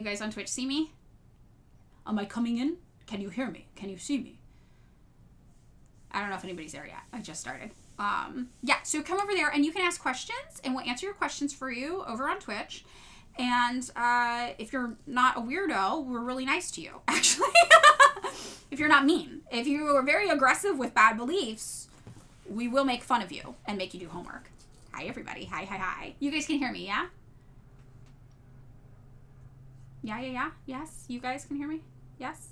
You guys on Twitch see me? Am I coming in? Can you hear me? Can you see me? I don't know if anybody's there yet. I just started. Yeah, so come over there and you can ask questions and we'll answer your questions for you over on Twitch. And if you're not a weirdo, we're really nice to you, actually. If you're not mean. If you are very aggressive with bad beliefs, we will make fun of you and make you do homework. Hi, everybody. Hi, hi, hi. You guys can hear me, yeah? Yeah. Yes, you guys can hear me? Yes?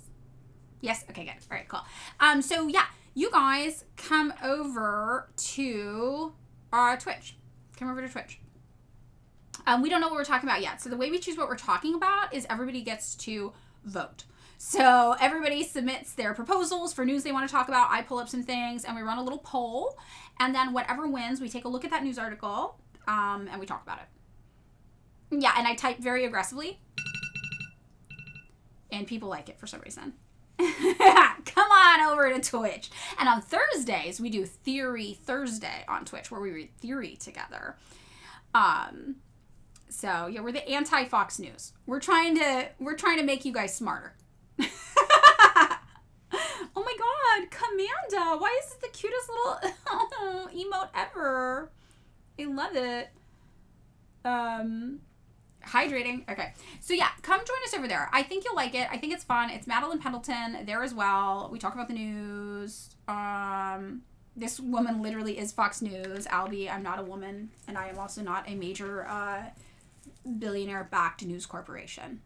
Yes? Okay, good. All right, cool. So, yeah, you guys come over to Twitch. Come over to Twitch. We don't know what we're talking about yet. So the way we choose what we're talking about is everybody gets to vote. So everybody submits their proposals for news they want to talk about. I pull up some things and we run a little poll. And then whatever wins, we take a look at that news article and we talk about it. Yeah, and I type very aggressively. And people like it for some reason. Come on over to Twitch. And on Thursdays, we do Theory Thursday on Twitch where we read theory together. So yeah, we're the anti-Fox News. We're trying to make you guys smarter. Oh my God, Commanda! Why is this the cutest little emote ever? I love it. Hydrating. Okay, so yeah, come join us over there. I think you'll like it. I think it's fun. It's Madeline Pendleton there as well. We talk about the news. This woman literally is Fox News. Albie, I'm not a woman, and I am also not a major billionaire-backed news corporation.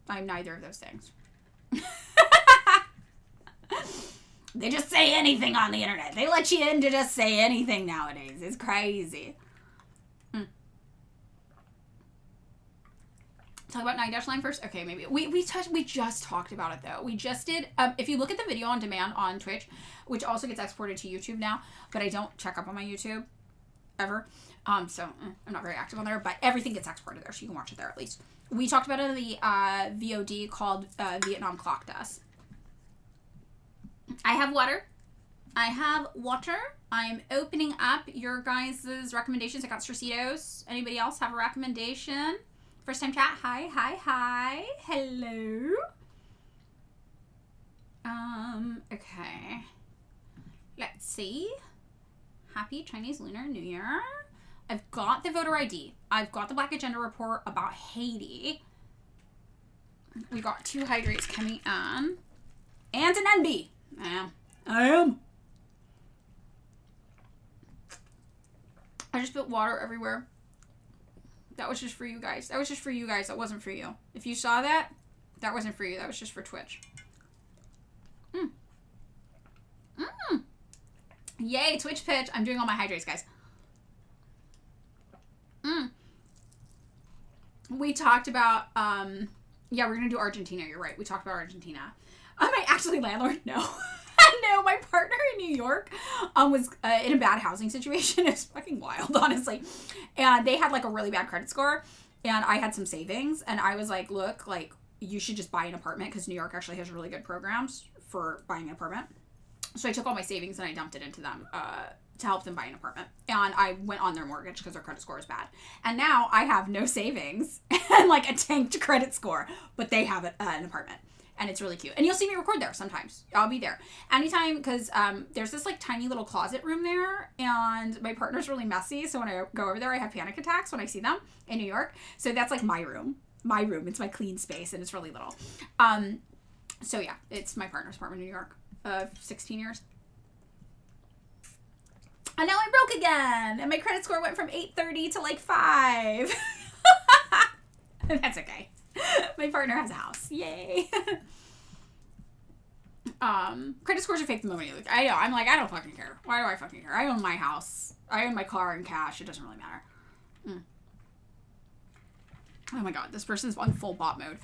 I'm neither of those things. They just say anything on the internet. They let you in to just say anything nowadays. It's crazy. Talk about 9-line first? Okay, maybe. We just talked about it, though. We just did. If you look at the video on demand on Twitch, which also gets exported to YouTube now, but I don't check up on my YouTube ever. So I'm not very active on there, but everything gets exported there, so you can watch it there at least. We talked about it in the VOD called Vietnam Clocked Us. I have water. I'm opening up your guys' recommendations. I got Cercitos. Anybody else have a recommendation? First time chat. Hi. Hello. Okay. Let's see. Happy Chinese Lunar New Year. I've got the voter ID. I've got the Black Agenda report about Haiti. We got 2 hydrates coming in. And an NB. I am. I just put water everywhere. That was just for you guys. That wasn't for you. If you saw that, that wasn't for you. That was just for Twitch. Yay, Twitch pitch. I'm doing all my hydrates, guys. We talked about, yeah, we're going to do Argentina. You're right. We talked about Argentina. Am I actually landlord? No. No, my partner in New York was in a bad housing situation. It was fucking wild, honestly. And they had like a really bad credit score. And I had some savings. And I was like, look, like you should just buy an apartment because New York actually has really good programs for buying an apartment. So I took all my savings and I dumped it into them to help them buy an apartment. And I went on their mortgage because their credit score is bad. And now I have no savings and like a tanked credit score. But they have an apartment. And it's really cute. And you'll see me record there sometimes. I'll be there. Anytime, because there's this like tiny little closet room there. And my partner's really messy. So when I go over there, I have panic attacks when I see them in New York. So that's like my room. It's my clean space. And it's really little. So yeah, it's my partner's apartment in New York. 16 years. And now I'm broke again. And my credit score went from 830 to like 5. That's okay. My partner has a house. Yay. Credit scores are fake the moment you look. I know. I'm like, I don't fucking care. Why do I fucking care? I own my house. I own my car in cash. It doesn't really matter. Oh my God. This person's on full bot mode.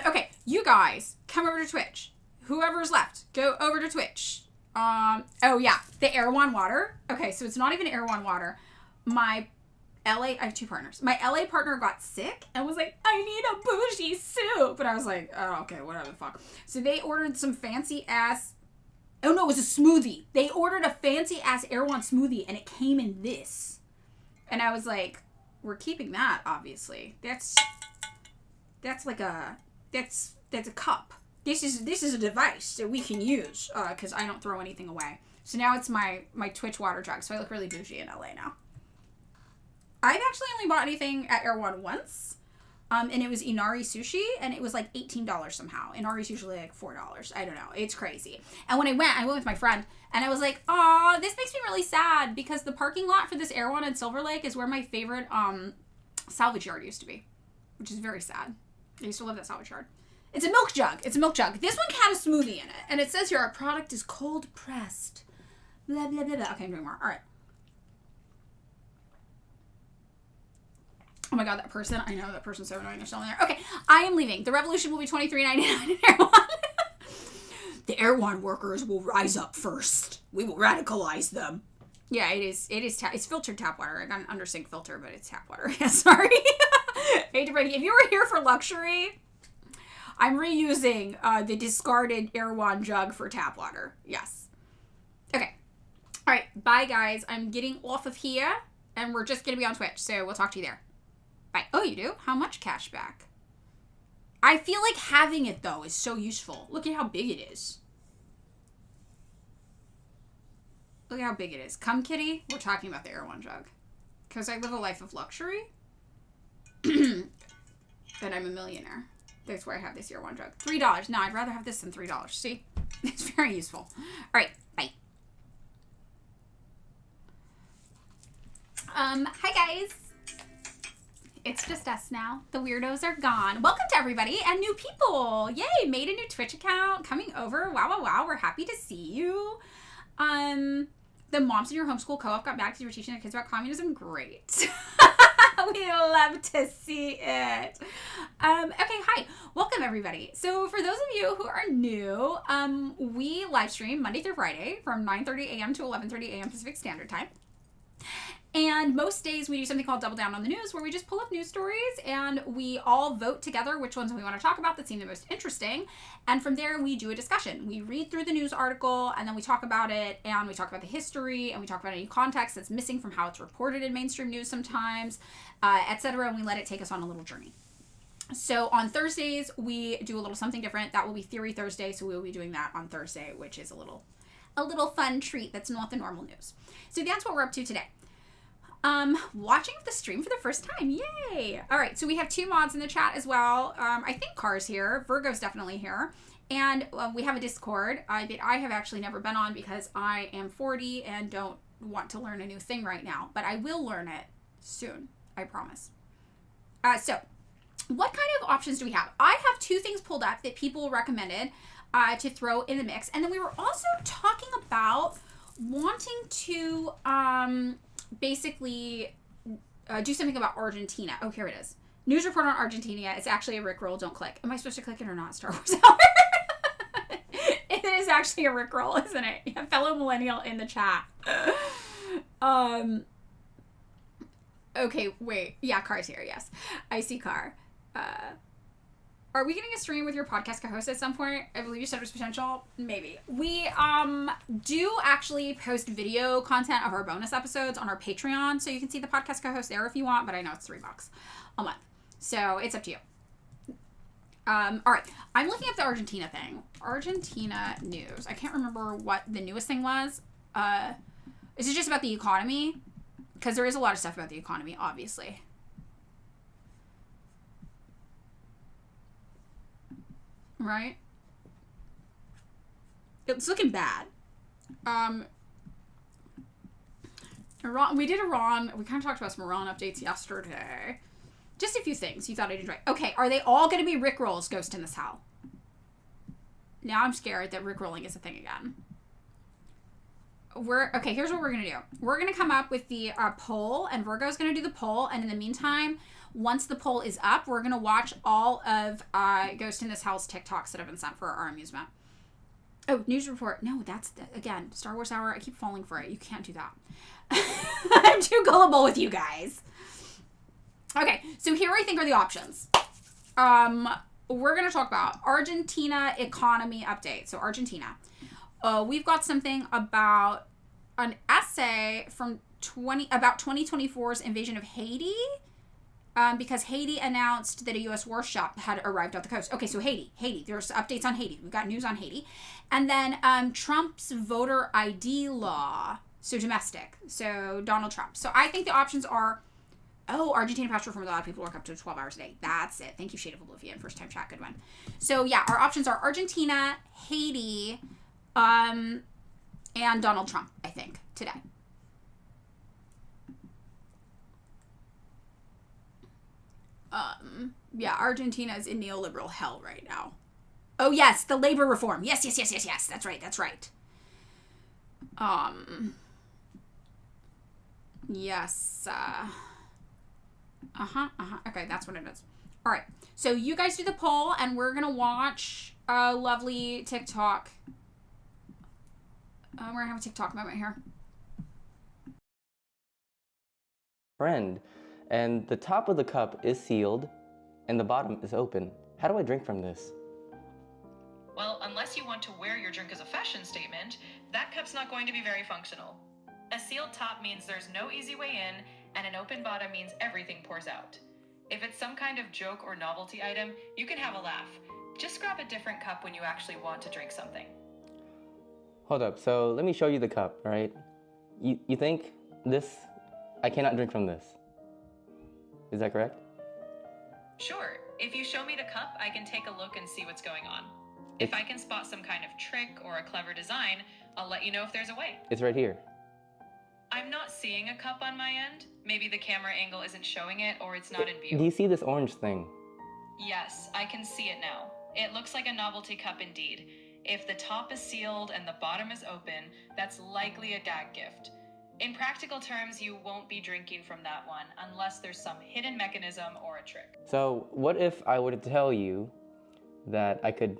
Okay. You guys, come over to Twitch. Whoever's left, go over to Twitch. Oh yeah. The Erewhon water. Okay. So it's not even Erewhon water. I have 2 partners. My LA partner got sick and was like, I need a bougie soup. And I was like, oh, okay, whatever the fuck. So they ordered some fancy ass. Oh no, it was a smoothie. They ordered a fancy ass Erewhon smoothie and it came in this. And I was like, we're keeping that, obviously. That's like a That's a cup. This is a device that we can use because I don't throw anything away. So now it's my Twitch water jug. So I look really bougie in LA now. I've actually only bought anything at Erewhon once. And it was Inari sushi, and it was like $18 somehow. Inari's usually like $4. I don't know. It's crazy. And when I went with my friend, and I was like, "Aw, this makes me really sad because the parking lot for this Erewhon in Silver Lake is where my favorite salvage yard used to be, which is very sad. I used to love that salvage yard. It's a milk jug. This one had a smoothie in it, and it says here our product is cold pressed. Blah blah blah blah. Okay, I'm doing more. All right. Oh my god, that person. I know that person's so annoying. They're still in there. Okay, I am leaving. The revolution will be $23.99 in Erewhon. The Erewhon workers will rise up first. We will radicalize them. Yeah, it is. It's filtered tap water. I got an under sink filter, but it's tap water. Yeah, sorry. Hate to break it. If you were here for luxury, I'm reusing the discarded Erewhon jug for tap water. Yes. Okay. All right. Bye, guys. I'm getting off of here, and we're just going to be on Twitch, so we'll talk to you there. Bye. Oh, you do? How much cash back? I feel like having it, though, is so useful. Look at how big it is. Look at how big it is. Come, kitty. We're talking about the Erewhon jug. Because I live a life of luxury. And I'm a millionaire. That's where I have this Erewhon jug. $3. No, I'd rather have this than $3. See? It's very useful. All right. Bye. Hi, guys. It's just us now. The weirdos are gone. Welcome to everybody and new people. Yay, made a new Twitch account. Coming over. Wow, wow, wow. We're happy to see you. The moms in your homeschool co-op got mad because you were teaching their kids about communism. Great. We love to see it. Okay, hi. Welcome, everybody. So for those of you who are new, we live stream Monday through Friday from 9:30 a.m. to 11:30 a.m. Pacific Standard Time. And most days we do something called Double Down on the News, where we just pull up news stories and we all vote together which ones we want to talk about that seem the most interesting. And from there, we do a discussion. We read through the news article and then we talk about it, and we talk about the history, and we talk about any context that's missing from how it's reported in mainstream news sometimes, etc. And we let it take us on a little journey. So on Thursdays, we do a little something different. That will be Theory Thursday. So we will be doing that on Thursday, which is a little fun treat that's not the normal news. So that's what we're up to today. Watching the stream for the first time. Yay! All right, so we have two mods in the chat as well. I think Car's here. Virgo's definitely here. And we have a Discord that I have actually never been on because I am 40 and don't want to learn a new thing right now. But I will learn it soon. I promise. So, what kind of options do we have? I have two things pulled up that people recommended to throw in the mix. And then we were also talking about wanting to... basically do something about Argentina. Oh, here it is. News report on Argentina. It's actually a Rickroll. Don't click. Am I supposed to click it or not, Star Wars Hour? It is actually a Rickroll, isn't it? Yeah, fellow millennial in the chat. Okay, wait. Yeah, Car's here. Yes. I see Car. Are we getting a stream with your podcast co-host at some point? I believe you said there's potential. Maybe. We do actually post video content of our bonus episodes on our Patreon, so you can see the podcast co-host there if you want, but I know it's $3 a month. So it's up to you. All right. I'm looking at the Argentina thing. Argentina news. I can't remember what the newest thing was. Is it just about the economy? Because there is a lot of stuff about the economy, obviously. Right? It's looking bad. Iran, we kind of talked about some Iran updates yesterday. Just a few things you thought I'd enjoy. Okay, are they all going to be Rickrolls, Ghost in this Hell? Now I'm scared that Rickrolling is a thing again. Okay, here's what we're going to do. We're going to come up with the poll, and Virgo's going to do the poll, and in the meantime... Once the poll is up, we're going to watch all of Ghost in this Hell's TikToks that have been sent for our amusement. Oh, news report. No, again, Star Wars Hour. I keep falling for it. You can't do that. I'm too gullible with you guys. Okay, so here I think are the options. We're going to talk about Argentina economy update. So Argentina. We've got something about an essay from about 2024's invasion of Haiti. because Haiti announced that a U.S. warship had arrived off the coast. Okay, so Haiti. There's updates on Haiti. We've got news on Haiti. And then Trump's voter ID law. So domestic. So Donald Trump. So I think the options are, Argentina passed reform that allowed people to work up to 12 hours a day. That's it. Thank you, Shade of Oblivion. First time chat. Good one. So yeah, our options are Argentina, Haiti, and Donald Trump, I think, today. Yeah, Argentina is in neoliberal hell right now. Oh, yes, the labor reform. Yes. That's right. Yes. Okay, that's what it is. All right, so you guys do the poll, and we're going to watch a lovely TikTok. We're going to have a TikTok moment here. Friend, and the top of the cup is sealed and the bottom is open. How do I drink from this? Well, unless you want to wear your drink as a fashion statement, that cup's not going to be very functional. A sealed top means there's no easy way in, and an open bottom means everything pours out. If it's some kind of joke or novelty item, you can have a laugh. Just grab a different cup when you actually want to drink something. Hold up, so let me show you the cup, all right? You think this, I cannot drink from this. Is that correct? Sure. If you show me the cup, I can take a look and see what's going on. If I can spot some kind of trick or a clever design, I'll let you know if there's a way. It's right here. I'm not seeing a cup on my end. Maybe the camera angle isn't showing it, or it's not in view. Do you see this orange thing? Yes, I can see it now. It looks like a novelty cup indeed. If the top is sealed and the bottom is open, that's likely a gag gift. In practical terms, you won't be drinking from that one unless there's some hidden mechanism or a trick. So what if I were to tell you that I could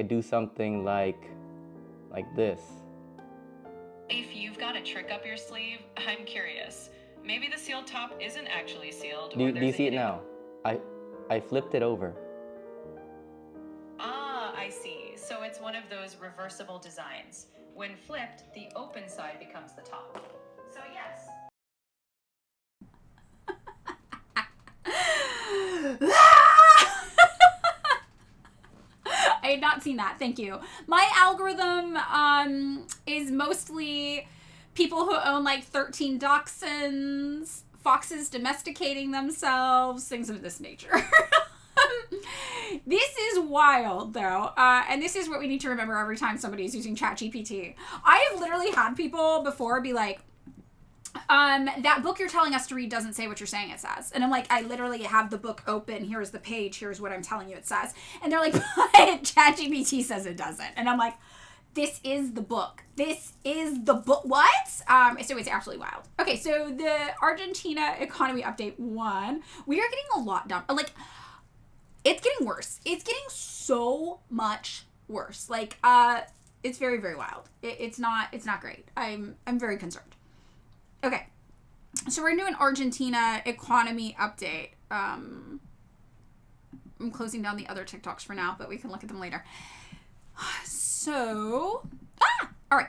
do something like this? If you've got a trick up your sleeve, I'm curious. Maybe the sealed top isn't actually sealed. Do you see it now? I flipped it over. Ah, I see. So it's one of those reversible designs. When flipped, the open side becomes the top. So yes. I had not seen that. Thank you. My algorithm is mostly people who own like 13 dachshunds, foxes domesticating themselves, things of this nature. This is wild, though, and this is what we need to remember every time somebody is using ChatGPT. I have literally had people before be like, that book you're telling us to read doesn't say what you're saying it says. And I'm like, I literally have the book open. Here's the page. Here's what I'm telling you it says. And they're like, but ChatGPT says it doesn't. And I'm like, this is the book. This is the book. What? So it's absolutely wild. Okay, so the Argentina economy update 1. We are getting a lot done. Like, it's getting worse. It's getting so much worse. Like, it's very, very wild. It's not great. I'm very concerned. Okay, so we're doing Argentina economy update. I'm closing down the other TikToks for now, but we can look at them later. So, all right.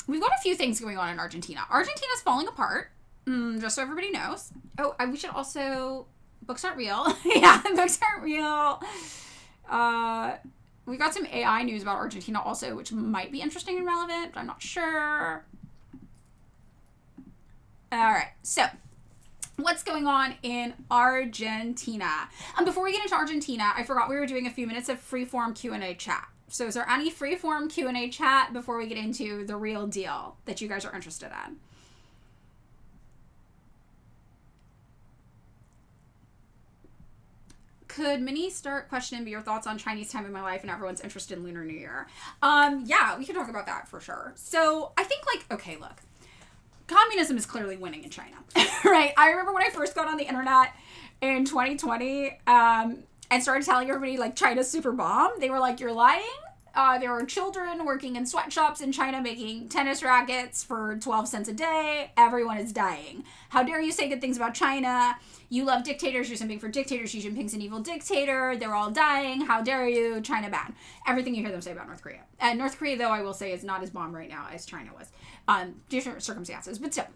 We've got a few things going on in Argentina. Argentina's falling apart, just so everybody knows. Oh, we should also, books aren't real. Yeah, books aren't real. We got some AI news about Argentina also, which might be interesting and relevant, but I'm not sure. All right, so what's going on in Argentina? Before we get into Argentina, I forgot we were doing a few minutes of freeform Q&A chat. So is there any freeform Q&A chat before we get into the real deal that you guys are interested in? Could Minnie start questioning your thoughts on Chinese time in my life and everyone's interested in Lunar New Year? Yeah, we can talk about that for sure. So I think okay, look. Communism is clearly winning in China, right? I remember when I first got on the internet in 2020 and started telling everybody like China's super bomb. They were like, you're lying. There are children working in sweatshops in China making tennis rackets for 12 cents a day. Everyone is dying. How dare you say good things about China? You love dictators. You're something for dictators. Xi Jinping's an evil dictator. They're all dying. How dare you? China bad. Everything you hear them say about North Korea. And North Korea, though, I will say is not as bomb right now as China was. Different circumstances. But still,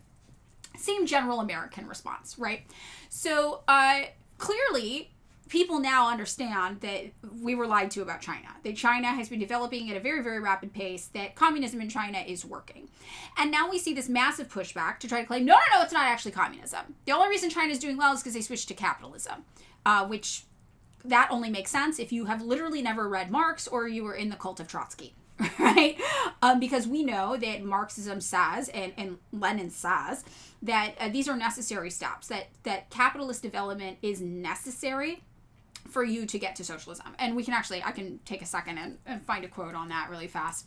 same general American response, right? So clearly, people now understand that we were lied to about China. That China has been developing at a very, very rapid pace, that communism in China is working. And now we see this massive pushback to try to claim, no, it's not actually communism. The only reason China is doing well is because they switched to capitalism, which that only makes sense if you have literally never read Marx or you were in the cult of Trotsky. Right? Because we know that Marxism says, and Lenin says, that these are necessary steps, that capitalist development is necessary for you to get to socialism. And I can take a second and find a quote on that really fast.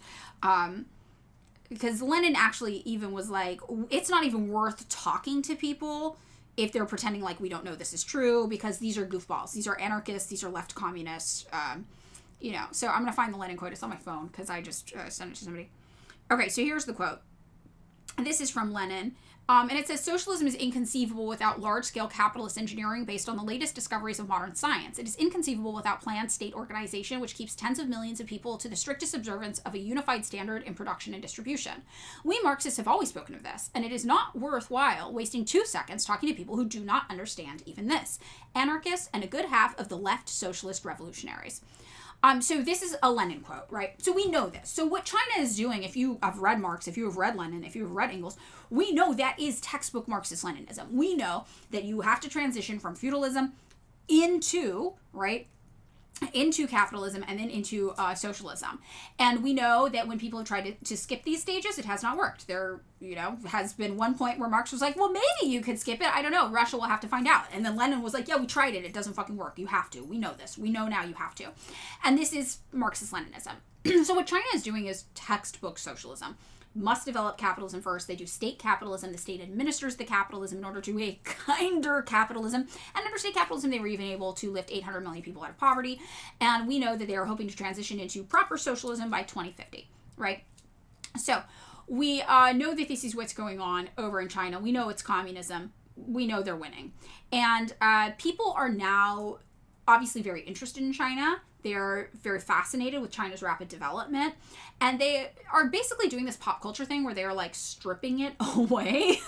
Because Lenin actually even was like, it's not even worth talking to people if they're pretending like we don't know this is true, because these are goofballs. These are anarchists. These are left communists. So I'm going to find the Lenin quote. It's on my phone because I just sent it to somebody. Okay, so here's the quote. This is from Lenin. And it says, socialism is inconceivable without large-scale capitalist engineering based on the latest discoveries of modern science. It is inconceivable without planned state organization, which keeps tens of millions of people to the strictest observance of a unified standard in production and distribution. We Marxists have always spoken of this, and it is not worthwhile wasting 2 seconds talking to people who do not understand even this. Anarchists and a good half of the left socialist revolutionaries. So this is a Lenin quote, right? So we know this. So what China is doing, if you have read Marx, if you have read Lenin, if you have read Engels, we know that is textbook Marxist-Leninism. We know that you have to transition from feudalism into capitalism and then into socialism. And we know that when people have tried to skip these stages, it has not worked. There, has been one point where Marx was like, well, maybe you could skip it. I don't know. Russia will have to find out. And then Lenin was like, yeah, we tried it. It doesn't fucking work. You have to. We know this. We know now you have to. And this is Marxist-Leninism. So what China is doing is textbook socialism. Must develop capitalism first. They do state capitalism. The state administers the capitalism in order to a kinder capitalism. And under state capitalism, they were even able to lift 800 million people out of poverty. And we know that they are hoping to transition into proper socialism by 2050, right? So we know that this is what's going on over in China. We know it's communism. We know they're winning. And people are now obviously very interested in China. They're very fascinated with China's rapid development. And they are basically doing this pop culture thing where they are like stripping it away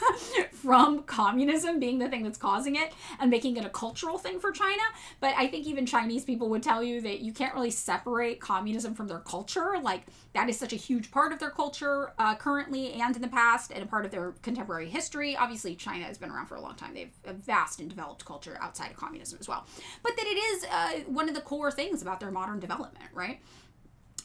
from communism being the thing that's causing it and making it a cultural thing for China. But I think even Chinese people would tell you that you can't really separate communism from their culture. Like, that is such a huge part of their culture currently and in the past, and a part of their contemporary history. Obviously, China has been around for a long time. They have a vast and developed culture outside of communism as well. But that it is one of the core things about their modern development, right?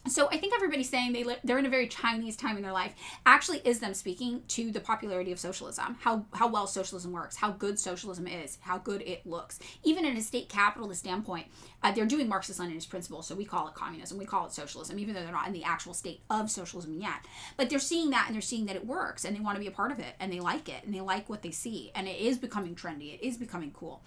So I think everybody's saying they're in a very Chinese time in their life actually is them speaking to the popularity of socialism, how well socialism works, how good socialism is, how good it looks. Even in a state capitalist standpoint, they're doing Marxist-Leninist principles, so we call it communism, we call it socialism, even though they're not in the actual state of socialism yet. But they're seeing that, and they're seeing that it works, and they want to be a part of it, and they like it, and they like what they see, and it is becoming trendy, it is becoming cool.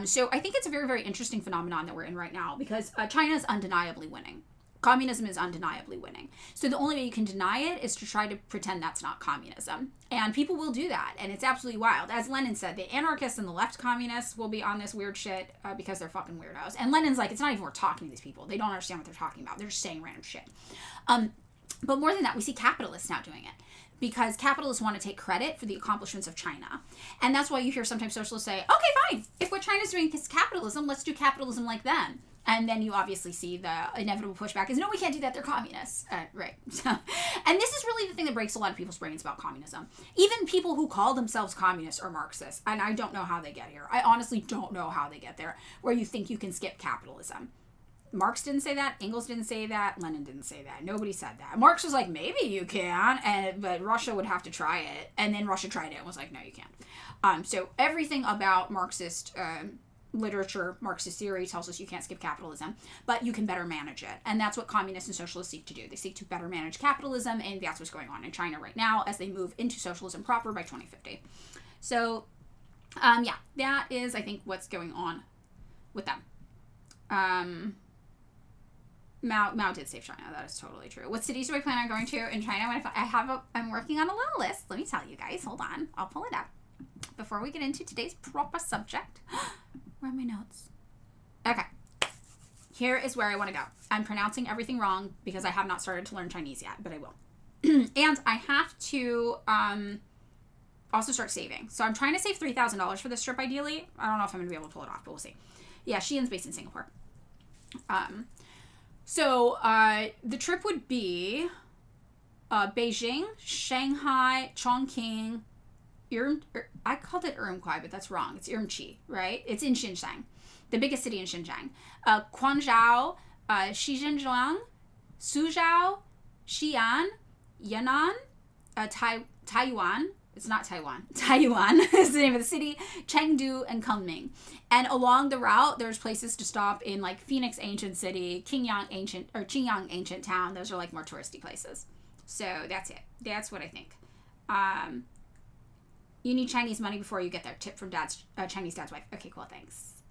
So I think it's a very, very interesting phenomenon that we're in right now, because China is undeniably winning. Communism is undeniably winning. So the only way you can deny it is to try to pretend that's not communism. And people will do that. And it's absolutely wild. As Lenin said, the anarchists and the left communists will be on this weird shit because they're fucking weirdos. And Lenin's like, it's not even worth talking to these people. They don't understand what they're talking about. They're just saying random shit. But more than that, we see capitalists now doing it. Because capitalists want to take credit for the accomplishments of China. And that's why you hear sometimes socialists say, okay, fine. If what China's doing is capitalism, let's do capitalism like them. And then you obviously see the inevitable pushback is, no, we can't do that, they're communists. Right. So, and this is really the thing that breaks a lot of people's brains about communism. Even people who call themselves communists are Marxists. And I don't know how they get here. I honestly don't know how they get there, where you think you can skip capitalism. Marx didn't say that. Engels didn't say that. Lenin didn't say that. Nobody said that. Marx was like, maybe you can, but Russia would have to try it. And then Russia tried it and was like, no, you can't. So everything about Marxist literature, Marxist theory tells us you can't skip capitalism, but you can better manage it. And that's what communists and socialists seek to do. They seek to better manage capitalism, and that's what's going on in China right now as they move into socialism proper by 2050. So, yeah, that is, I think, what's going on with them. Mao did save China. That is totally true. What cities do I plan on going to in China? I'm working on a little list. Let me tell you guys. Hold on. I'll pull it up. Before we get into today's proper subject. Where are my notes? Okay. Here is where I want to go. I'm pronouncing everything wrong because I have not started to learn Chinese yet, but I will. And I have to also start saving. So I'm trying to save $3,000 for this trip ideally. I don't know if I'm going to be able to pull it off, but we'll see. Yeah, Sheehan's based in Singapore. So the trip would be Beijing, Shanghai, Chongqing, I called it Urumqi, but that's wrong. It's Urumqi, right? It's in Xinjiang, the biggest city in Xinjiang. Guangzhou, Shenzhen, Suzhou, Xi'an, Yan'an, Taiyuan. It's not Taiwan. Taiyuan is the name of the city. Chengdu and Kunming. And along the route, there's places to stop in like Phoenix Ancient City, Qingyang Ancient Town. Those are like more touristy places. So that's it. That's what I think. You need Chinese money before you get there. Tip from Chinese dad's wife. Okay, cool. Thanks.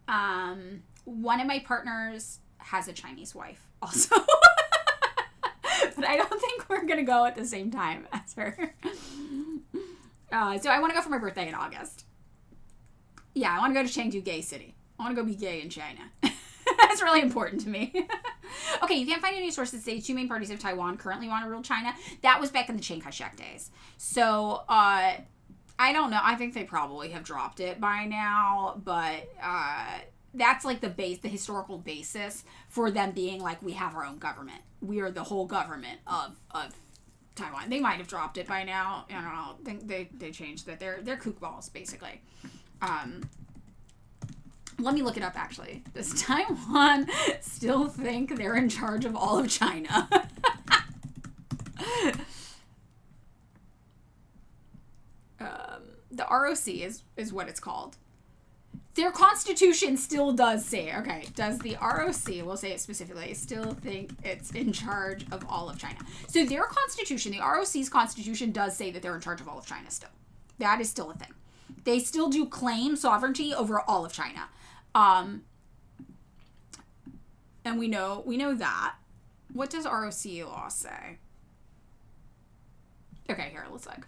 One of my partners has a Chinese wife also. But I don't think we're going to go at the same time as her. So I want to go for my birthday in August. Yeah, I want to go to Chengdu Gay City. I want to go be gay in China. That's really important to me. Okay, you can't find any sources that say 2 main parties of Taiwan currently want to rule China. That was back in the Chiang Kai-shek days. So, I don't know. I think they probably have dropped it by now, but that's like the historical basis for them being like, we have our own government. We are the whole government of Taiwan. They might have dropped it by now. I don't know. I think they changed that. They're kookballs, basically. Let me look it up, actually. Does Taiwan still think they're in charge of all of China? The ROC is what it's called. Their constitution still does say, okay, does the ROC, we'll say it specifically, still think it's in charge of all of China? So their constitution, the ROC's constitution, does say that they're in charge of all of China still. That is still a thing. They still do claim sovereignty over all of China. And we know that. What does ROC law say? Okay, here, let's look.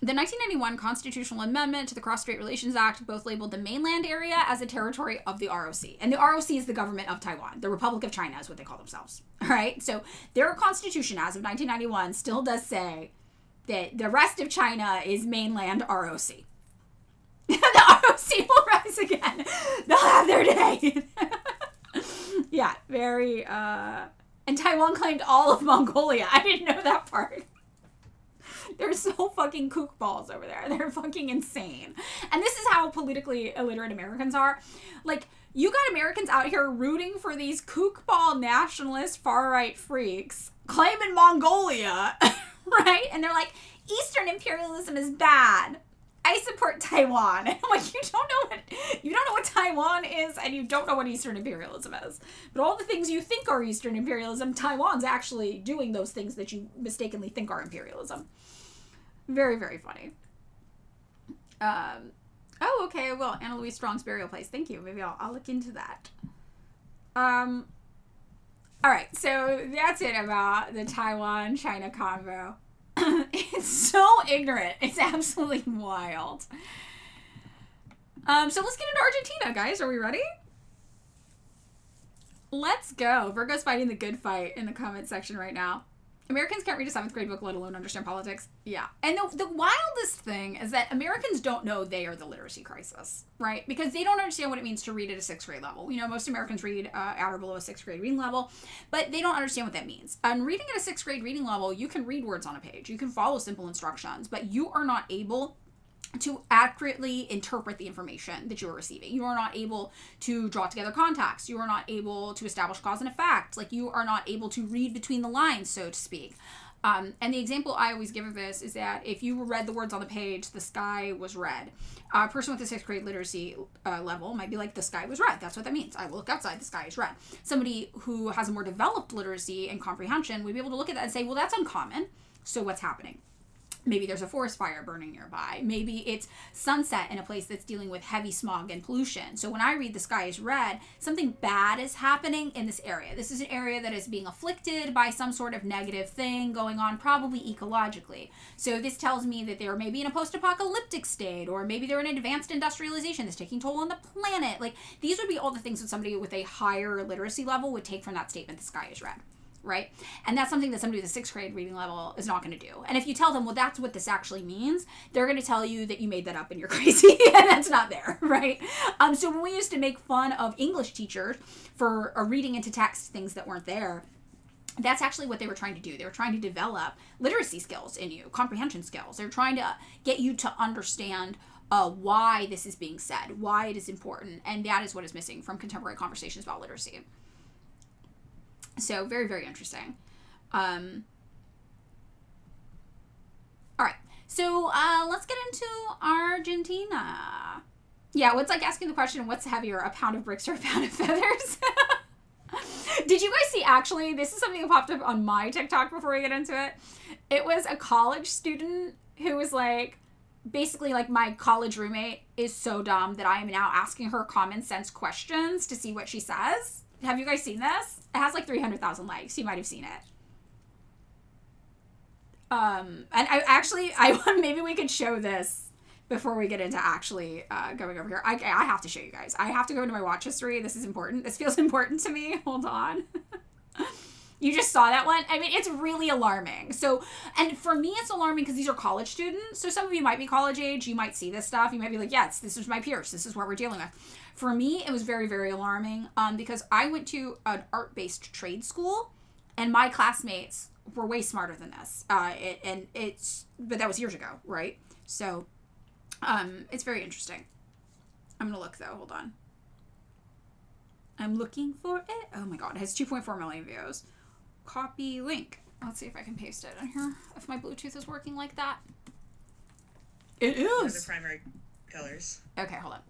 The 1991 Constitutional Amendment to the Cross-Strait Relations Act both labeled the mainland area as a territory of the ROC. And the ROC is the government of Taiwan. The Republic of China is what they call themselves. All right? So their constitution as of 1991 still does say that the rest of China is mainland ROC. The ROC will rise again. They'll have their day. Yeah, very, and Taiwan claimed all of Mongolia. I didn't know that part. They're so fucking kookballs over there. They're fucking insane. And this is how politically illiterate Americans are. Like, you got Americans out here rooting for these kookball nationalist far-right freaks claiming Mongolia, right? And they're like, Eastern imperialism is bad. I support Taiwan. And I'm like, you don't know what Taiwan is, and you don't know what Eastern imperialism is. But all the things you think are Eastern imperialism, Taiwan's actually doing those things that you mistakenly think are imperialism. Very, very funny. Oh, okay, well, Anna Louise Strong's burial place. Thank you. Maybe I'll look into that. All right, so that's it about the Taiwan-China convo. It's so ignorant. It's absolutely wild. So let's get into Argentina, guys. Are we ready? Let's go. Virgo's fighting the good fight in the comment section right now. Americans can't read a 7th grade book, let alone understand politics. Yeah. And the wildest thing is that Americans don't know they are the literacy crisis, right? Because they don't understand what it means to read at a 6th grade level. You know, most Americans read at or below a 6th grade reading level, but they don't understand what that means. And reading at a 6th grade reading level, you can read words on a page. You can follow simple instructions, but you are not able to accurately interpret the information that you are receiving. You are not able to draw together context. You are not able to establish cause and effect. Like, you are not able to read between the lines, so to speak. And the example I always give of this is that if you read the words on the page, the sky was red. A person with a 6th grade literacy level might be like, the sky was red. That's what that means. I look outside, the sky is red. Somebody who has a more developed literacy and comprehension would be able to look at that and say, well, that's uncommon. So what's happening? Maybe there's a forest fire burning nearby. Maybe it's sunset in a place that's dealing with heavy smog and pollution. So when I read the sky is red, something bad is happening in this area. This is an area that is being afflicted by some sort of negative thing going on, probably ecologically. So this tells me that they're maybe in a post-apocalyptic state, or maybe they're in advanced industrialization that's taking toll on the planet. Like, these would be all the things that somebody with a higher literacy level would take from that statement, the sky is red. right? And that's something that somebody with a 6th grade reading level is not going to do. And if you tell them, well, that's what this actually means, they're going to tell you that you made that up and you're crazy, and that's not there, right? So when we used to make fun of English teachers for reading into text things that weren't there, that's actually what they were trying to do. They were trying to develop literacy skills in you, comprehension skills. They're trying to get you to understand why this is being said, why it is important, and that is what is missing from contemporary conversations about literacy. So very, very interesting. All right, so let's get into Argentina. Yeah, what's like asking the question, what's heavier, a pound of bricks or a pound of feathers? Did you guys see, actually, this is something that popped up on my TikTok before we get into it. It was a college student who was like, basically like, my college roommate is so dumb that I am now asking her common sense questions to see what she says. Have you guys seen this? It has like 300,000 likes. You might have seen it. And I maybe we could show this before we get into actually going over here. I have to show you guys. I have to go into my watch history. This is important. This feels important to me. Hold on. You just saw that one? I mean, it's really alarming. So, and for me, it's alarming because these are college students. So some of you might be college age. You might see this stuff. You might be like, yes, this is my peers. This is what we're dealing with. For me, it was very, very alarming because I went to an art-based trade school, and my classmates were way smarter than this. But that was years ago, right? So, it's very interesting. I'm gonna look though. Hold on. I'm looking for it. Oh my god, it has 2.4 million views. Copy link. Let's see if I can paste it in here. If my Bluetooth is working like that. It is. What are the primary colors? Okay, hold on.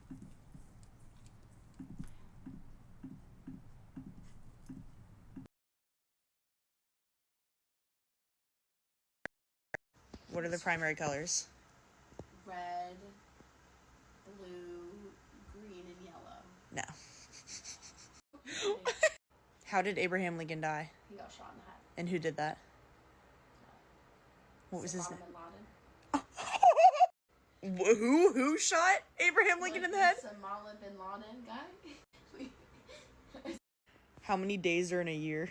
What are the primary colors? Red, blue, green, and yellow. No. How did Abraham Lincoln die? He got shot in the head. And who did that? What was his name? Bin Laden. Who shot Abraham Lincoln in the head? Osama bin Laden guy. How many days are in a year?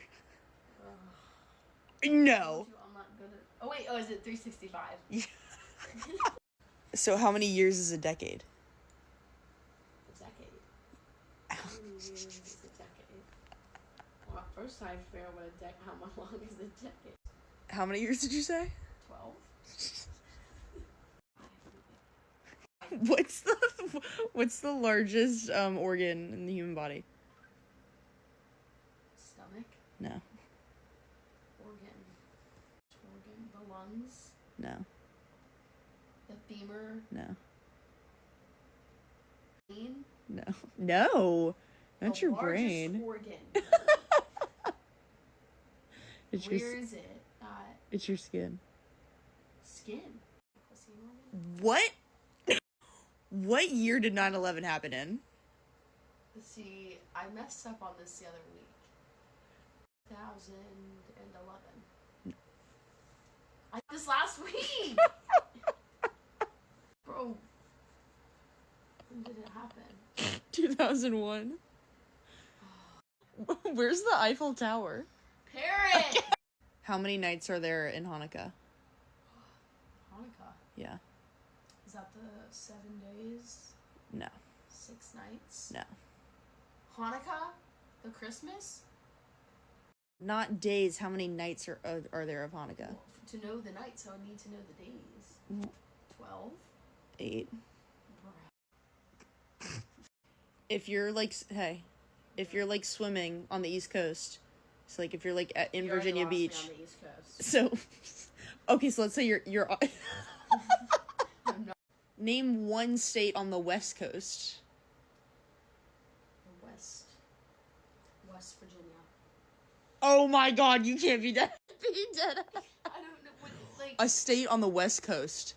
No. I'm not good at... Oh wait, is it 365? So how many years is a decade? A decade. How many years is a decade? Well, first I figure out how long is a decade? How many years did you say? 12. What's the largest organ in the human body? Stomach. No. Organ. The lungs. No. The femur. No. Brain. No. No. Not The your largest brain. organ. It's Where your is it? it's your skin. Skin. Pussy organ? What? What year did 9/11 happen in? See, I messed up on this the other week. 2011. This last week! Bro. When did it happen? 2001. Where's the Eiffel Tower? Parrot! How many nights are there in Hanukkah? Hanukkah. Yeah. Is that the 7 days? No. 6 nights? No. Hanukkah? The Christmas? Not days. How many nights are there of Hanukkah? Well, to know the nights, I would need to know the days. 12? 8. If you're like, if you're like swimming on the East Coast, so like if you're like in You already Virginia lost me Beach, on the East Coast. so okay, so let's say you're I'm not name one state on the West Coast. West Virginia. Oh my God, you can't be dead. Be dead. I don't know what, like. A state on the West Coast.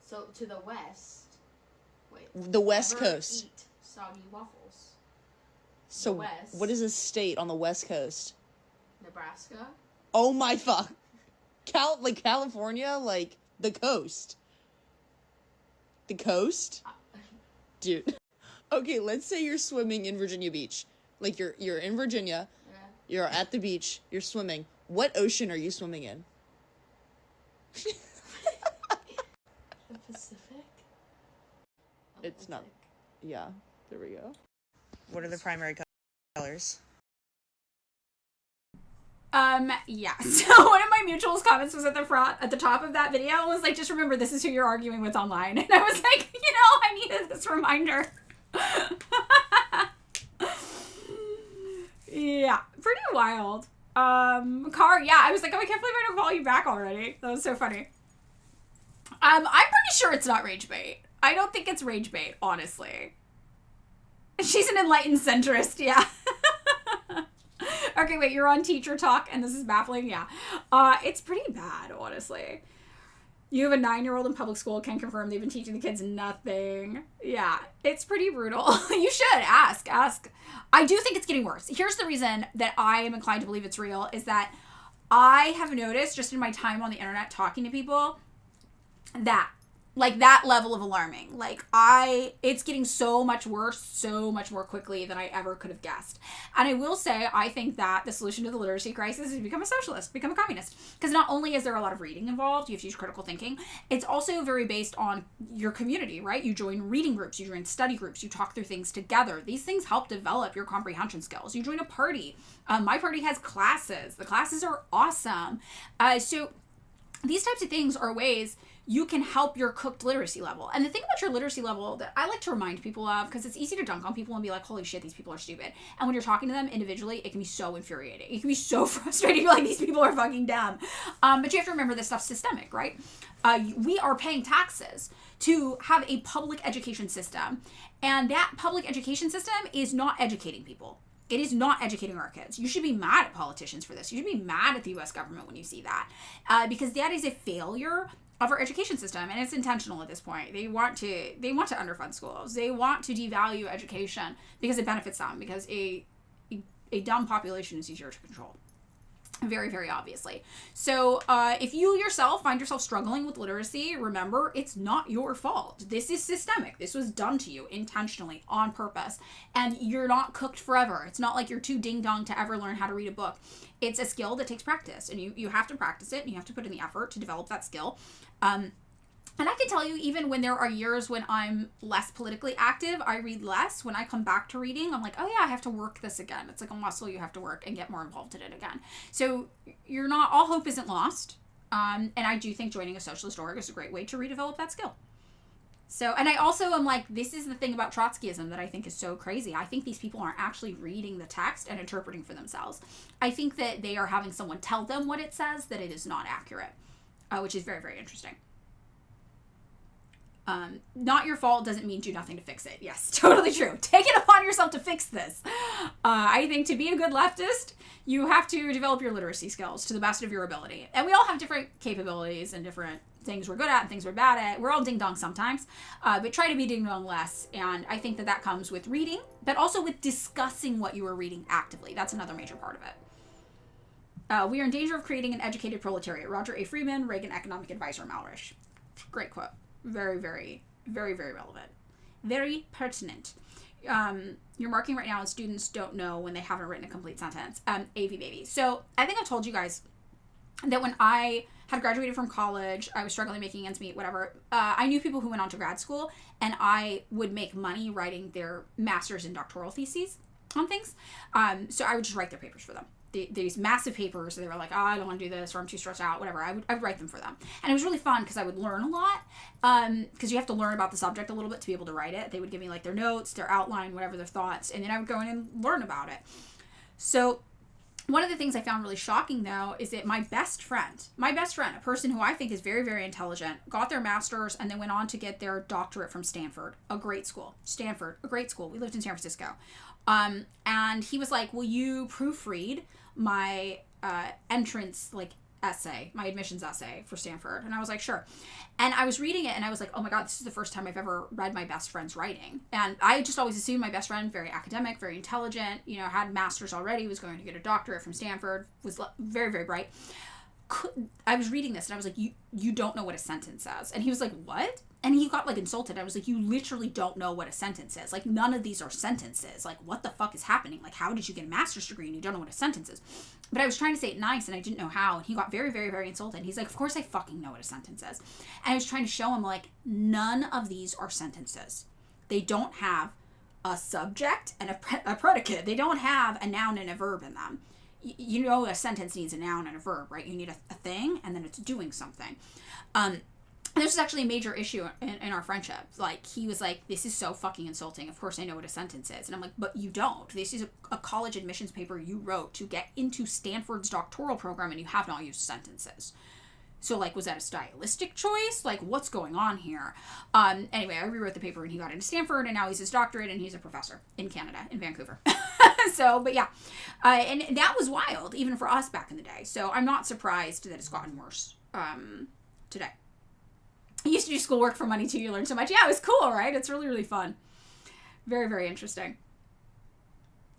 So to the west. Wait. The West Ever Coast. Eat soggy waffles. So The West. what is a state on the West Coast? Nebraska. Oh my fuck. California, like the coast. The coast? Dude. Okay, let's say you're swimming in Virginia Beach. Like you're in Virginia. Yeah. You're at the beach. You're swimming. What ocean are you swimming in? The Pacific? It's not. Yeah, there we go. What are the primary colors? Yeah. So one of my mutuals comments was at the top of that video, was like, just remember, this is who you're arguing with online. And I was like, I needed this reminder. Yeah, pretty wild. I was like, oh, I can't believe I don't follow you back already. That was so funny. I'm pretty sure it's not rage bait. I don't think it's rage bait, honestly. She's an enlightened centrist, yeah. Okay, wait, you're on Teacher Talk, and this is baffling? Yeah. It's pretty bad, honestly. You have a 9-year-old in public school, can confirm they've been teaching the kids nothing. Yeah, it's pretty brutal. You should ask. I do think it's getting worse. Here's the reason that I am inclined to believe it's real, is that I have noticed, just in my time on the internet talking to people, that level of alarming. It's getting so much worse, so much more quickly than I ever could have guessed. And I will say, I think that the solution to the literacy crisis is to become a socialist, become a communist. Because not only is there a lot of reading involved, you have to use critical thinking, it's also very based on your community, right? You join reading groups, you join study groups, you talk through things together. These things help develop your comprehension skills. You join a party. My party has classes. The classes are awesome. So these types of things are ways you can help your cooked literacy level. And the thing about your literacy level that I like to remind people of, because it's easy to dunk on people and be like, holy shit, these people are stupid. And when you're talking to them individually, it can be so infuriating. It can be so frustrating. Like, these people are fucking dumb. But you have to remember this stuff's systemic, right? We are paying taxes to have a public education system. And that public education system is not educating people. It is not educating our kids. You should be mad at politicians for this. You should be mad at the U.S. government when you see that. Because that is a failure of our education system, and it's intentional at this point. They want to underfund schools. They want to devalue education because it benefits them, because a dumb population is easier to control. Very, very obviously. So if you yourself find yourself struggling with literacy, remember, it's not your fault. This is systemic. This was done to you intentionally, on purpose. And you're not cooked forever. It's not like you're too ding-dong to ever learn how to read a book. It's a skill that takes practice. And you have to practice it, and you have to put in the effort to develop that skill. And I can tell you, even when there are years when I'm less politically active, I read less. When I come back to reading, I'm like, oh yeah, I have to work this again. It's like a muscle you have to work and get more involved in it again. So all hope isn't lost. And I do think joining a socialist org is a great way to redevelop that skill. So, and I also am like, this is the thing about Trotskyism that I think is so crazy. I think these people aren't actually reading the text and interpreting for themselves. I think that they are having someone tell them what it says, that it is not accurate, which is very, very interesting. Not your fault doesn't mean do nothing to fix it. Yes, totally true. Take it upon yourself to fix this. I think to be a good leftist, you have to develop your literacy skills to the best of your ability. And we all have different capabilities and different things we're good at and things we're bad at. We're all ding-dong sometimes, but try to be ding-dong less. And I think that comes with reading, but also with discussing what you are reading actively. That's another major part of it. We are in danger of creating an educated proletariat. Roger A. Freeman, Reagan economic advisor, Malrich. Great quote. Very, very, very, very relevant. Very pertinent. You're marking right now and students don't know when they haven't written a complete sentence. AV baby. So I think I've told you guys that when I had graduated from college, I was struggling making ends meet, whatever. I knew people who went on to grad school, and I would make money writing their master's and doctoral theses on things. So I would just write their papers for them. These massive papers, they were like, oh, I don't want to do this, or I'm too stressed out, whatever. I would write them for them. And it was really fun because I would learn a lot, because you have to learn about the subject a little bit to be able to write it. They would give me like their notes, their outline, whatever, their thoughts, and then I would go in and learn about it. So one of the things I found really shocking, though, is that my best friend, a person who I think is very, very intelligent, got their master's and then went on to get their doctorate from Stanford, a great school. Stanford, a great school. We lived in San Francisco. And he was like, will you proofread my entrance essay, my admissions essay for Stanford? And I was like, sure. And I was reading it and I was like, oh my God, this is the first time I've ever read my best friend's writing. And I just always assumed my best friend, very academic, very intelligent, had master's already, was going to get a doctorate from Stanford, was very, very bright. I was reading this and I was like, you don't know what a sentence is. And he was like, what? And he got like insulted. I was like, you literally don't know what a sentence is. Like, none of these are sentences. Like, what the fuck is happening? Like, how did you get a master's degree and you don't know what a sentence is? But I was trying to say it nice and I didn't know how. And he got very, very, very insulted. And he's like, of course I fucking know what a sentence is. And I was trying to show him, like, none of these are sentences. They don't have a subject and a predicate. They don't have a noun and a verb in them. You know, a sentence needs a noun and a verb, right? You need a thing and then it's doing something. This is actually a major issue in our friendship. Like, he was like, this is so fucking insulting. Of course I know what a sentence is. And I'm like, but you don't. This is a college admissions paper you wrote to get into Stanford's doctoral program and you have not used sentences. So, like, was that a stylistic choice? Like, what's going on here? Anyway, I rewrote the paper and he got into Stanford and now he's his doctorate and he's a professor in Canada, in Vancouver. So, but yeah. And that was wild, even for us back in the day. So I'm not surprised that it's gotten worse today. I used to do schoolwork for money too. You learn so much. Yeah, it was cool, right? It's really, really fun. Very, very interesting.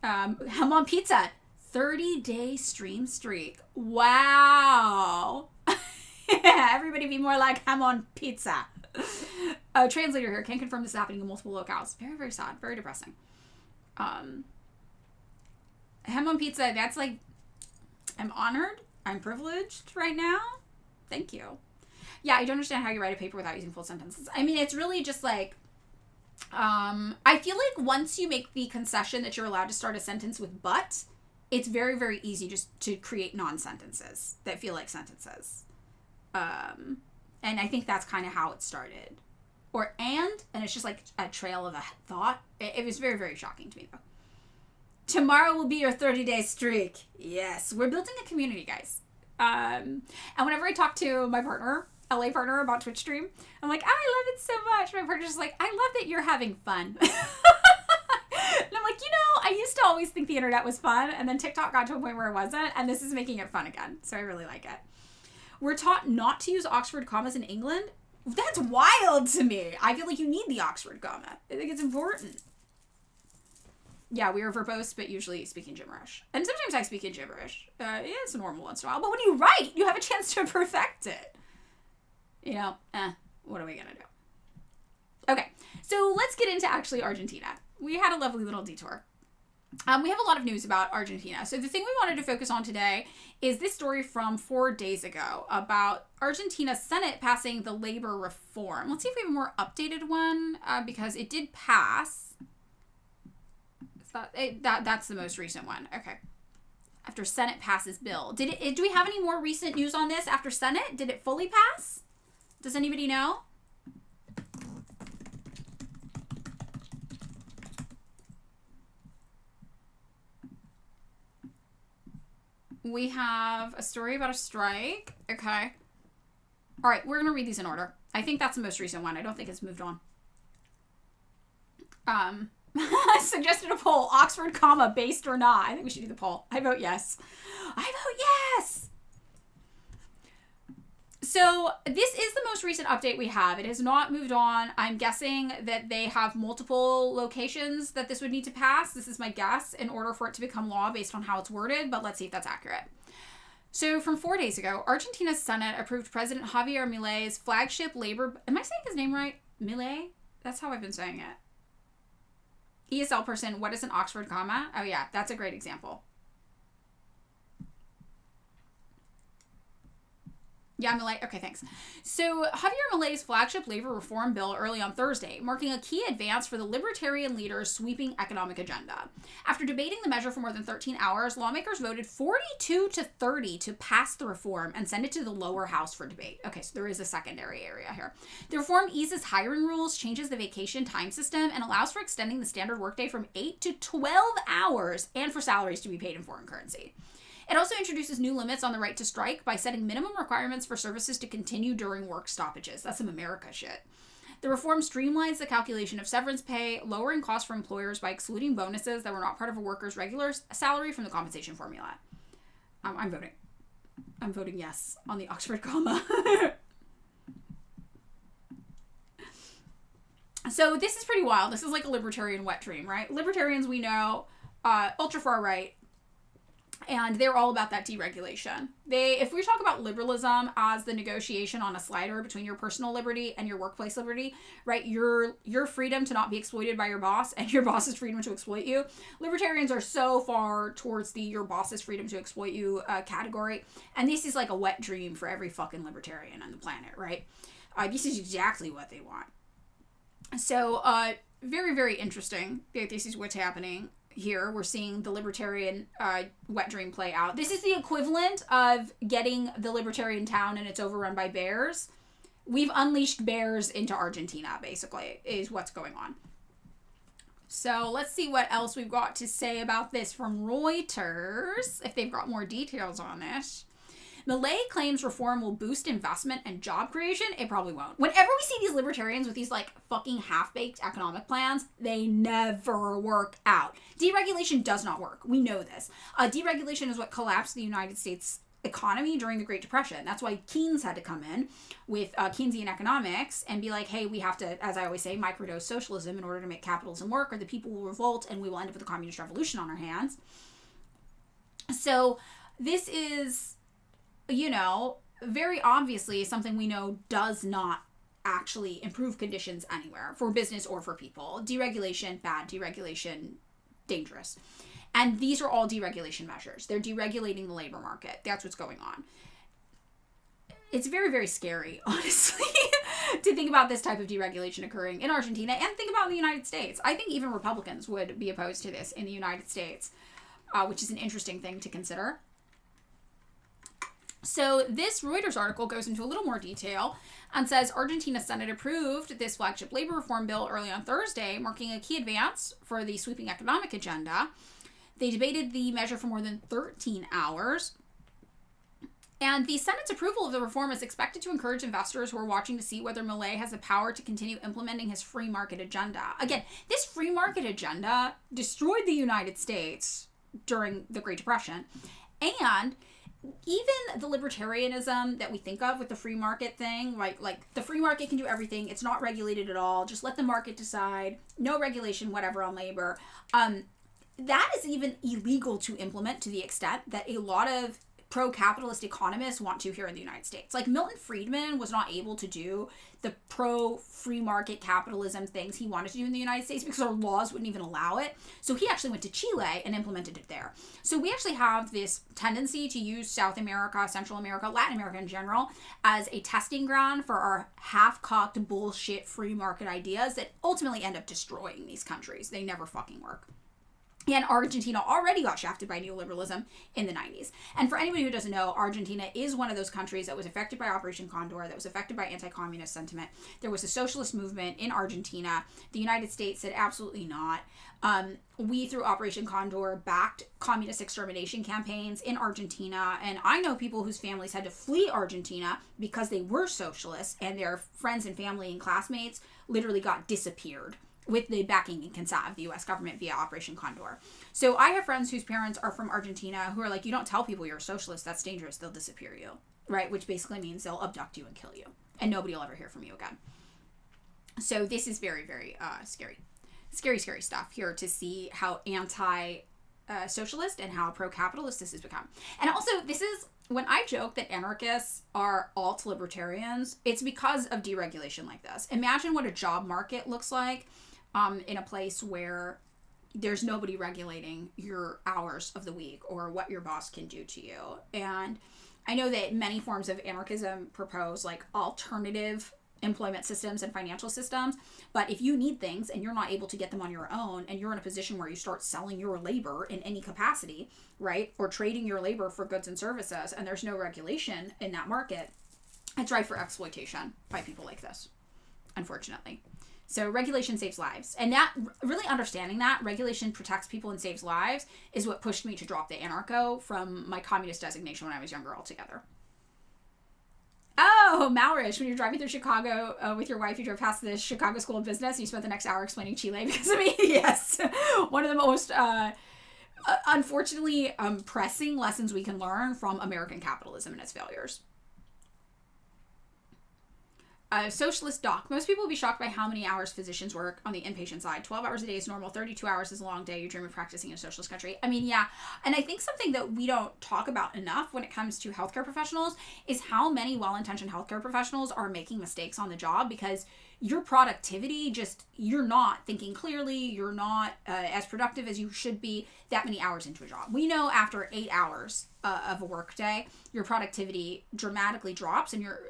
Ham on Pizza. 30-day stream streak. Wow. Everybody be more like ham on pizza. Translator here. Can't confirm this is happening in multiple locales. Very, very sad. Very depressing. Ham on pizza. That's like, I'm honored. I'm privileged right now. Thank you. Yeah, I don't understand how you write a paper without using full sentences. I mean, it's really just like, I feel like once you make the concession that you're allowed to start a sentence with but, it's very, very easy just to create non-sentences that feel like sentences. And I think that's kind of how it started. Or and it's just like a trail of a thought. It was very, very shocking to me, though. Tomorrow will be your 30-day streak. Yes, we're building a community, guys. And whenever I talk to my partner, LA partner, about Twitch stream, I'm like, I love it so much. My partner's just like, I love that you're having fun. And I'm like, I used to always think the internet was fun, and then TikTok got to a point where it wasn't, and this is making it fun again. So I really like it. We're taught not to use Oxford commas in England. That's wild to me. I feel like you need the Oxford comma. I think it's important. Yeah, we are verbose, but usually speaking gibberish. And sometimes I speak in gibberish. It's normal once in a while. But when you write, you have a chance to perfect it. What are we going to do? Okay, so let's get into actually Argentina. We had a lovely little detour. We have a lot of news about Argentina. So the thing we wanted to focus on today is this story from 4 days ago about Argentina's Senate passing the labor reform. Let's see if we have a more updated one, because it did pass. That's the most recent one. Okay. After Senate passes bill. Do we have any more recent news on this after Senate? Did it fully pass? Does anybody know? We have a story about a strike. Okay. All right, we're going to read these in order. I think that's the most recent one. I don't think it's moved on. Suggested a poll. Oxford comma based or not. I think we should do the poll. I vote yes. I vote yes! So this is the most recent update we have. It has not moved on. I'm guessing that they have multiple locations that this would need to pass. This is my guess in order for it to become law based on how it's worded, but let's see if that's accurate. So from 4 days ago, Argentina's Senate approved President Javier Milei's flagship labor... Am I saying his name right? Milei? That's how I've been saying it. ESL person, what is an Oxford comma? Oh yeah, that's a great example. Yeah, Milei. Okay, thanks. So Javier Milei's flagship labor reform bill early on Thursday, marking a key advance for the libertarian leader's sweeping economic agenda. After debating the measure for more than 13 hours, lawmakers voted 42-30 to pass the reform and send it to the lower house for debate. Okay, so there is a secondary area here. The reform eases hiring rules, changes the vacation time system, and allows for extending the standard workday from 8 to 12 hours and for salaries to be paid in foreign currency. It also introduces new limits on the right to strike by setting minimum requirements for services to continue during work stoppages. That's some America shit. The reform streamlines the calculation of severance pay, lowering costs for employers by excluding bonuses that were not part of a worker's regular salary from the compensation formula. I'm voting. I'm voting yes on the Oxford comma. So this is pretty wild. This is like a libertarian wet dream, right? Libertarians, we know, ultra far right. And they're all about that deregulation. If we talk about liberalism as the negotiation on a slider between your personal liberty and your workplace liberty, right? Your freedom to not be exploited by your boss and your boss's freedom to exploit you. Libertarians are so far towards the your boss's freedom to exploit you category. And this is like a wet dream for every fucking libertarian on the planet, right? This is exactly what they want. So, very, very interesting. This is what's happening here. We're seeing the libertarian wet dream play out. This is the equivalent of getting the libertarian town and it's overrun by bears. We've unleashed bears into Argentina, basically, is what's going on. So let's see what else we've got to say about this from Reuters, if they've got more details on this. Milei claims reform will boost investment and job creation. It probably won't. Whenever we see these libertarians with these like fucking half-baked economic plans, they never work out. Deregulation does not work. We know this. Deregulation is what collapsed the United States economy during the Great Depression. That's why Keynes had to come in with Keynesian economics and be like, hey, we have to, as I always say, microdose socialism in order to make capitalism work, or the people will revolt and we will end up with a communist revolution on our hands. So this is, you know, very obviously something we know does not actually improve conditions anywhere for business or for people. Deregulation, bad. Deregulation, dangerous. And these are all deregulation measures. They're deregulating the labor market. That's what's going on. It's very, very scary, honestly, to think about this type of deregulation occurring in Argentina and think about the United States. I think even Republicans would be opposed to this in the United States, which is an interesting thing to consider. So this Reuters article goes into a little more detail and says Argentina's Senate approved this flagship labor reform bill early on Thursday, marking a key advance for the sweeping economic agenda. They debated the measure for more than 13 hours. And the Senate's approval of the reform is expected to encourage investors who are watching to see whether Milei has the power to continue implementing his free market agenda. Again, this free market agenda destroyed the United States during the Great Depression. And even the libertarianism that we think of with the free market thing, right? Like the free market can do everything. It's not regulated at all. Just let the market decide. No regulation, whatever, on labor. That is even illegal to implement to the extent that a lot of pro-capitalist economists want to here in the United States. Like Milton Friedman was not able to do the pro-free market capitalism things he wanted to do in the United States because our laws wouldn't even allow it. So he actually went to Chile and implemented it there. So we actually have this tendency to use South America, Central America, Latin America in general as a testing ground for our half-cocked bullshit free market ideas that ultimately end up destroying these countries. They never fucking work. And Argentina already got shafted by neoliberalism in the 90s. And for anybody who doesn't know, Argentina is one of those countries that was affected by Operation Condor, that was affected by anti-communist sentiment. There was a socialist movement in Argentina. The United States said absolutely not. We, through Operation Condor, backed communist extermination campaigns in Argentina. And I know people whose families had to flee Argentina because they were socialists, and their friends and family and classmates literally got disappeared with the backing and consent of the U.S. government via Operation Condor. So I have friends whose parents are from Argentina who are like, you don't tell people you're a socialist, that's dangerous, they'll disappear you, right? Which basically means they'll abduct you and kill you, and nobody will ever hear from you again. So this is very, very scary. Scary, scary stuff here to see how anti-socialist and how pro-capitalist this has become. And also, this is, when I joke that anarchists are alt-libertarians, it's because of deregulation like this. Imagine what a job market looks like in a place where there's nobody regulating your hours of the week or what your boss can do to you. And I know that many forms of anarchism propose like alternative employment systems and financial systems, but if you need things and you're not able to get them on your own, and you're in a position where you start selling your labor in any capacity, right, or trading your labor for goods and services, and there's no regulation in that market, it's ripe for exploitation by people like this, unfortunately. So regulation saves lives. And that, really understanding that regulation protects people and saves lives is what pushed me to drop the anarcho from my communist designation when I was younger altogether. Oh, Malrish, when you're driving through Chicago with your wife, you drove past the Chicago School of Business and you spent the next hour explaining Chile because of me. Yes. One of the most, unfortunately, pressing lessons we can learn from American capitalism and its failures. Socialist doc. Most people will be shocked by how many hours physicians work on the inpatient side. 12 hours a day is normal. 32 hours is a long day. You dream of practicing in a socialist country. I mean, yeah. And I think something that we don't talk about enough when it comes to healthcare professionals is how many well-intentioned healthcare professionals are making mistakes on the job because your productivity you're not thinking clearly. You're not as productive as you should be that many hours into a job. We know after 8 hours of a work day, your productivity dramatically drops and your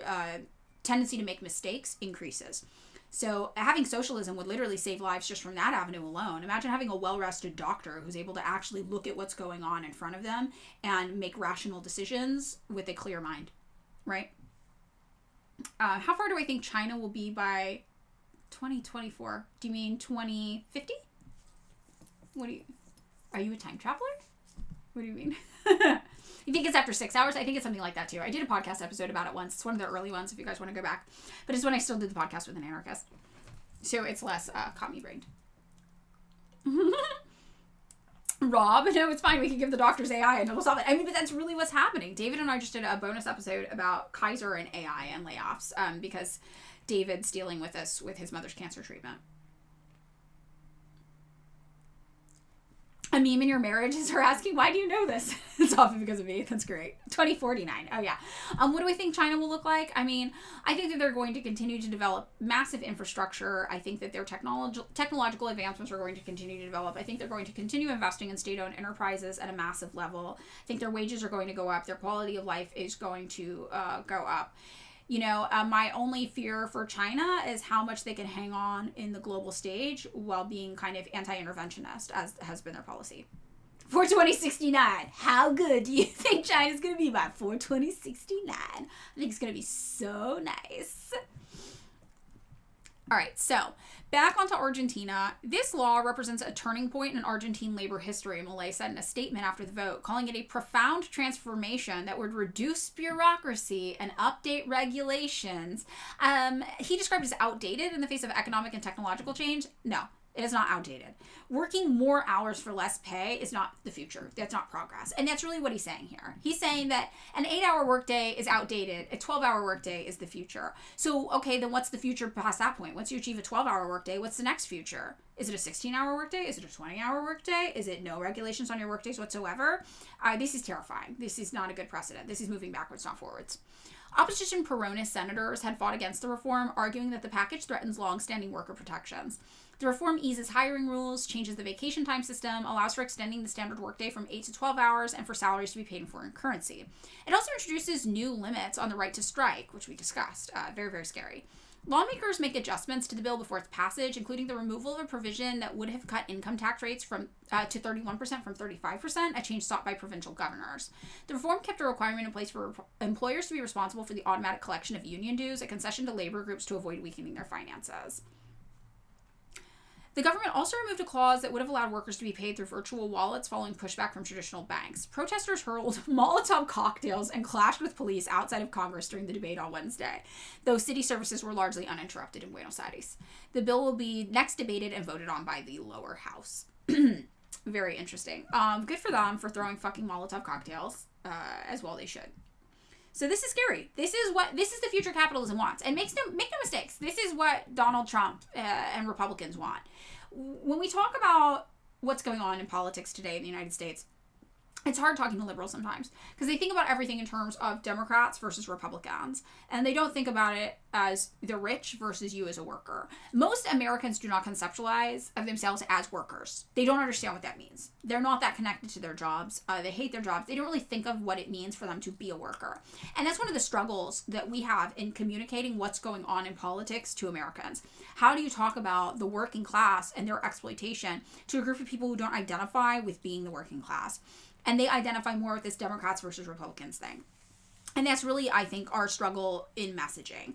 tendency to make mistakes increases. So having socialism would literally save lives just from that avenue alone. Imagine having a well-rested doctor who's able to actually look at what's going on in front of them and make rational decisions with a clear mind, right? How far do I think China will be by 2024? Do you mean 2050? Are you a time traveler? What do you mean? You think it's after 6 hours? I think it's something like that too. I did a podcast episode about it once. It's one of the early ones if you guys want to go back. But it's when I still did the podcast with an anarchist. So it's less commie-brained. Rob, no, it's fine. We can give the doctors AI and it'll solve it. I mean, but that's really what's happening. David and I just did a bonus episode about Kaiser and AI and layoffs because David's dealing with this with his mother's cancer treatment. A meme in your marriage is her asking, why do you know this? It's often because of me. That's great. 2049. Oh, yeah. What do I think China will look like? I mean, I think that they're going to continue to develop massive infrastructure. I think that their technological advancements are going to continue to develop. I think they're going to continue investing in state-owned enterprises at a massive level. I think their wages are going to go up. Their quality of life is going to go up. You know, my only fear for China is how much they can hang on in the global stage while being kind of anti-interventionist, as has been their policy. For 2069, how good do you think China's going to be by 2069? I think it's going to be so nice. All right, so back onto Argentina. This law represents a turning point in Argentine labor history, Milei said in a statement after the vote, calling it a profound transformation that would reduce bureaucracy and update regulations. He described it as outdated in the face of economic and technological change. No, it is not outdated. Working more hours for less pay is not the future. That's not progress. And that's really what he's saying here. He's saying that an 8-hour workday is outdated. A 12-hour workday is the future. So, okay, then what's the future past that point? Once you achieve a 12-hour workday, what's the next future? Is it a 16-hour workday? Is it a 20-hour workday? Is it no regulations on your workdays whatsoever? This is terrifying. This is not a good precedent. This is moving backwards, not forwards. Opposition Peronist senators had fought against the reform, arguing that the package threatens long-standing worker protections. The reform eases hiring rules, changes the vacation time system, allows for extending the standard workday from 8 to 12 hours, and for salaries to be paid in foreign currency. It also introduces new limits on the right to strike, which we discussed. Very, very scary. Lawmakers make adjustments to the bill before its passage, including the removal of a provision that would have cut income tax rates to 31% from 35%, a change sought by provincial governors. The reform kept a requirement in place for employers to be responsible for the automatic collection of union dues, a concession to labor groups to avoid weakening their finances. The government also removed a clause that would have allowed workers to be paid through virtual wallets following pushback from traditional banks. Protesters hurled Molotov cocktails and clashed with police outside of Congress during the debate on Wednesday, though city services were largely uninterrupted in Buenos Aires. The bill will be next debated and voted on by the lower house. Very interesting. Good for them for throwing fucking Molotov cocktails, as well they should. So this is scary. This is the future capitalism wants. And make no mistakes. This is what Donald Trump and Republicans want. When we talk about what's going on in politics today in the United States, it's hard talking to liberals sometimes because they think about everything in terms of Democrats versus Republicans, and they don't think about it as the rich versus you as a worker. Most Americans do not conceptualize of themselves as workers. They don't understand what that means. They're not that connected to their jobs. They hate their jobs. They don't really think of what it means for them to be a worker. And that's one of the struggles that we have in communicating what's going on in politics to Americans. How do you talk about the working class and their exploitation to a group of people who don't identify with being the working class? And they identify more with this Democrats versus Republicans thing. And that's really, I think, our struggle in messaging.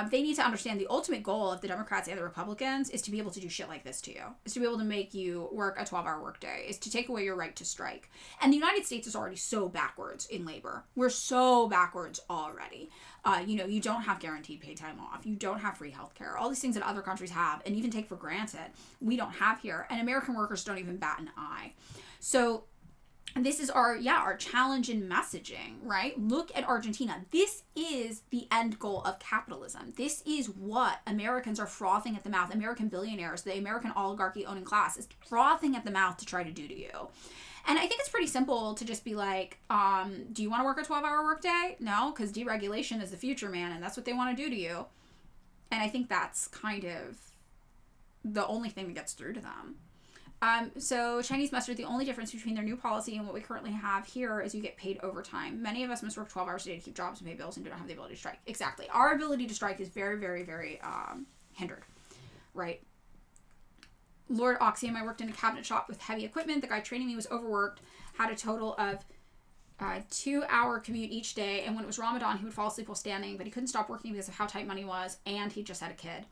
They need to understand the ultimate goal of the Democrats and the Republicans is to be able to do shit like this to you. Is to be able to make you work a 12-hour workday. Is to take away your right to strike. And the United States is already so backwards in labor. We're so backwards already. You don't have guaranteed paid time off. You don't have free healthcare. All these things that other countries have and even take for granted, we don't have here. And American workers don't even bat an eye. So this is our challenge in messaging, right? Look at Argentina. This is the end goal of capitalism. This is what Americans are frothing at the mouth. American billionaires, the American oligarchy owning class is frothing at the mouth to try to do to you. And I think it's pretty simple to just be like, do you want to work a 12-hour workday? No, because deregulation is the future, man, and that's what they want to do to you. And I think that's kind of the only thing that gets through to them. So Chinese mustard, the only difference between their new policy and what we currently have here is you get paid overtime. Many of us must work 12 hours a day to keep jobs and pay bills and do not have the ability to strike. Exactly. Our ability to strike is very, very, very hindered, right? Lord Oxium, I worked in a cabinet shop with heavy equipment. The guy training me was overworked, had a total of 2-hour commute each day. And when it was Ramadan, he would fall asleep while standing, but he couldn't stop working because of how tight money was. And he just had a kid.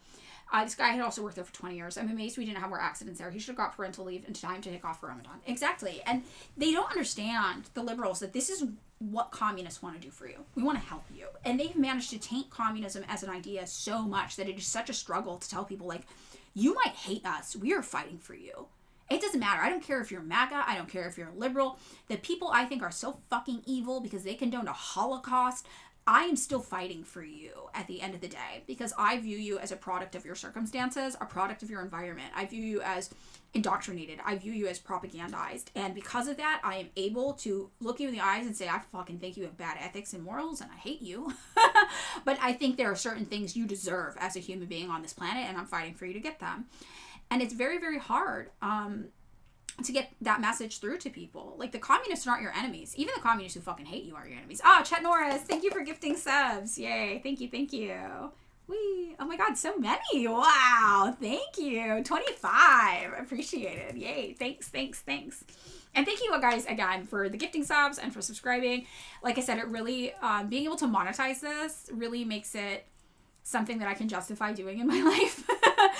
This guy had also worked there for 20 years. I'm amazed we didn't have more accidents there. He should have got parental leave in time to take off for Ramadan. Exactly. And they don't understand, the liberals, that this is what communists want to do for you. We want to help you. And they've managed to taint communism as an idea so much that it is such a struggle to tell people, like, you might hate us. We are fighting for you. It doesn't matter. I don't care if you're MAGA. I don't care if you're liberal. The people I think are so fucking evil because they condoned a Holocaust, I am still fighting for you at the end of the day because I view you as a product of your circumstances, a product of your environment. I view you as indoctrinated. I view you as propagandized. And because of that, I am able to look you in the eyes and say, I fucking think you have bad ethics and morals and I hate you. But I think there are certain things you deserve as a human being on this planet and I'm fighting for you to get them. And it's very, very hard to get that message through to people. Like, the communists aren't your enemies. Even the communists who fucking hate you are your enemies. Oh, Chet Norris, thank you for gifting subs. Yay, thank you, thank you. Whee, oh my god, so many. Wow, thank you. 25, appreciated. Yay, thanks. And thank you guys again for the gifting subs and for subscribing. Like I said, it really, being able to monetize this really makes it something that I can justify doing in my life.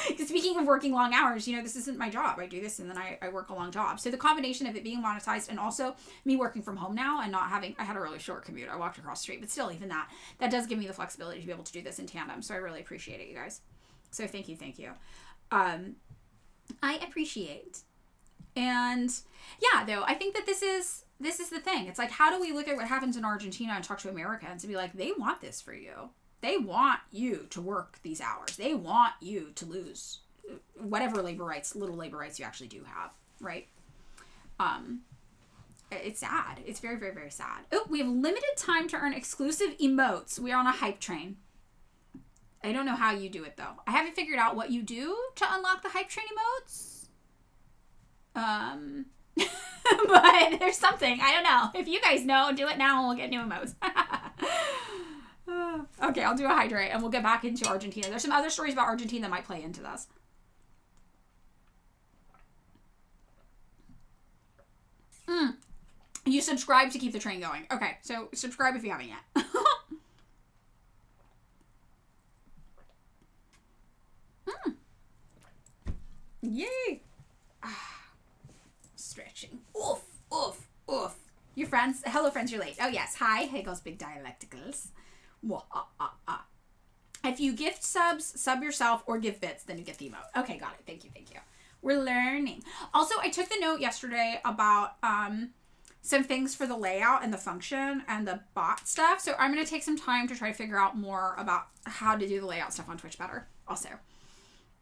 Because speaking of working long hours, this isn't my job. I do this and then I work a long job. So the combination of it being monetized and also me working from home now and not having, I had a really short commute. I walked across the street, but still even that does give me the flexibility to be able to do this in tandem. So I really appreciate it, you guys. So thank you. I appreciate. And yeah, though, I think that this is the thing. It's like, how do we look at what happens in Argentina and talk to Americans and be like, they want this for you. They want you to work these hours. They want you to lose whatever little labor rights you actually do have, right? It's sad. It's very, very, very sad. Oh, we have limited time to earn exclusive emotes. We are on a hype train. I don't know how you do it, though. I haven't figured out what you do to unlock the hype train emotes. But there's something. I don't know. If you guys know, do it now and we'll get new emotes. Okay, I'll do a hydrate and we'll get back into Argentina. There's some other stories about Argentina that might play into this. You subscribe to keep the train going. Okay, so subscribe if you haven't yet. Yay! Stretching. Oof, oof, oof. Your friends? Hello, friends, you're late. Oh, yes. Hi, Hegel's Big Dialecticals. If you gift subs, sub yourself, or give bits, then you get the emote. Okay, got it. Thank you. We're learning. Also, I took the note yesterday about some things for the layout and the function and the bot stuff. So I'm going to take some time to try to figure out more about how to do the layout stuff on Twitch better. Also,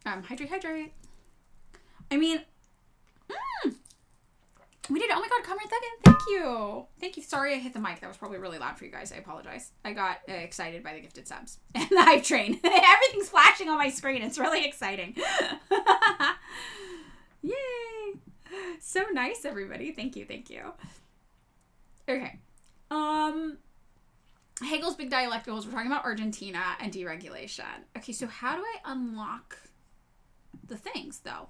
hydrate. I mean, we did it. Oh my god, Comrade Thuggin, thank you. Sorry I hit the mic. That was probably really loud for you guys. I apologize. I got excited by the gifted subs and the hype train. Everything's flashing on my screen. It's really exciting. Yay. So nice, everybody. Thank you. Okay. Hegel's Big Dialecticals. We're talking about Argentina and deregulation. Okay, so how do I unlock the things, though?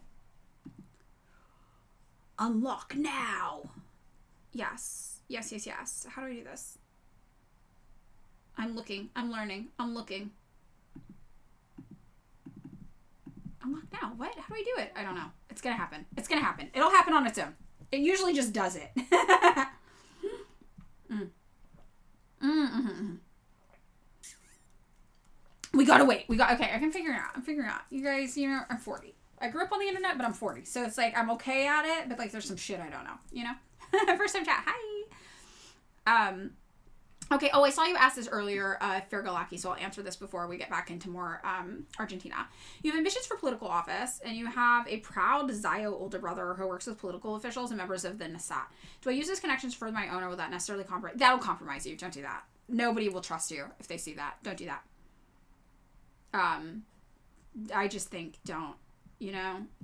Unlock now. Yes. How do I do this? I'm looking. I'm learning. I'm looking. Unlock now. What? How do I do it? I don't know. It's gonna happen. It'll happen on its own. It usually just does it. We gotta wait. Okay, I can figure it out. I'm figuring it out. You guys, I'm 40. I grew up on the internet, but I'm 40. So it's like, I'm okay at it, but like, there's some shit I don't know, First time chat. Hi. Okay. Oh, I saw you ask this earlier, Fergalaki, so I'll answer this before we get back into more Argentina. You have ambitions for political office, and you have a proud Zayo older brother who works with political officials and members of the Nasat. Do I use these connections for my own, or will that necessarily compromise? That'll compromise you. Don't do that. Nobody will trust you if they see that. Don't do that. I just think don't.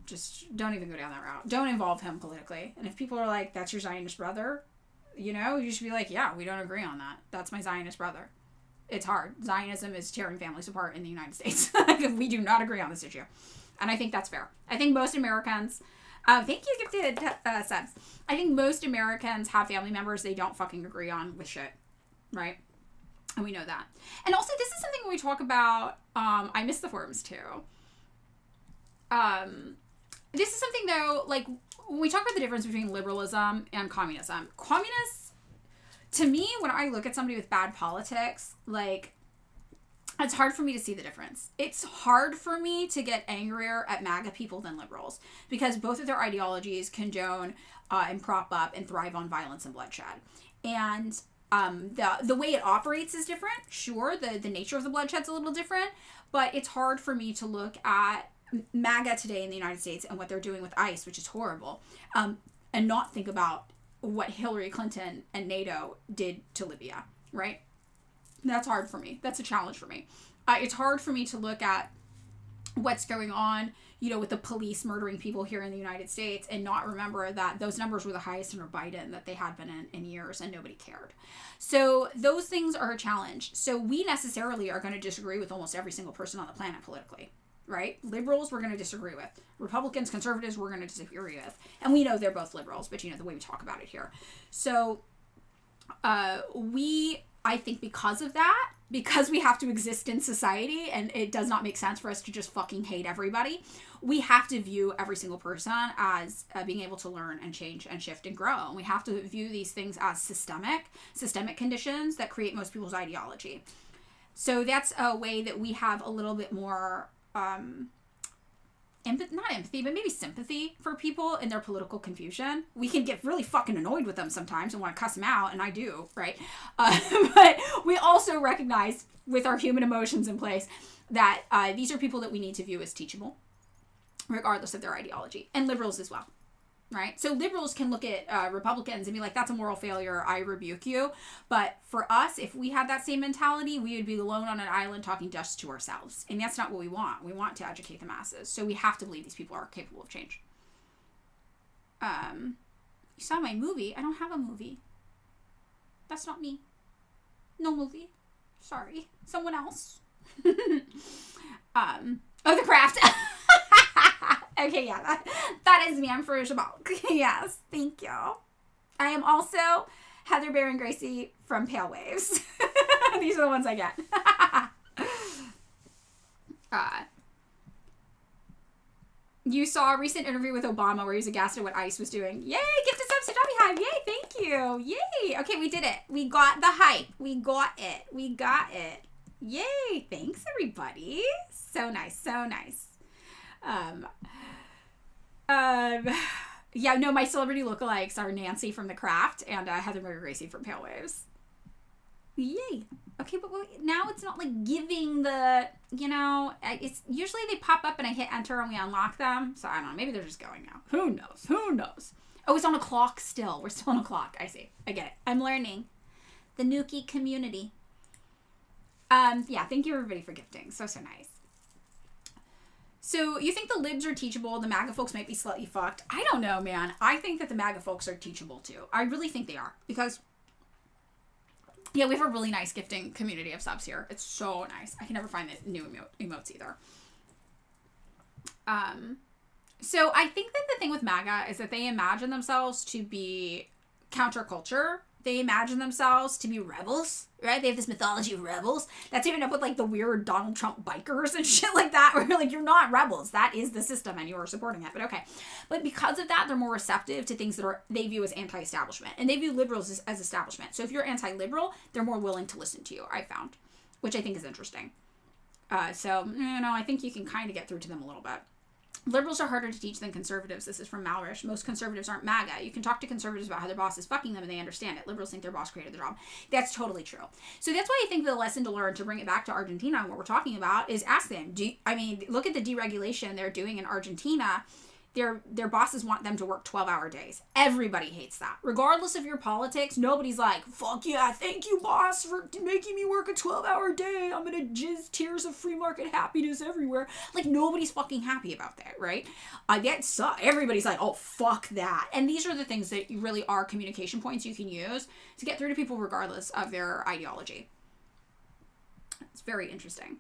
Just don't even go down that route. Don't involve him politically. And if people are like, that's your Zionist brother, you should be like, yeah, we don't agree on that. That's my Zionist brother. It's hard. Zionism is tearing families apart in the United States. We do not agree on this issue. And I think that's fair. I think most Americans, thank you, gifted subs. I think most Americans have family members they don't fucking agree on with shit. Right? And we know that. And also, this is something when we talk about, I miss the forums too. This is something though, like when we talk about the difference between liberalism and communism, communists, to me, when I look at somebody with bad politics, like it's hard for me to see the difference. It's hard for me to get angrier at MAGA people than liberals because both of their ideologies condone and prop up and thrive on violence and bloodshed. And the way it operates is different. Sure, the nature of the bloodshed's a little different, but it's hard for me to look at MAGA today in the United States and what they're doing with ICE, which is horrible, and not think about what Hillary Clinton and NATO did to Libya, right? That's hard for me. That's a challenge for me. It's hard for me to look at what's going on, with the police murdering people here in the United States and not remember that those numbers were the highest under Biden that they had been in years and nobody cared. So those things are a challenge. So we necessarily are going to disagree with almost every single person on the planet politically. Right? Liberals, we're going to disagree with. Republicans, conservatives, we're going to disagree with. And we know they're both liberals, but the way we talk about it here. So, I think because of that, because we have to exist in society and it does not make sense for us to just fucking hate everybody, we have to view every single person as being able to learn and change and shift and grow. And we have to view these things as systemic conditions that create most people's ideology. So that's a way that we have a little bit more not empathy, but maybe sympathy for people in their political confusion. We can get really fucking annoyed with them sometimes and want to cuss them out, and I do, right? But we also recognize with our human emotions in place that these are people that we need to view as teachable, regardless of their ideology, and liberals as well. Right? So liberals can look at Republicans and be like, that's a moral failure, I rebuke you. But for us, if we had that same mentality, we would be alone on an island talking just to ourselves. And that's not what we want. We want to educate the masses. So we have to believe these people are capable of change. You saw my movie. I don't have a movie. That's not me. No movie. Sorry. Someone else. Oh, The Craft. Okay, yeah, that is me. I'm Farouche Balk. Yes, thank you. I am also Heather Baron Gracie from Pale Waves. These are the ones I get. You saw a recent interview with Obama where he was aghast at what ICE was doing. Yay, gifted subs to Dobby Hive. Yay, thank you. Yay. Okay, we did it. We got the hype. We got it. Yay, thanks everybody. So nice, so nice. Yeah, no, my celebrity lookalikes are Nancy from The Craft and Heather Mary Gracie from Pale Waves. Yay. Okay, but now it's not like giving the, it's usually they pop up and I hit enter and we unlock them. So I don't know, maybe they're just going now. Who knows? Oh, it's on a clock still. We're still on a clock. I see. I get it. I'm learning. The Nuki community. Yeah, thank you everybody for gifting. So nice. So you think the libs are teachable, the MAGA folks might be slightly fucked? I don't know, man. I think that the MAGA folks are teachable too. I really think they are. Because, yeah, we have a really nice gifting community of subs here. It's so nice. I can never find the new emotes either. So I think that the thing with MAGA is that they imagine themselves to be counterculture. They imagine themselves to be rebels, right? They have this mythology of rebels. That's even up with like the weird Donald Trump bikers and shit like that, where you're like, you're not rebels. That is the system and you are supporting it. But okay. But because of that, they're more receptive to things that they view as anti-establishment. And they view liberals as establishment. So if you're anti-liberal, they're more willing to listen to you, I found. Which I think is interesting. So, I think you can kind of get through to them a little bit. Liberals are harder to teach than conservatives. This is from Malrish. Most conservatives aren't MAGA. You can talk to conservatives about how their boss is fucking them and they understand it. Liberals think their boss created the job. That's totally true. So that's why I think the lesson to learn, to bring it back to Argentina and what we're talking about, is ask them. Look at the deregulation they're doing in Argentina. Their bosses want them to work 12-hour days. Everybody hates that. Regardless of your politics, nobody's like, fuck yeah, thank you, boss, for making me work a 12-hour day. I'm gonna jizz tears of free market happiness everywhere. Like, nobody's fucking happy about that, right? That sucks. Everybody's like, oh, fuck that. And these are the things that really are communication points you can use to get through to people regardless of their ideology. It's very interesting.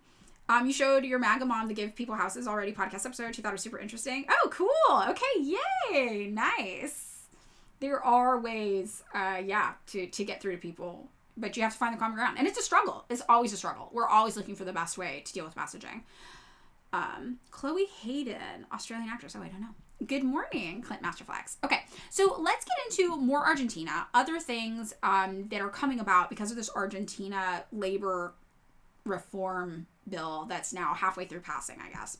You showed your MAGA mom to give people houses already podcast episode. She thought it was super interesting. Oh, cool. Okay, yay. Nice. There are ways, to get through to people, but you have to find the common ground. And it's a struggle. It's always a struggle. We're always looking for the best way to deal with messaging. Chloe Hayden, Australian actress. Oh, I don't know. Good morning, Clint Masterflex. Okay, so let's get into more Argentina. Other things that are coming about because of this Argentina labor reform bill that's now halfway through passing, I guess.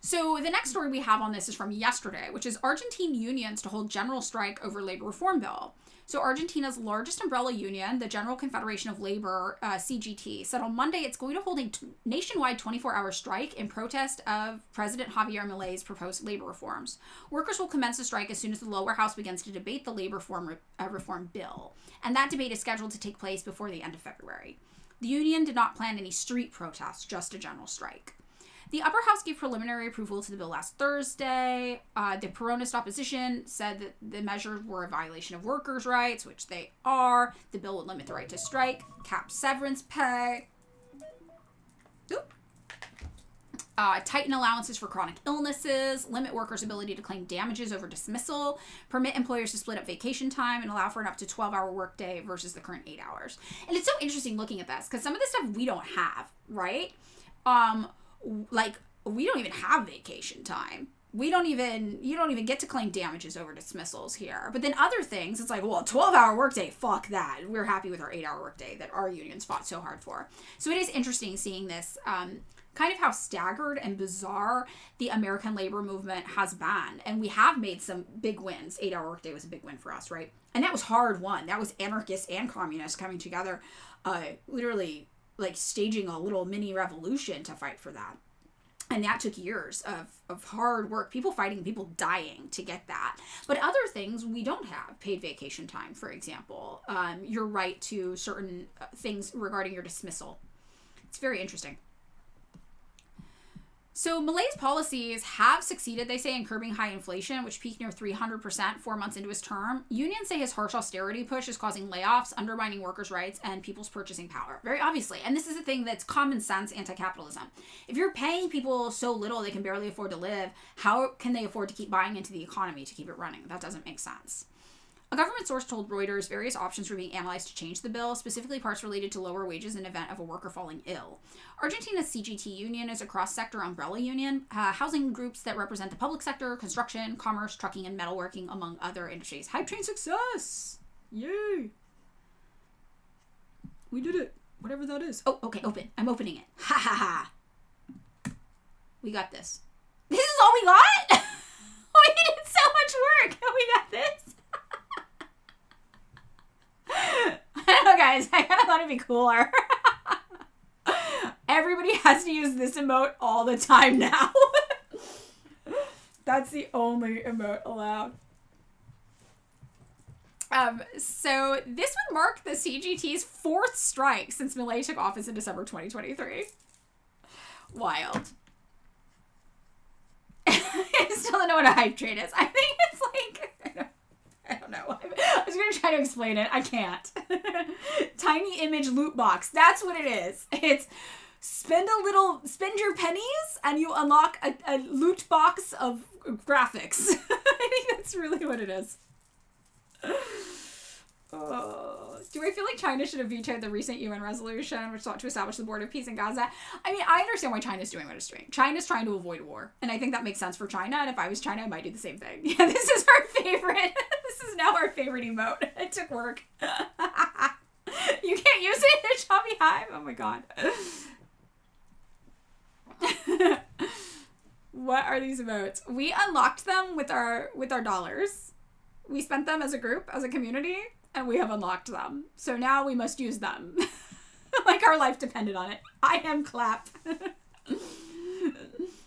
So the next story we have on this is from yesterday, which is Argentine unions to hold general strike over labor reform bill. So Argentina's largest umbrella union, the General Confederation of Labor, CGT, said on Monday it's going to hold a nationwide 24-hour strike in protest of President Javier Milei's proposed labor reforms. Workers will commence the strike as soon as the lower house begins to debate the labor reform bill, and that debate is scheduled to take place before the end of February. The union did not plan any street protests, just a general strike. The upper house gave preliminary approval to the bill last Thursday. The Peronist opposition said that the measures were a violation of workers' rights, which they are. The bill would limit the right to strike, cap severance pay, tighten allowances for chronic illnesses, limit workers' ability to claim damages over dismissal, permit employers to split up vacation time, and allow for an up to 12-hour workday versus the current 8 hours. And it's so interesting looking at this, because some of the stuff we don't have, right? Like, we don't even have vacation time. You don't even get to claim damages over dismissals here. But then other things, it's like, well, a 12-hour workday, fuck that. We're happy with our 8-hour workday that our unions fought so hard for. So it is interesting seeing this, kind of how staggered and bizarre the American labor movement has been. And we have made some big wins. 8-hour workday was a big win for us, right? And that was hard won. That was anarchists and communists coming together, literally like staging a little mini revolution to fight for that. And that took years of hard work, people fighting, people dying to get that. But other things we don't have, paid vacation time, for example, your right to certain things regarding your dismissal. It's very interesting. So Milei's policies have succeeded, they say, in curbing high inflation, which peaked near 300% 4 months into his term. Unions say his harsh austerity push is causing layoffs, undermining workers' rights, and people's purchasing power. Very obviously. And this is a thing that's common sense anti-capitalism. If you're paying people so little they can barely afford to live, how can they afford to keep buying into the economy to keep it running? That doesn't make sense. A government source told Reuters various options were being analyzed to change the bill, specifically parts related to lower wages in event of a worker falling ill. Argentina's CGT union is a cross-sector umbrella union, housing groups that represent the public sector, construction, commerce, trucking, and metalworking, among other industries. Hype train success! Yay! We did it. Whatever that is. Oh, okay, open. I'm opening it. Ha ha ha. We got this. This is all we got? We did so much work. We got this. I don't know, guys. I kind of thought it'd be cooler. Everybody has to use this emote all the time now. That's the only emote allowed. So this would mark the CGT's 4th strike since Milei took office in December 2023. Wild. I still don't know what a hype train is. I think it's like... I don't know. I was going to try to explain it. I can't. Tiny image loot box. That's what it is. It's spend your pennies and you unlock a loot box of graphics. I think that's really what it is. Do I feel like China should have vetoed the recent UN resolution which sought to establish the border of peace in Gaza? I mean, I understand why China's doing what it's doing. China's trying to avoid war. And I think that makes sense for China. And if I was China, I might do the same thing. Yeah, this is our favorite. This is now our favorite emote. It took work. You can't use it in a choppy hive? Oh my god. What are these emotes? We unlocked them with our dollars. We spent them as a group, as a community, and we have unlocked them. So now we must use them. Like our life depended on it. I am clap.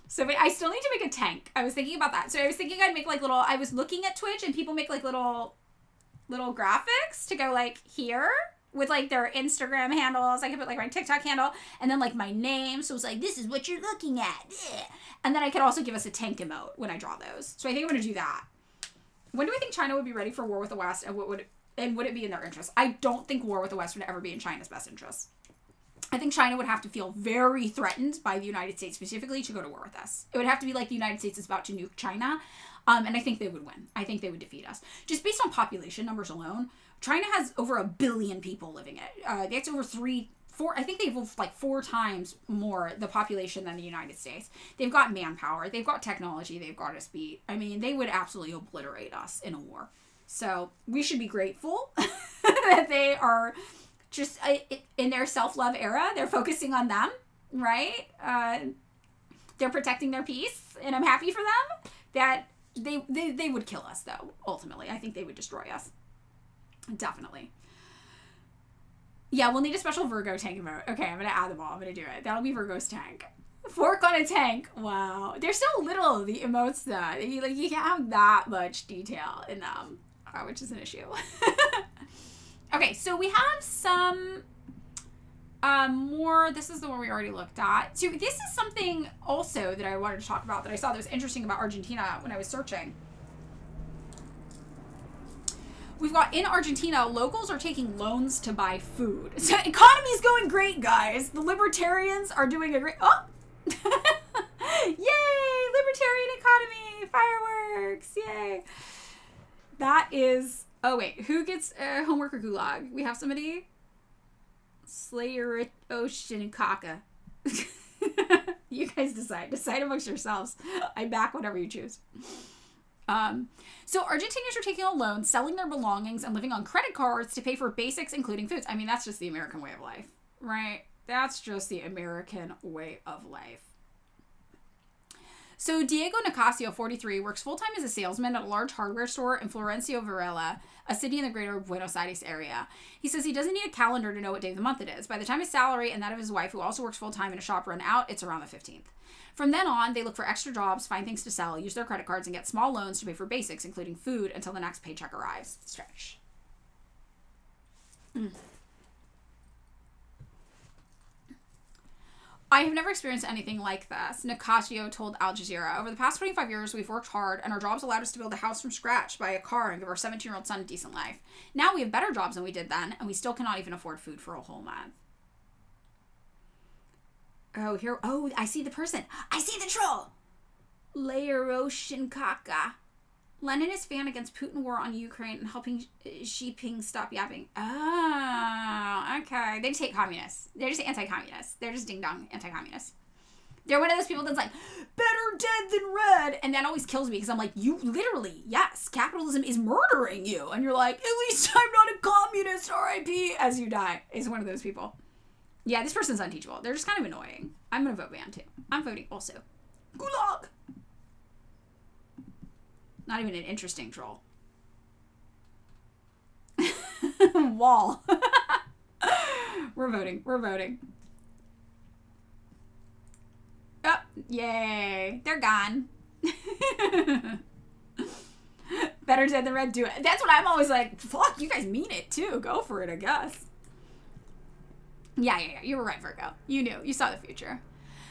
So wait, I still need to make a tank. I was thinking about that. So I was thinking I'd make like little, I was looking at Twitch and people make like little graphics to go like here with like their Instagram handles. I could put like my TikTok handle and then like my name. So it's like, this is what you're looking at. Yeah. And then I could also give us a tank emote when I draw those. So I think I'm going to do that. When do I think China would be ready for war with the West, and would it be in their interest? I don't think war with the West would ever be in China's best interest. I think China would have to feel very threatened by the United States specifically to go to war with us. It would have to be like the United States is about to nuke China. And I think they would win. I think they would defeat us. Just based on population numbers alone, China has over 1 billion people living in it. That's over 4, I think they've like 4 times more the population than the United States. They've got manpower, they've got technology, they've got us beat. I mean, they would absolutely obliterate us in a war. So we should be grateful that they are just in their self-love era. They're focusing on them, right? They're protecting their peace, and I'm happy for them. That they would kill us, though, ultimately. I think they would destroy us. Definitely. Yeah, we'll need a special Virgo tank emote. Okay, I'm going to add them all. I'm going to do it. That'll be Virgo's tank. Fork on a tank. Wow. They're so little, the emotes, though. You can't have that much detail in them, which is an issue. Okay, so we have some more. This is the one we already looked at. So this is something also that I wanted to talk about that I saw that was interesting about Argentina when I was searching. We've got in Argentina, locals are taking loans to buy food. So economy's going great, guys. The libertarians are doing a great... Oh! Yay! Libertarian economy! Fireworks! Yay! That is... Oh, wait. Who gets homework or gulag? We have somebody? Slayer, Ocean, and Kaka. You guys decide. Decide amongst yourselves. I back whatever you choose. So Argentinians are taking a loan, selling their belongings, and living on credit cards to pay for basics, including foods. I mean, that's just the American way of life, right? That's just the American way of life. So Diego Nicasio, 43, works full-time as a salesman at a large hardware store in Florencio Varela, a city in the greater Buenos Aires area. He says he doesn't need a calendar to know what day of the month it is. By the time his salary and that of his wife, who also works full-time in a shop, run out, it's around the 15th. From then on, they look for extra jobs, find things to sell, use their credit cards, and get small loans to pay for basics, including food, until the next paycheck arrives. Stretch. I have never experienced anything like this, Nicasio told Al Jazeera. Over the past 25 years, we've worked hard, and our jobs allowed us to build a house from scratch, buy a car, and give our 17-year-old son a decent life. Now we have better jobs than we did then, and we still cannot even afford food for a whole month. Oh, here. Oh, I see the person. I see the troll. Laeroshin Kaka. Lenin is fan against Putin war on Ukraine and helping Xi Jinping stop yapping. Oh, okay. They just hate communists. They're just anti-communists. They're just ding-dong anti-communists. They're one of those people that's like, better dead than red. And that always kills me because I'm like, you literally, yes, capitalism is murdering you. And you're like, at least I'm not a communist, R.I.P. as you die. Is one of those people. Yeah, this person's unteachable. They're just kind of annoying. I'm going to vote ban too. I'm voting also. Gulag! Not even an interesting troll. Wall. We're voting. We're voting. Oh, yay. They're gone. Better dead than red. Do it. That's what I'm always like, fuck, you guys mean it too. Go for it, I guess. Yeah. You were right, Virgo. You knew. You saw the future.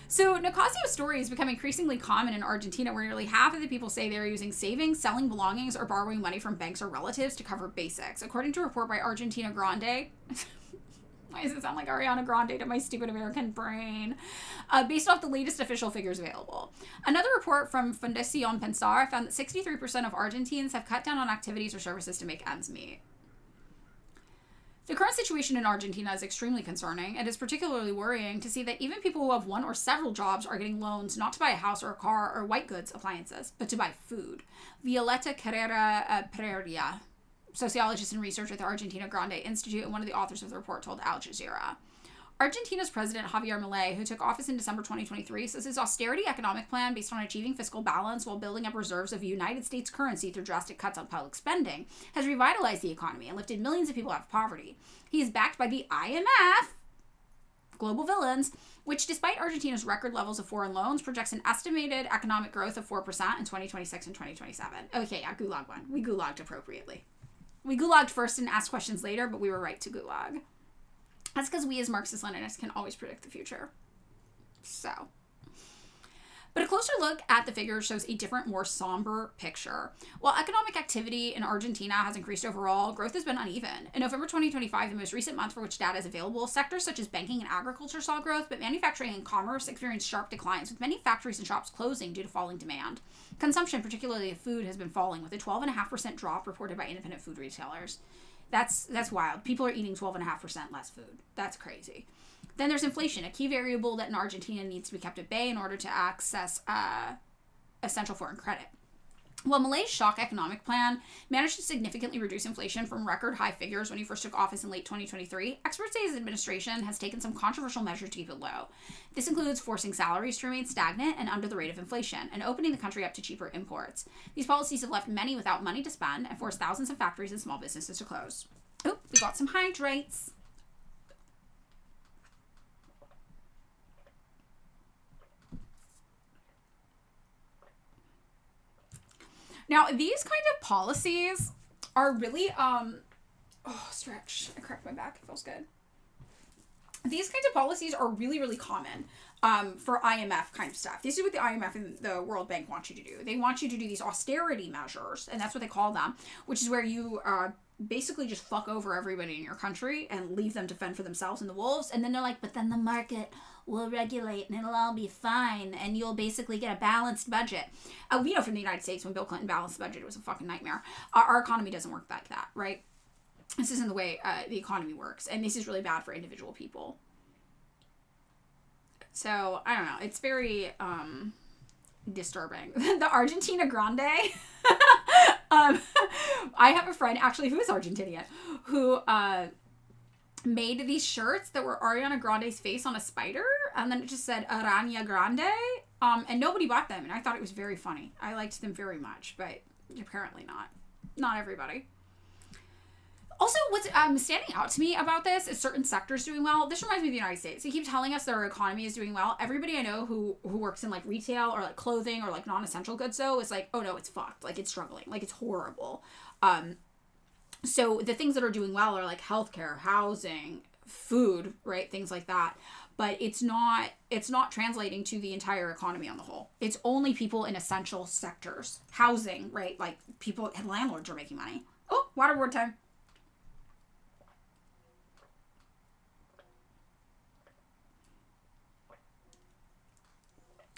So Nicasio's story has become increasingly common in Argentina, where nearly half of the people say they are using savings, selling belongings, or borrowing money from banks or relatives to cover basics. According to a report by Argentina Grande... Why does it sound like Ariana Grande to my stupid American brain? Based off the latest official figures available. Another report from Fundación Pensar found that 63% of Argentines have cut down on activities or services to make ends meet. The current situation in Argentina is extremely concerning. It is particularly worrying to see that even people who have one or several jobs are getting loans not to buy a house or a car or white goods appliances, but to buy food. Violeta Carrera Pereira, sociologist and researcher at the Argentina Grande Institute and one of the authors of the report, told Al Jazeera. Argentina's president, Javier Milei, who took office in December 2023, says his austerity economic plan, based on achieving fiscal balance while building up reserves of United States currency through drastic cuts on public spending, has revitalized the economy and lifted millions of people out of poverty. He is backed by the IMF, global villains, which, despite Argentina's record levels of foreign loans, projects an estimated economic growth of 4% in 2026 and 2027. Okay, yeah, Gulag one. We gulagged appropriately. We gulagged first and asked questions later, but we were right to gulag. That's because we as Marxist-Leninists can always predict the future. So. But a closer look at the figures shows a different, more somber picture. While economic activity in Argentina has increased overall, growth has been uneven. In November 2025, the most recent month for which data is available, sectors such as banking and agriculture saw growth, but manufacturing and commerce experienced sharp declines, with many factories and shops closing due to falling demand. Consumption, particularly of food, has been falling, with a 12.5% drop reported by independent food retailers. That's wild. People are eating 12.5% less food. That's crazy. Then there's inflation, a key variable that in Argentina needs to be kept at bay in order to access essential foreign credit. While Milei's shock economic plan managed to significantly reduce inflation from record high figures when he first took office in late 2023, experts say his administration has taken some controversial measures to keep it low. This includes forcing salaries to remain stagnant and under the rate of inflation, and opening the country up to cheaper imports. These policies have left many without money to spend and forced thousands of factories and small businesses to close. Oh, we got some hydrates. Now, these kind of policies are really, stretch. I cracked my back. It feels good. These kinds of policies are really, really common for IMF kind of stuff. This is what the IMF and the World Bank want you to do. They want you to do these austerity measures, and that's what they call them, which is where you basically just fuck over everybody in your country and leave them to fend for themselves and the wolves. And then they're like, but then the market will regulate and it'll all be fine and you'll basically get a balanced budget. We know from the United States when Bill Clinton balanced the budget, it was a fucking nightmare. Our economy doesn't work like that, right? This isn't the way the economy works, and this is really bad for individual people. So, I don't know. It's very disturbing. The Argentina Grande. I have a friend, actually, who is Argentinian, who made these shirts that were Ariana Grande's face on a spider, and then it just said Araña Grande, and nobody bought them, and I thought it was very funny. I liked them very much, but apparently not. Not everybody. Also, what's standing out to me about this is certain sectors doing well. This reminds me of the United States. They keep telling us that our economy is doing well. Everybody I know who works in like retail or like clothing or like non-essential goods though is like, oh no, it's fucked. Like it's struggling. Like it's horrible. So the things that are doing well are like healthcare, housing, food, right? Things like that. But it's not translating to the entire economy on the whole. It's only people in essential sectors. Housing, right? Like people and landlords are making money. Oh, waterboard time.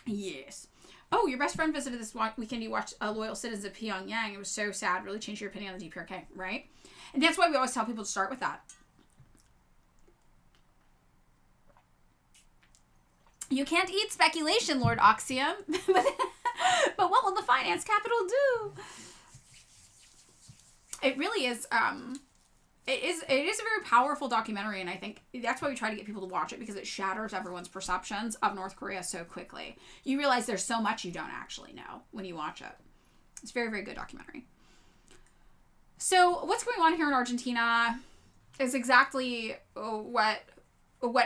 Yes. Oh, your best friend visited this weekend. You watched Loyal Citizens of Pyongyang. It was so sad. Really changed your opinion on the DPRK, right? And that's why we always tell people to start with that. You can't eat speculation, Lord Oxium. But what will the finance capital do? It really is, it is a very powerful documentary, and I think that's why we try to get people to watch it, because it shatters everyone's perceptions of North Korea so quickly. You realize there's so much you don't actually know when you watch it. It's a very, very good documentary. So what's going on here in Argentina is exactly what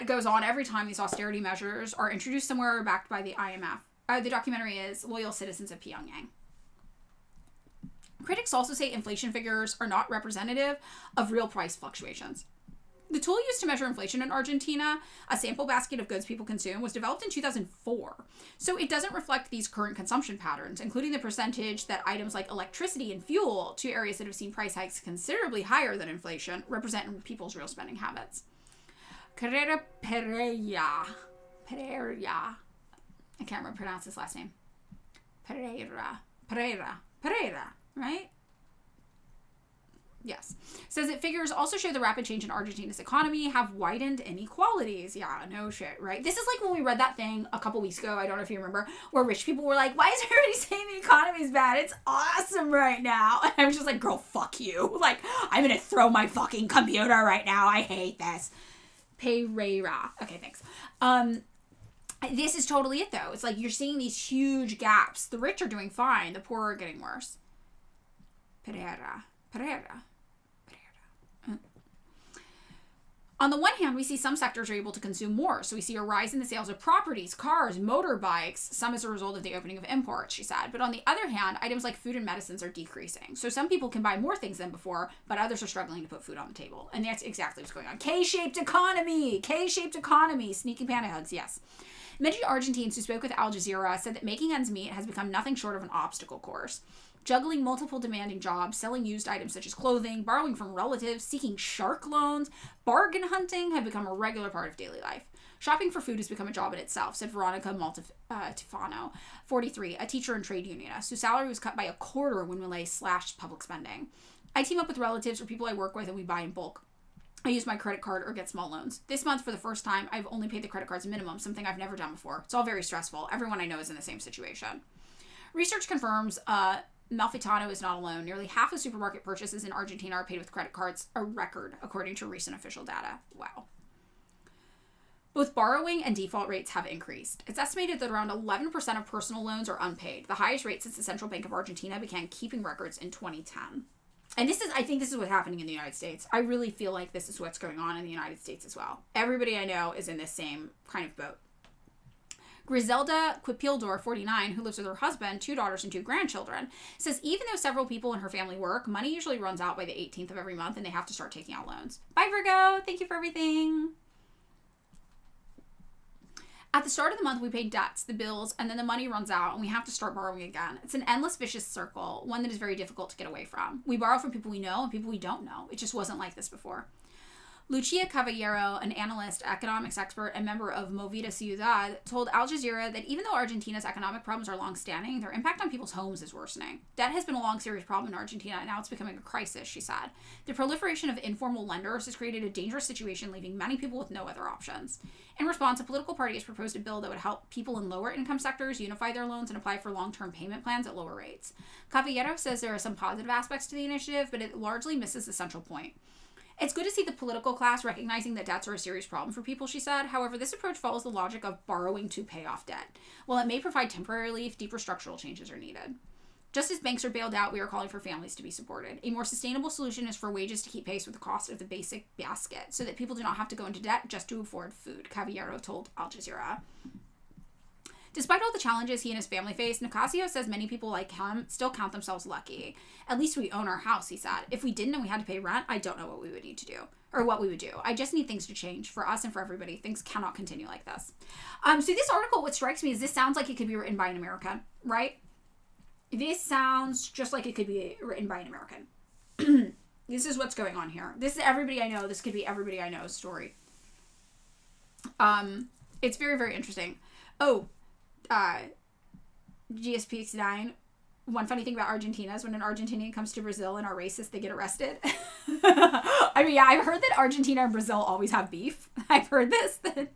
goes on every time these austerity measures are introduced somewhere or backed by the IMF. The documentary is Loyal Citizens of Pyongyang. Critics also say inflation figures are not representative of real price fluctuations. The tool used to measure inflation in Argentina, a sample basket of goods people consume, was developed in 2004. So it doesn't reflect these current consumption patterns, including the percentage that items like electricity and fuel, two areas that have seen price hikes considerably higher than inflation, represent people's real spending habits. Carrera Pereira. I can't remember pronounce his last name. Pereira. Right? Yes. Says that figures also show the rapid change in Argentina's economy have widened inequalities. Yeah, no shit, right? This is like when we read that thing a couple weeks ago, I don't know if you remember, where rich people were like, why is everybody saying the economy's bad? It's awesome right now. And I was just like, girl, fuck you. Like, I'm gonna throw my fucking computer right now. I hate this. Pereira. Okay, thanks. This is totally it, though. It's like you're seeing these huge gaps. The rich are doing fine. The poor are getting worse. Pereira. On the one hand, we see some sectors are able to consume more. So we see a rise in the sales of properties, cars, motorbikes, some as a result of the opening of imports, she said. But on the other hand, items like food and medicines are decreasing. So some people can buy more things than before, but others are struggling to put food on the table. And that's exactly what's going on. K-shaped economy, sneaking panda hugs, yes. Many Argentines who spoke with Al Jazeera said that making ends meet has become nothing short of an obstacle course. Juggling multiple demanding jobs, selling used items such as clothing, borrowing from relatives, seeking shark loans, bargain hunting have become a regular part of daily life. Shopping for food has become a job in itself, said Veronica Maltifano, 43, a teacher and trade unionist, whose salary was cut by a quarter when Milei slashed public spending. I team up with relatives or people I work with and we buy in bulk. I use my credit card or get small loans. This month, for the first time, I've only paid the credit card's minimum, something I've never done before. It's all very stressful. Everyone I know is in the same situation. Research confirms Malfitano is not alone. Nearly half of supermarket purchases in Argentina are paid with credit cards, a record, according to recent official data. Wow. Both borrowing and default rates have increased. It's estimated that around 11% of personal loans are unpaid, the highest rate since the Central Bank of Argentina began keeping records in 2010. And I think this is what's happening in the United States. I really feel like this is what's going on in the United States as well. Everybody I know is in this same kind of boat. Griselda Quipildor, 49, who lives with her husband, 2 daughters, and 2 grandchildren, says even though several people in her family work, money usually runs out by the 18th of every month and they have to start taking out loans. Bye, Virgo. Thank you for everything. At the start of the month, we pay debts, the bills, and then the money runs out and we have to start borrowing again. It's an endless vicious circle, one that is very difficult to get away from. We borrow from people we know and people we don't know. It just wasn't like this before. Lucia Caballero, an analyst, economics expert, and member of Movida Ciudad, told Al Jazeera that even though Argentina's economic problems are long-standing, their impact on people's homes is worsening. Debt has been a long, serious problem in Argentina, and now it's becoming a crisis, she said. The proliferation of informal lenders has created a dangerous situation, leaving many people with no other options. In response, a political party has proposed a bill that would help people in lower-income sectors unify their loans and apply for long-term payment plans at lower rates. Caballero says there are some positive aspects to the initiative, but it largely misses the central point. It's good to see the political class recognizing that debts are a serious problem for people, she said. However, this approach follows the logic of borrowing to pay off debt. While it may provide temporary relief, deeper structural changes are needed. Just as banks are bailed out, we are calling for families to be supported. A more sustainable solution is for wages to keep pace with the cost of the basic basket, so that people do not have to go into debt just to afford food, Caballero told Al Jazeera. Despite all the challenges he and his family face, Nicasio says many people like him still count themselves lucky. At least we own our house, he said. If we didn't and we had to pay rent, I don't know what we would need to do. Or what we would do. I just need things to change for us and for everybody. Things cannot continue like this. So this article, what strikes me is this sounds like it could be written by an American, right? This sounds just like it could be written by an American. This is what's going on here. This is everybody I know. This could be everybody I know's story. It's very, very interesting. Oh, GSPX9, one funny thing about Argentina is when an Argentinian comes to Brazil and are racist, they get arrested. I mean, yeah, I've heard that Argentina and Brazil always have beef. I've heard this, that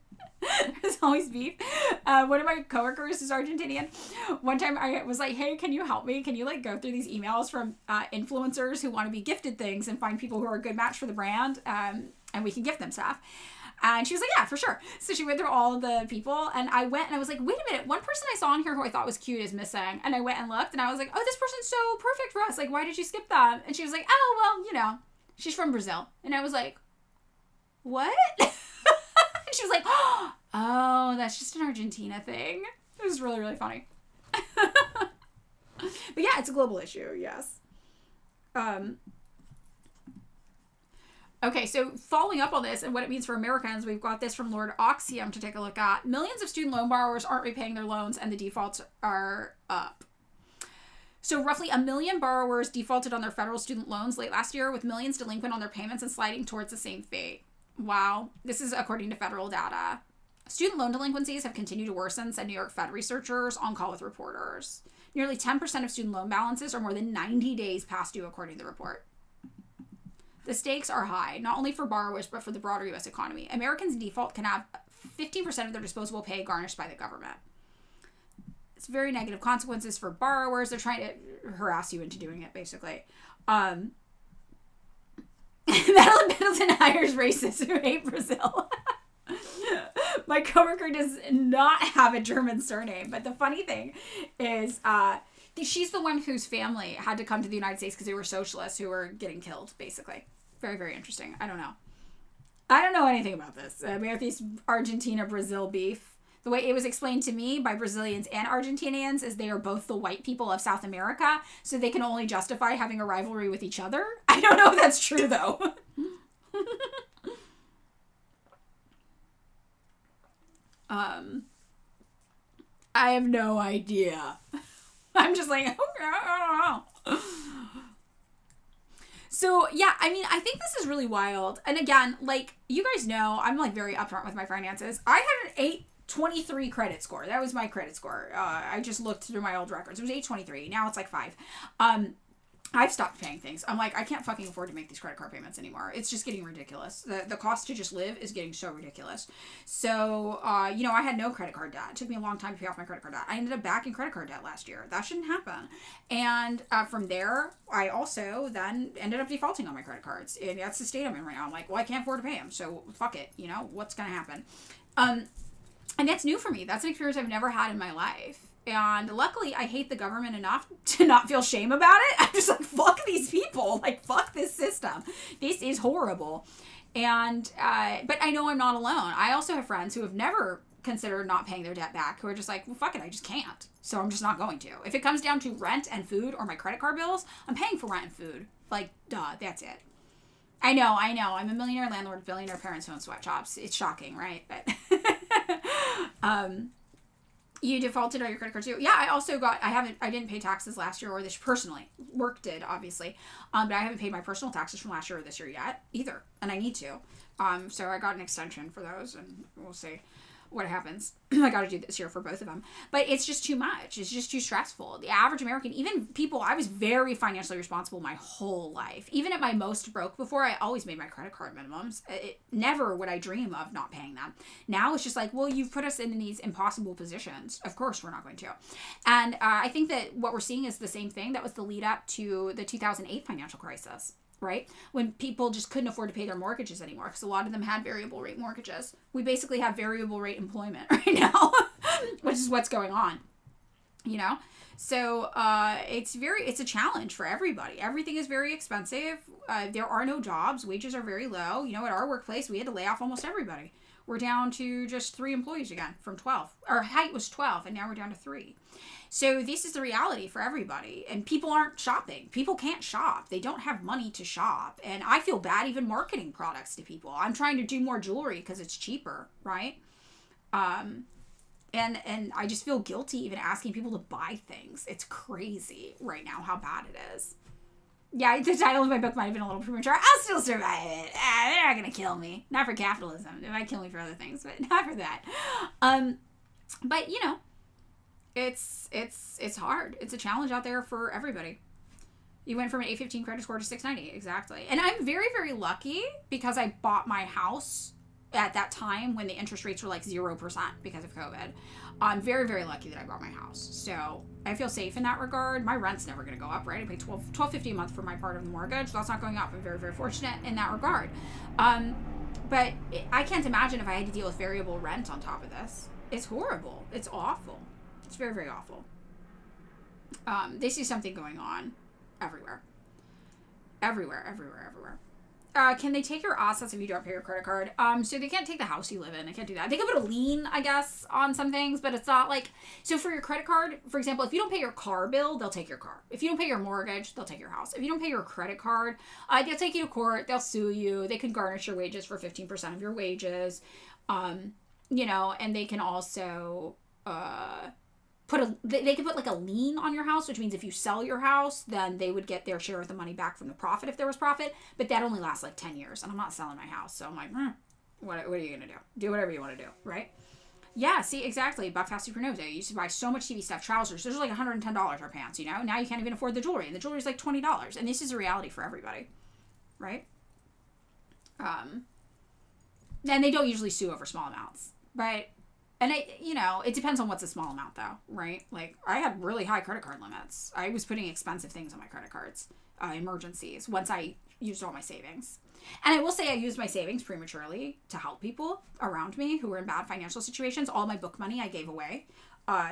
there's always beef. One of my coworkers is Argentinian. One time I was like, hey, can you help me? Can you go through these emails from influencers who want to be gifted things and find people who are a good match for the brand, and we can gift them stuff. And she was like, yeah, for sure. So she went through all the people, and I went and I was like, wait a minute, one person I saw on here who I thought was cute is missing. And I went and looked and I was like, oh, this person's so perfect for us. Why did you skip them? And she was like, oh, well, she's from Brazil. And I was like, what? And she was like, oh, that's just an Argentina thing. It was really, really funny. But yeah, it's a global issue, yes. Okay, so following up on this and what it means for Americans, we've got this from Lord Oxium to take a look at. Millions of student loan borrowers aren't repaying their loans and the defaults are up. So roughly 1 million borrowers defaulted on their federal student loans late last year, with millions delinquent on their payments and sliding towards the same fate. Wow. This is according to federal data. Student loan delinquencies have continued to worsen, said New York Fed researchers on call with reporters. Nearly 10% of student loan balances are more than 90 days past due, according to the report. The stakes are high, not only for borrowers, but for the broader U.S. economy. Americans in default can have 15% of their disposable pay garnished by the government. It's very negative consequences for borrowers. They're trying to harass you into doing it, basically. Middleton hires racists who hate Brazil. My coworker does not have a German surname, but the funny thing is, she's the one whose family had to come to the United States because they were socialists who were getting killed, basically. Very, very interesting. I don't know anything about this. I mean, this Argentina-Brazil beef, the way it was explained to me by Brazilians and Argentinians is they are both the white people of South America, so they can only justify having a rivalry with each other. I don't know if that's true, though. I have no idea. I'm just like, okay, I don't know. So, yeah, I mean, I think this is really wild. And again, like, you guys know, I'm, like, very upfront with my finances. I had an 823 credit score. That was my credit score. I just looked through my old records. It was 823. Now it's, like, 5. I've stopped paying things. I'm like, I can't fucking afford to make these credit card payments anymore. It's just getting ridiculous. The cost to just live is getting so ridiculous. So, I had no credit card debt. It took me a long time to pay off my credit card debt. I ended up back in credit card debt last year. That shouldn't happen. And from there, I also then ended up defaulting on my credit cards. And that's the state I'm in right now. I'm like, well, I can't afford to pay them. So, fuck it. What's going to happen? And that's new for me. That's an experience I've never had in my life. And luckily, I hate the government enough to not feel shame about it. I'm just like, fuck these people. Like, fuck this system. This is horrible. And, but I know I'm not alone. I also have friends who have never considered not paying their debt back, who are just like, well, fuck it, I just can't. So I'm just not going to. If it comes down to rent and food or my credit card bills, I'm paying for rent and food. Like, duh, that's it. I know. I'm a millionaire landlord, billionaire parents who own sweatshops. It's shocking, right? But, you defaulted on your credit card too? Yeah, I didn't pay taxes last year or this personally. Work did, obviously. But I haven't paid my personal taxes from last year or this year yet either. And I need to. So I got an extension for those and we'll see what happens. I got to do this year for both of them. But it's just too much. It's just too stressful. The average American, even people, I was very financially responsible my whole life. Even at my most broke before, I always made my credit card minimums. Never would I dream of not paying them. Now it's just like, well, you've put us in these impossible positions. Of course we're not going to. And I think that what we're seeing is the same thing. That was the lead up to the 2008 financial crisis. Right? When people just couldn't afford to pay their mortgages anymore because a lot of them had variable rate mortgages. We basically have variable rate employment right now, which is what's going on, So it's a challenge for everybody. Everything is very expensive. There are no jobs. Wages are very low. At our workplace, we had to lay off almost everybody. We're down to just 3 employees again from 12. Our height was 12 and now we're down to 3. So this is the reality for everybody. And people aren't shopping. People can't shop. They don't have money to shop. And I feel bad even marketing products to people. I'm trying to do more jewelry because it's cheaper, right? And I just feel guilty even asking people to buy things. It's crazy right now how bad it is. Yeah, the title of my book might have been a little premature. I'll still survive it. They're not going to kill me. Not for capitalism. They might kill me for other things, but not for that. But, it's hard. It's a challenge out there for everybody. You went from an 815 credit score to 690. Exactly. And I'm very, very lucky because I bought my house at that time when the interest rates were like 0% because of COVID. I'm very, very lucky that I bought my house. So I feel safe in that regard. My rent's never going to go up, right? I pay $12.50 a month for my part of the mortgage. That's not going up. I'm very, very fortunate in that regard. But I can't imagine if I had to deal with variable rent on top of this. It's horrible. It's awful. It's very, very awful. This is something going on everywhere. Everywhere. Can they take your assets if you don't pay your credit card? So they can't take the house you live in. They can't do that. They can put a lien, I guess, on some things, but it's not like... So for your credit card, for example, if you don't pay your car bill, they'll take your car. If you don't pay your mortgage, they'll take your house. If you don't pay your credit card, they'll take you to court. They'll sue you. They can garnish your wages for 15% of your wages. And they can also... they could put like a lien on your house, which means if you sell your house, then they would get their share of the money back from the profit if there was profit, but that only lasts like 10 years, and I'm not selling my house, so I'm like, what are you gonna do? Do whatever you want to do, right? Yeah, see, exactly. Buckfast Super knows. I used to buy so much TV stuff, trousers, those are like $110 for pants, now you can't even afford the jewelry, and the jewelry's like $20, and this is a reality for everybody, right? And they don't usually sue over small amounts, but... And it depends on what's a small amount though, right? Like I had really high credit card limits. I was putting expensive things on my credit cards, emergencies. Once I used all my savings. And I will say I used my savings prematurely to help people around me who were in bad financial situations. All my book money I gave away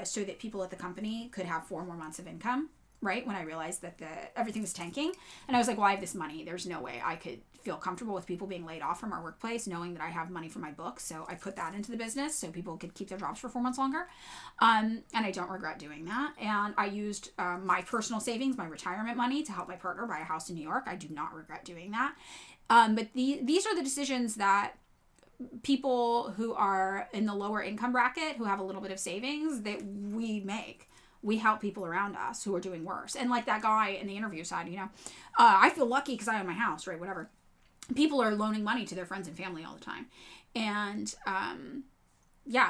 so that people at the company could have 4 more months of income, right? When I realized that everything was tanking. And I was like, well, I have this money. There's no way I could feel comfortable with people being laid off from our workplace, knowing that I have money for my books. So I put that into the business so people could keep their jobs for 4 months longer. And I don't regret doing that. And I used my personal savings, my retirement money, to help my partner buy a house in New York. I do not regret doing that. But these are the decisions that people who are in the lower income bracket, who have a little bit of savings, that we make. We help people around us who are doing worse. And like that guy in the interview side, I feel lucky because I own my house, right? Whatever. People are loaning money to their friends and family all the time. And,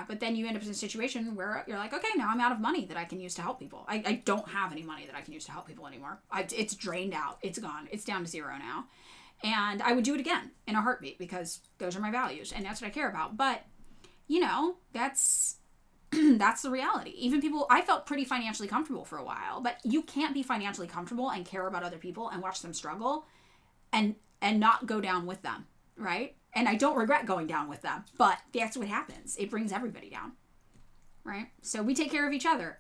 but then you end up in a situation where you're like, okay, now I'm out of money that I can use to help people. I don't have any money that I can use to help people anymore. It's drained out. It's gone. It's down to 0 now. And I would do it again in a heartbeat because those are my values and that's what I care about. But, that's that's the reality. Even people, I felt pretty financially comfortable for a while, but you can't be financially comfortable and care about other people and watch them struggle and not go down with them, right? And I don't regret going down with them, but that's what happens. It brings everybody down, right? So we take care of each other.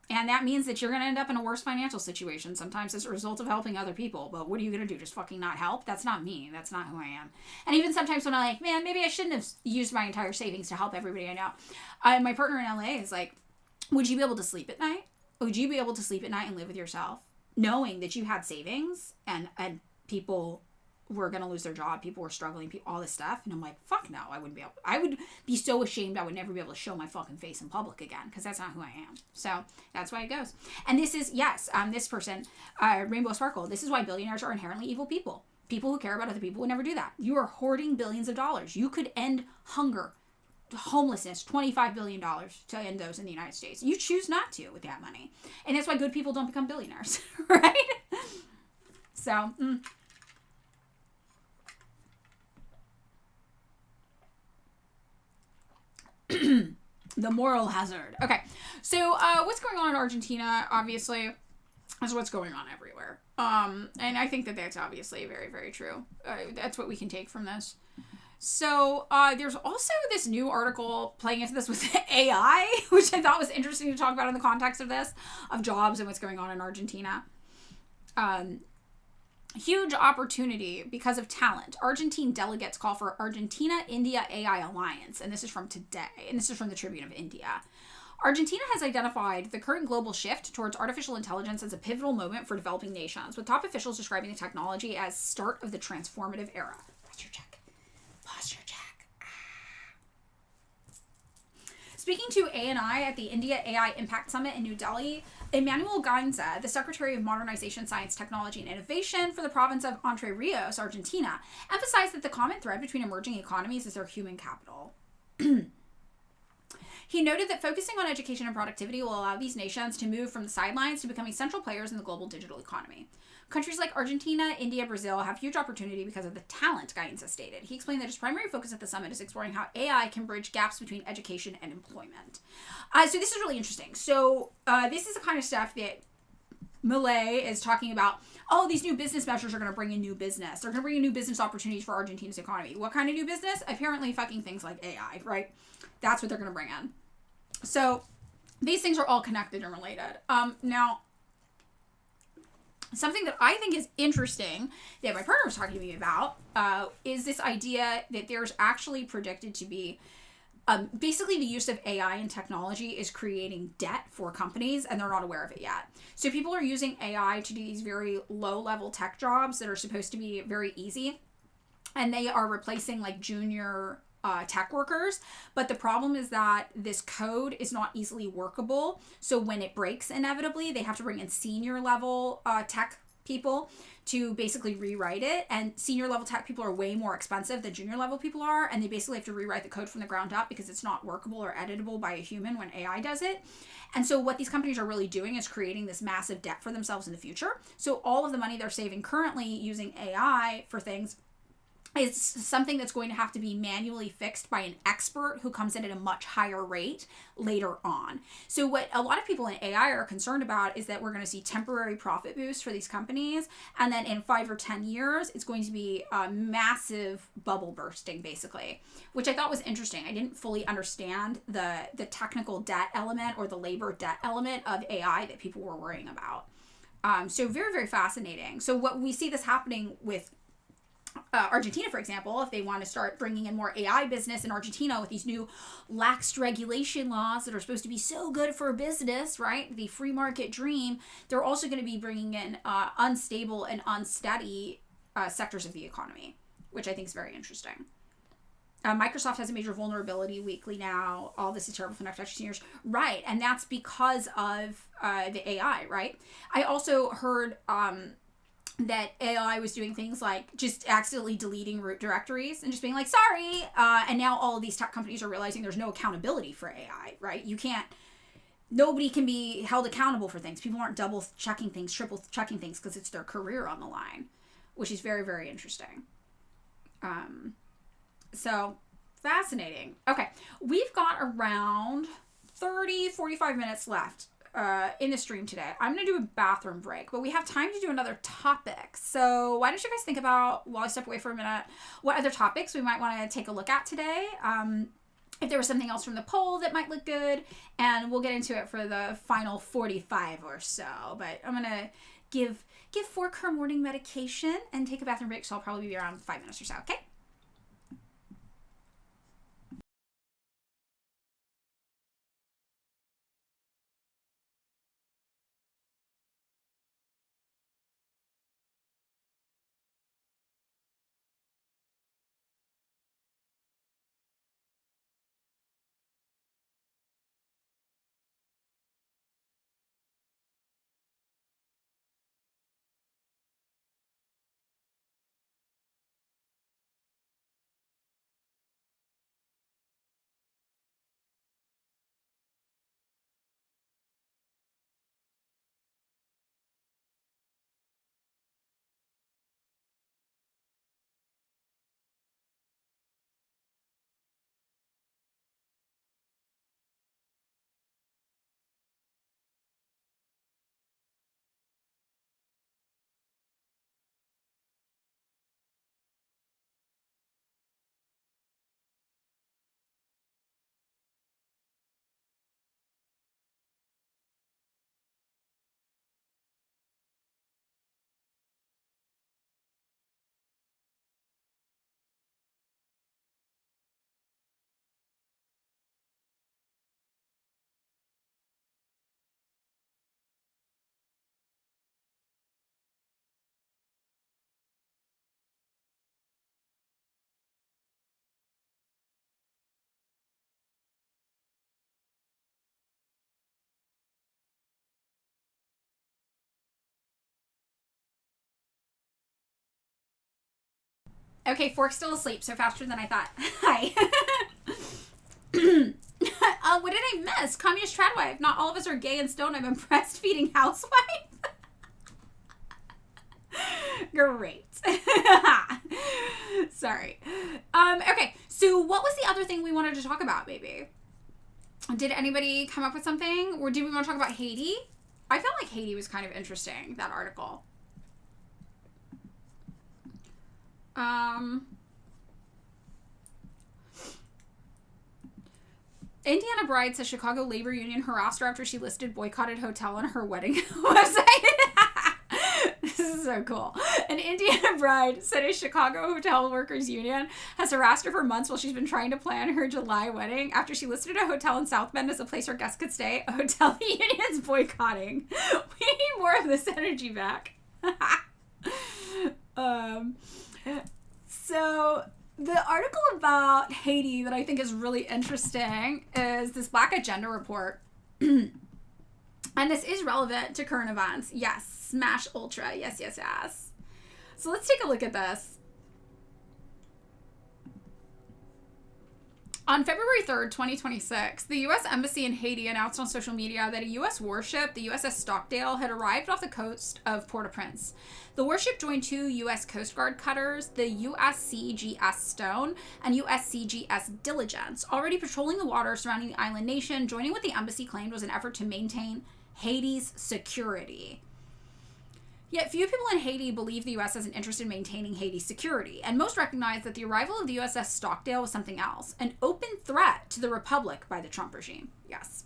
And that means that you're going to end up in a worse financial situation sometimes as a result of helping other people. But what are you going to do? Just fucking not help? That's not me. That's not who I am. And even sometimes when I'm like, man, maybe I shouldn't have used my entire savings to help everybody I know. My partner in LA is like, would you be able to sleep at night? Would you be able to sleep at night and live with yourself, knowing that you had savings and people were going to lose their job, people were struggling, all this stuff? And I'm like, fuck no, I wouldn't be able. I would be so ashamed I would never be able to show my fucking face in public again, because that's not who I am. So that's why it goes. And this is, this person, Rainbow Sparkle, this is why billionaires are inherently evil people. People who care about other people would never do that. You are hoarding billions of dollars. You could end hunger, homelessness, $25 billion to end those in the United States. You choose not to with that money. And that's why good people don't become billionaires, right? So, the moral hazard. Okay, so what's going on in Argentina, obviously, is what's going on everywhere. And I think that that's obviously very, very true. That's what we can take from this. So there's also this new article playing into this with AI, which I thought was interesting to talk about in the context of this, of jobs and what's going on in Argentina. Huge opportunity because of talent. Argentine delegates call for Argentina-India AI alliance. And this is from today. And this is from the Tribune of India. Argentina has identified the current global shift towards artificial intelligence as a pivotal moment for developing nations, with top officials describing the technology as start of the transformative era. Posture check. Posture check. Speaking to ANI at the India AI Impact Summit in New Delhi, Emmanuel Gainza, the Secretary of Modernization, Science, Technology, and Innovation for the province of Entre Rios, Argentina, emphasized that the common thread between emerging economies is their human capital. He noted that focusing on education and productivity will allow these nations to move from the sidelines to becoming central players in the global digital economy. Countries like Argentina, India, Brazil have huge opportunity because of the talent, Gainza stated. He explained that his primary focus at the summit is exploring how AI can bridge gaps between education and employment. So this is really interesting. So this is the kind of stuff that Milei is talking about. Oh, these new business measures are going to bring in new business. They're going to bring in new business opportunities for Argentina's economy. What kind of new business? Apparently fucking things like AI, right? That's what they're going to bring in. So these things are all connected and related. Now, something that I think is interesting that my partner was talking to me about is this idea that there's actually predicted to be basically the use of AI and technology is creating debt for companies and they're not aware of it yet. So people are using AI to do these very low-level tech jobs that are supposed to be very easy, and they are replacing like junior tech workers. But the problem is that this code is not easily workable. So when it breaks, inevitably, they have to bring in senior level tech people to basically rewrite it. And senior level tech people are way more expensive than junior level people are. And they basically have to rewrite the code from the ground up because it's not workable or editable by a human when AI does it. And so what these companies are really doing is creating this massive debt for themselves in the future. So all of the money they're saving currently using AI for things is something that's going to have to be manually fixed by an expert who comes in at a much higher rate later on. So what a lot of people in AI are concerned about is that we're going to see temporary profit boosts for these companies, and then in 5 or 10 years it's going to be a massive bubble bursting, basically, which I thought was interesting. I didn't fully understand the technical debt element or the labor debt element of AI that people were worrying about. So very, very fascinating. So what we see this happening with Argentina, for example, if they want to start bringing in more AI business in Argentina with these new lax regulation laws that are supposed to be so good for business, right? The free market dream, they're also going to be bringing in unstable and unsteady sectors of the economy, which I think is very interesting. Microsoft has a major vulnerability weekly now. All this is terrible for the next 15 years. Right, and that's because of the AI, right? I also heard that AI was doing things like just accidentally deleting root directories and just being like, sorry. And now all of these tech companies are realizing there's no accountability for AI, right? Nobody can be held accountable for things. People aren't double checking things, triple checking things because it's their career on the line, which is very, very interesting. So fascinating. Okay. We've got around 45 minutes left in the stream today. I'm going to do a bathroom break, but we have time to do another topic. So why don't you guys think about, while I step away for a minute, what other topics we might want to take a look at today? If there was something else from the poll that might look good, and we'll get into it for the final 45 or so. But I'm going to give Fork her morning medication and take a bathroom break, so I'll probably be around 5 minutes or so, okay? Okay, Fork's still asleep, so faster than I thought. Hi. What did I miss? Communist tradwife. Not all of us are gay and stoned. I'm a breastfeeding housewife. Great. Sorry. Okay, so what was the other thing we wanted to talk about, maybe? Did anybody come up with something? Or did we want to talk about Haiti? I felt like Haiti was kind of interesting, that article. Indiana bride says Chicago labor union harassed her after she listed boycotted hotel on her wedding website. This is so cool. An Indiana bride said a Chicago hotel workers union has harassed her for months while she's been trying to plan her July wedding after she listed a hotel in South Bend as a place her guests could stay. A hotel the union's boycotting. We need more of this energy back. So the article about Haiti that I think is really interesting is this Black Agenda report. And this is relevant to current events. Yes, smash ultra. Yes, yes, yes. So let's take a look at this. On February 3rd, 2026, the U.S. Embassy in Haiti announced on social media that a U.S. warship, the USS Stockdale, had arrived off the coast of Port-au-Prince. The warship joined two U.S. Coast Guard cutters, the USCGS Stone and USCGS Diligence, already patrolling the waters surrounding the island nation, joining what the embassy claimed was an effort to maintain Haiti's security. Yet few people in Haiti believe the U.S. has an interest in maintaining Haiti's security, and most recognize that the arrival of the USS Stockdale was something else, an open threat to the Republic by the Trump regime. Yes.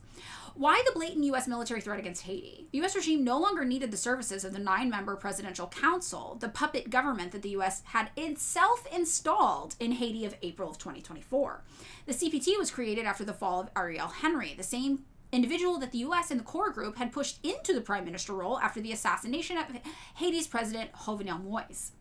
Why the blatant U.S. military threat against Haiti? The U.S. regime no longer needed the services of the 9-member Presidential Council, the puppet government that the U.S. had itself installed in Haiti of April of 2024. The CPT was created after the fall of Ariel Henry, the same individual that the U.S. and the core group had pushed into the prime minister role after the assassination of Haiti's president Jovenel Moïse.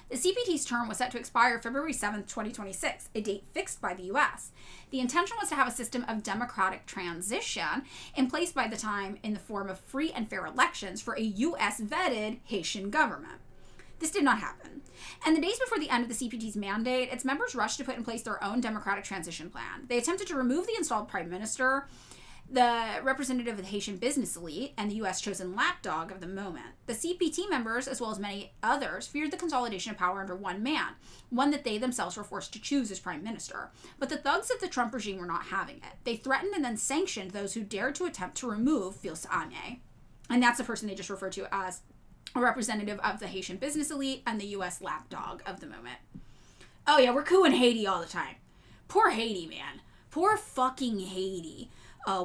The CPT's term was set to expire February 7, 2026, a date fixed by the U.S. The intention was to have a system of democratic transition in place by the time in the form of free and fair elections for a U.S.-vetted Haitian government. This did not happen. And the days before the end of the CPT's mandate, its members rushed to put in place their own democratic transition plan. They attempted to remove the installed prime minister, the representative of the Haitian business elite, and the U.S. chosen lapdog of the moment. The CPT members, as well as many others, feared the consolidation of power under one man, one that they themselves were forced to choose as prime minister. But the thugs of the Trump regime were not having it. They threatened and then sanctioned those who dared to attempt to remove Fils Aimé. And that's the person they just referred to as a representative of the Haitian business elite and the U.S. lapdog of the moment. Oh yeah, we're cooing Haiti all the time. Poor Haiti, man. Poor fucking Haiti.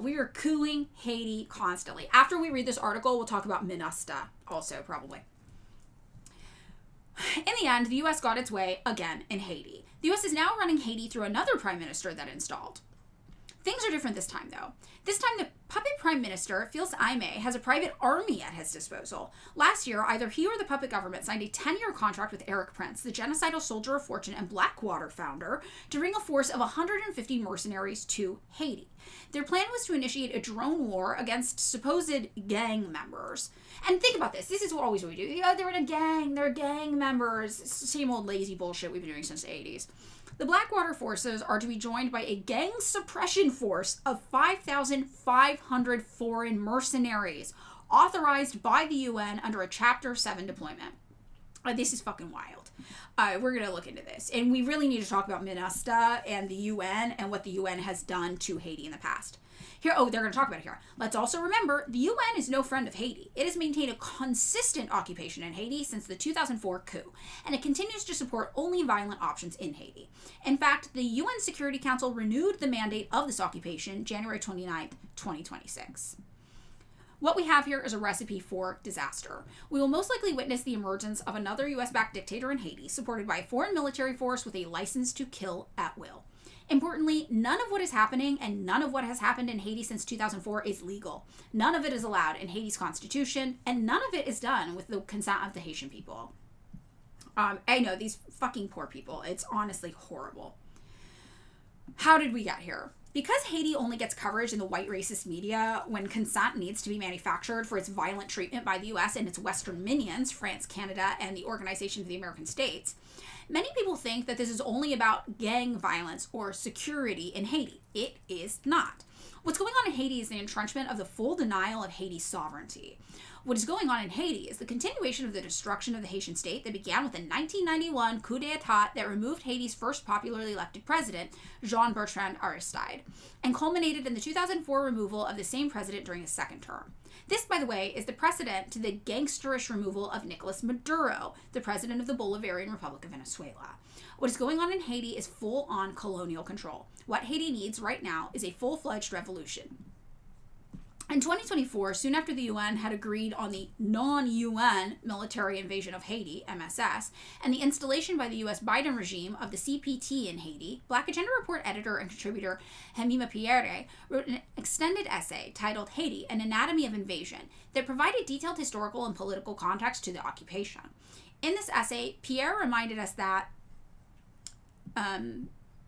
We are cooing Haiti constantly. After we read this article, we'll talk about MINUSTA also, probably. In the end, the U.S. got its way again in Haiti. The U.S. is now running Haiti through another prime minister that installed. Things are different this time, though. This time, the puppet prime minister, Fils Aimé, has a private army at his disposal. Last year, either he or the puppet government signed a 10-year contract with Eric Prince, the genocidal soldier of fortune and Blackwater founder, to bring a force of 150 mercenaries to Haiti. Their plan was to initiate a drone war against supposed gang members. And think about this. This is always what we do. They're in a gang. They're gang members. It's the same old lazy bullshit we've been doing since the 80s. The Blackwater forces are to be joined by a gang suppression force of 5,500 foreign mercenaries, authorized by the UN under a Chapter 7 deployment. This is fucking wild. We're going to look into this. And we really need to talk about MINUSTA and the UN and what the UN has done to Haiti in the past. They're going to talk about it here. Let's also remember, the UN is no friend of Haiti. It has maintained a consistent occupation in Haiti since the 2004 coup, and it continues to support only violent options in Haiti. In fact, the UN Security Council renewed the mandate of this occupation January 29th, 2026. What we have here is a recipe for disaster. We will most likely witness the emergence of another US-backed dictator in Haiti, supported by a foreign military force with a license to kill at will. Importantly, none of what is happening and none of what has happened in Haiti since 2004 is legal. None of it is allowed in Haiti's constitution, and none of it is done with the consent of the Haitian people. I know, these fucking poor people. It's honestly horrible. How did we get here? Because Haiti only gets coverage in the white racist media when consent needs to be manufactured for its violent treatment by the US and its Western minions, France, Canada, and the Organization of the American States, many people think that this is only about gang violence or security in Haiti. It is not. What's going on in Haiti is the entrenchment of the full denial of Haiti's sovereignty. What is going on in Haiti is the continuation of the destruction of the Haitian state that began with the 1991 coup d'etat that removed Haiti's first popularly elected president, Jean-Bertrand Aristide, and culminated in the 2004 removal of the same president during his second term. This, by the way, is the precedent to the gangsterish removal of Nicolas Maduro, the president of the Bolivarian Republic of Venezuela. What is going on in Haiti is full-on colonial control. What Haiti needs right now is a full-fledged revolution. In 2024, soon after the UN had agreed on the non-UN military invasion of Haiti, MSS, and the installation by the US Biden regime of the CPT in Haiti, Black Agenda Report editor and contributor Hemima Pierre wrote an extended essay titled Haiti, An Anatomy of Invasion that provided detailed historical and political context to the occupation. In this essay, Pierre reminded us that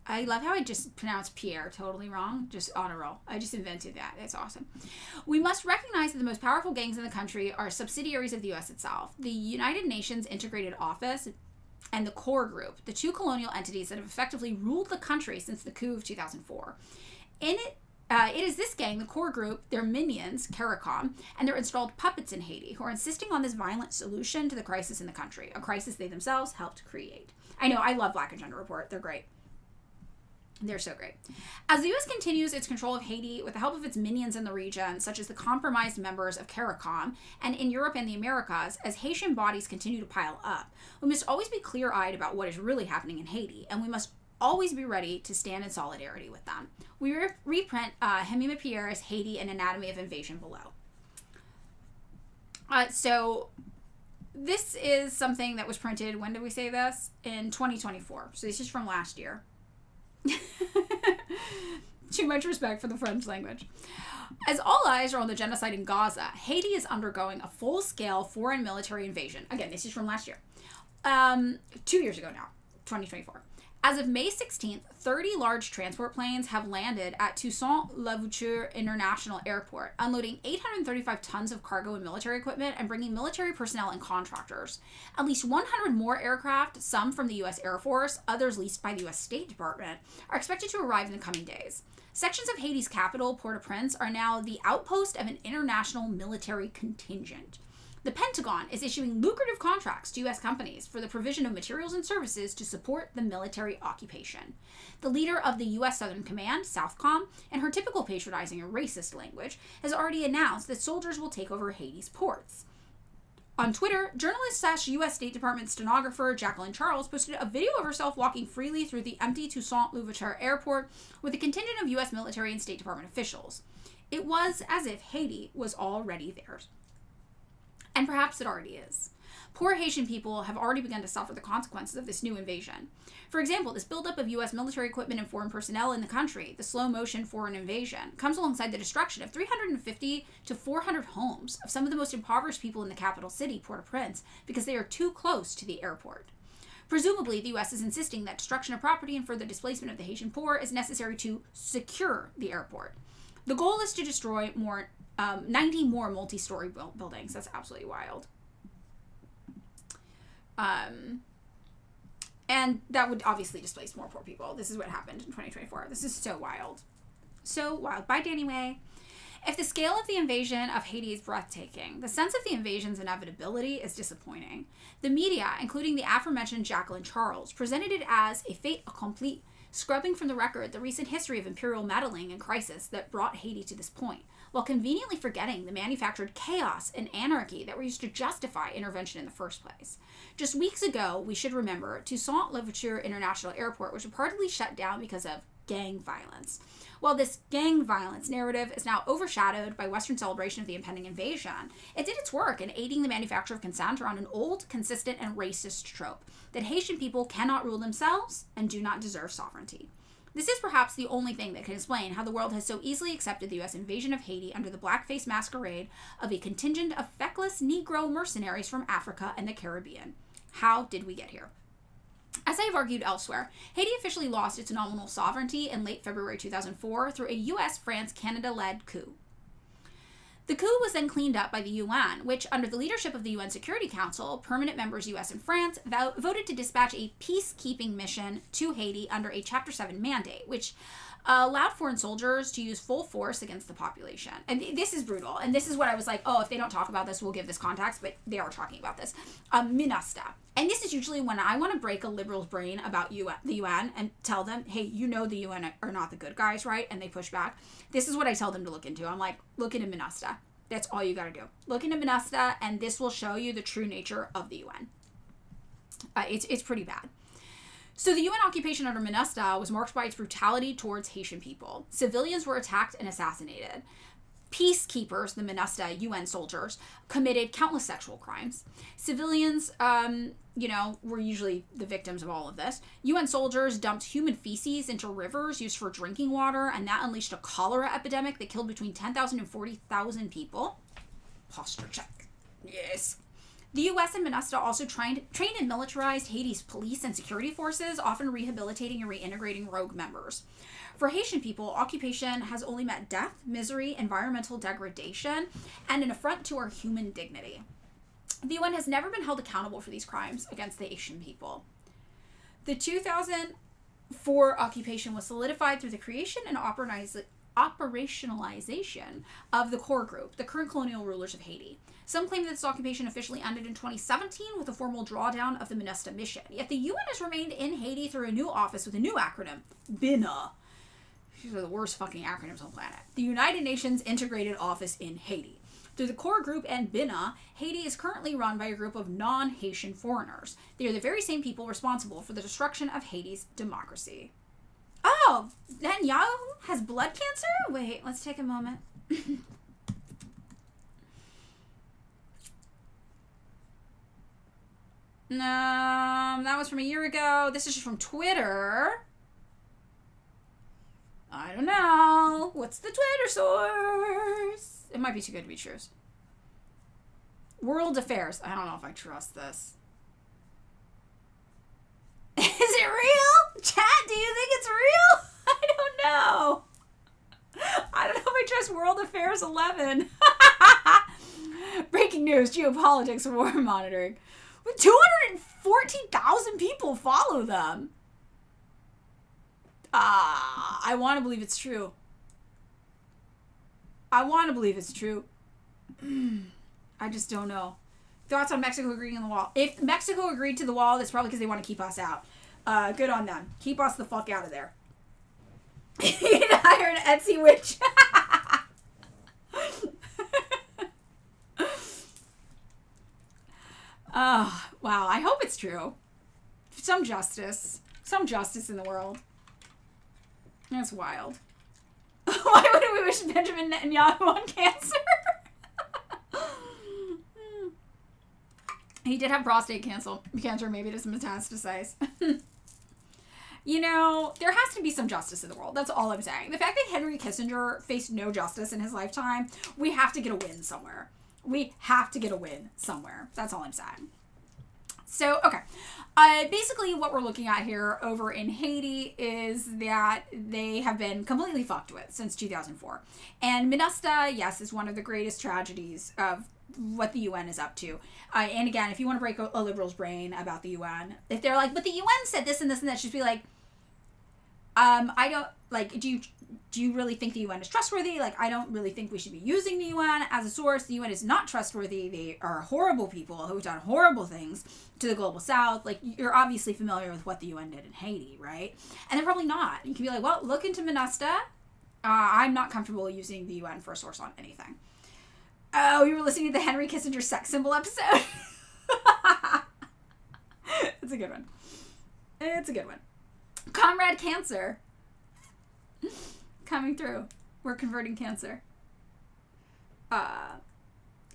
I love how I just pronounced Pierre totally wrong, just on a roll. I just invented that. It's awesome. We must recognize that the most powerful gangs in the country are subsidiaries of the U.S. itself. The United Nations Integrated Office and the Core Group, the two colonial entities that have effectively ruled the country since the coup of 2004. In it, it is this gang, the Core Group, their minions, CARICOM, and their installed puppets in Haiti, who are insisting on this violent solution to the crisis in the country, a crisis they themselves helped create. I know, I love Black Agenda Report. They're great. They're so great. As the U.S. continues its control of Haiti with the help of its minions in the region, such as the compromised members of CARICOM, and in Europe and the Americas, as Haitian bodies continue to pile up, we must always be clear-eyed about what is really happening in Haiti, and we must always be ready to stand in solidarity with them. We reprint Hemima Pierre's Haiti, An Anatomy of Invasion below. So this is something that was printed, when did we say this? In 2024. So this is from last year. Too much respect for the French language. As all eyes are on the genocide in Gaza, Haiti is undergoing a full-scale foreign military invasion. Again, this is from last year. 2 years ago now, 2024. As of May 16th, 30 large transport planes have landed at Toussaint-Louverture International Airport, unloading 835 tons of cargo and military equipment and bringing military personnel and contractors. At least 100 more aircraft, some from the U.S. Air Force, others leased by the U.S. State Department, are expected to arrive in the coming days. Sections of Haiti's capital, Port-au-Prince, are now the outpost of an international military contingent. The Pentagon is issuing lucrative contracts to U.S. companies for the provision of materials and services to support the military occupation. The leader of the U.S. Southern Command, SOUTHCOM, in her typical patronizing and racist language, has already announced that soldiers will take over Haiti's ports. On Twitter, journalist/U.S. State Department stenographer Jacqueline Charles posted a video of herself walking freely through the empty Toussaint-Louverture airport with a contingent of U.S. military and State Department officials. It was as if Haiti was already theirs. And perhaps it already is. Poor Haitian people have already begun to suffer the consequences of this new invasion. For example, this buildup of U.S. military equipment and foreign personnel in the country, the slow-motion foreign invasion, comes alongside the destruction of 350 to 400 homes of some of the most impoverished people in the capital city, Port-au-Prince, because they are too close to the airport. Presumably, the U.S. is insisting that destruction of property and further displacement of the Haitian poor is necessary to secure the airport. The goal is to destroy 90 more multi-story buildings. That's absolutely wild. And that would obviously displace more poor people. This is what happened in 2024. This is so wild. So wild. Bye, Danny Way. If the scale of the invasion of Haiti is breathtaking, the sense of the invasion's inevitability is disappointing. The media, including the aforementioned Jacqueline Charles, presented it as a fait accompli, scrubbing from the record the recent history of imperial meddling and crisis that brought Haiti to this point, while conveniently forgetting the manufactured chaos and anarchy that were used to justify intervention in the first place. Just weeks ago, we should remember, Toussaint-Louverture International Airport was reportedly shut down because of gang violence. While this gang violence narrative is now overshadowed by Western celebration of the impending invasion, it did its work in aiding the manufacture of consent around an old, consistent, and racist trope that Haitian people cannot rule themselves and do not deserve sovereignty. This is perhaps the only thing that can explain how the world has so easily accepted the U.S. invasion of Haiti under the blackface masquerade of a contingent of feckless Negro mercenaries from Africa and the Caribbean. How did we get here? As I have argued elsewhere, Haiti officially lost its nominal sovereignty in late February 2004 through a U.S., France, Canada-led coup. The coup was then cleaned up by the UN, which, under the leadership of the UN Security Council, permanent members US and France voted to dispatch a peacekeeping mission to Haiti under a Chapter 7 mandate, which allowed foreign soldiers to use full force against the population. And this is brutal. And this is what I was like, oh, if they don't talk about this, we'll give this context. But they are talking about this. MINUSTA. And this is usually when I want to break a liberal's brain about the UN and tell them, hey, you know the UN are not the good guys, right? And they push back. This is what I tell them to look into. I'm like, look into MINUSTA. That's all you got to do. Look into MINUSTA, and this will show you the true nature of the UN. It's pretty bad. So the UN occupation under MINUSTA was marked by its brutality towards Haitian people. Civilians were attacked and assassinated. Peacekeepers, the MINUSTA UN soldiers, committed countless sexual crimes. Civilians, were usually the victims of all of this. UN soldiers dumped human feces into rivers used for drinking water, and that unleashed a cholera epidemic that killed between 10,000 and 40,000 people. Posture check. Yes. The U.S. and MINUSTA also trained and militarized Haiti's police and security forces, often rehabilitating and reintegrating rogue members. For Haitian people, occupation has only meant death, misery, environmental degradation, and an affront to our human dignity. The UN has never been held accountable for these crimes against the Haitian people. The 2004 occupation was solidified through the creation and operationalization of the core group, the current colonial rulers of Haiti. Some claim that this occupation officially ended in 2017 with a formal drawdown of the MINUSTA mission. Yet the UN has remained in Haiti through a new office with a new acronym, BINA. These are the worst fucking acronyms on the planet. The United Nations Integrated Office in Haiti. Through the core group and BINA, Haiti is currently run by a group of non-Haitian foreigners. They are the very same people responsible for the destruction of Haiti's democracy. Oh, Netanyahu has blood cancer? Wait, let's take a moment. That was from a year ago. This is from Twitter. I don't know. What's the Twitter source? It might be too good to be true. World Affairs. I don't know if I trust this. Is it real? Chat, do you think it's real? I don't know. I don't know if I trust World Affairs 11. Breaking news, geopolitics, war monitoring. 214,000 people follow them. I want to believe it's true. I just don't know. Thoughts on Mexico agreeing on the wall? If Mexico agreed to the wall, that's probably because they want to keep us out. Good on them. Keep us the fuck out of there. You can hire an Etsy witch. Oh, wow. I hope it's true. Some justice. Some justice in the world. That's wild. Why would we wish Benjamin Netanyahu on cancer? He did have prostate cancer. Maybe it is metastasize. You know, there has to be some justice in the world. That's all I'm saying. The fact that Henry Kissinger faced no justice in his lifetime, we have to get a win somewhere. That's all I'm saying. So, okay. Basically, what we're looking at here over in Haiti is that they have been completely fucked with since 2004. And MINUSTA, yes, is one of the greatest tragedies of what the UN is up to. And again, if you want to break a liberal's brain about the UN, if they're like, but the UN said this and this and that, just be like, I don't, like, do you really think the UN is trustworthy? Like, I don't really think we should be using the UN as a source. The UN is not trustworthy. They are horrible people who've done horrible things to the global south. Like, you're obviously familiar with what the UN did in Haiti, right? And they're probably not. You can be like, well, look into MINUSTA. I'm not comfortable using the UN for a source on anything. Oh, you were listening to the Henry Kissinger sex symbol episode? It's a good one. Comrade Cancer. Coming through. We're converting cancer.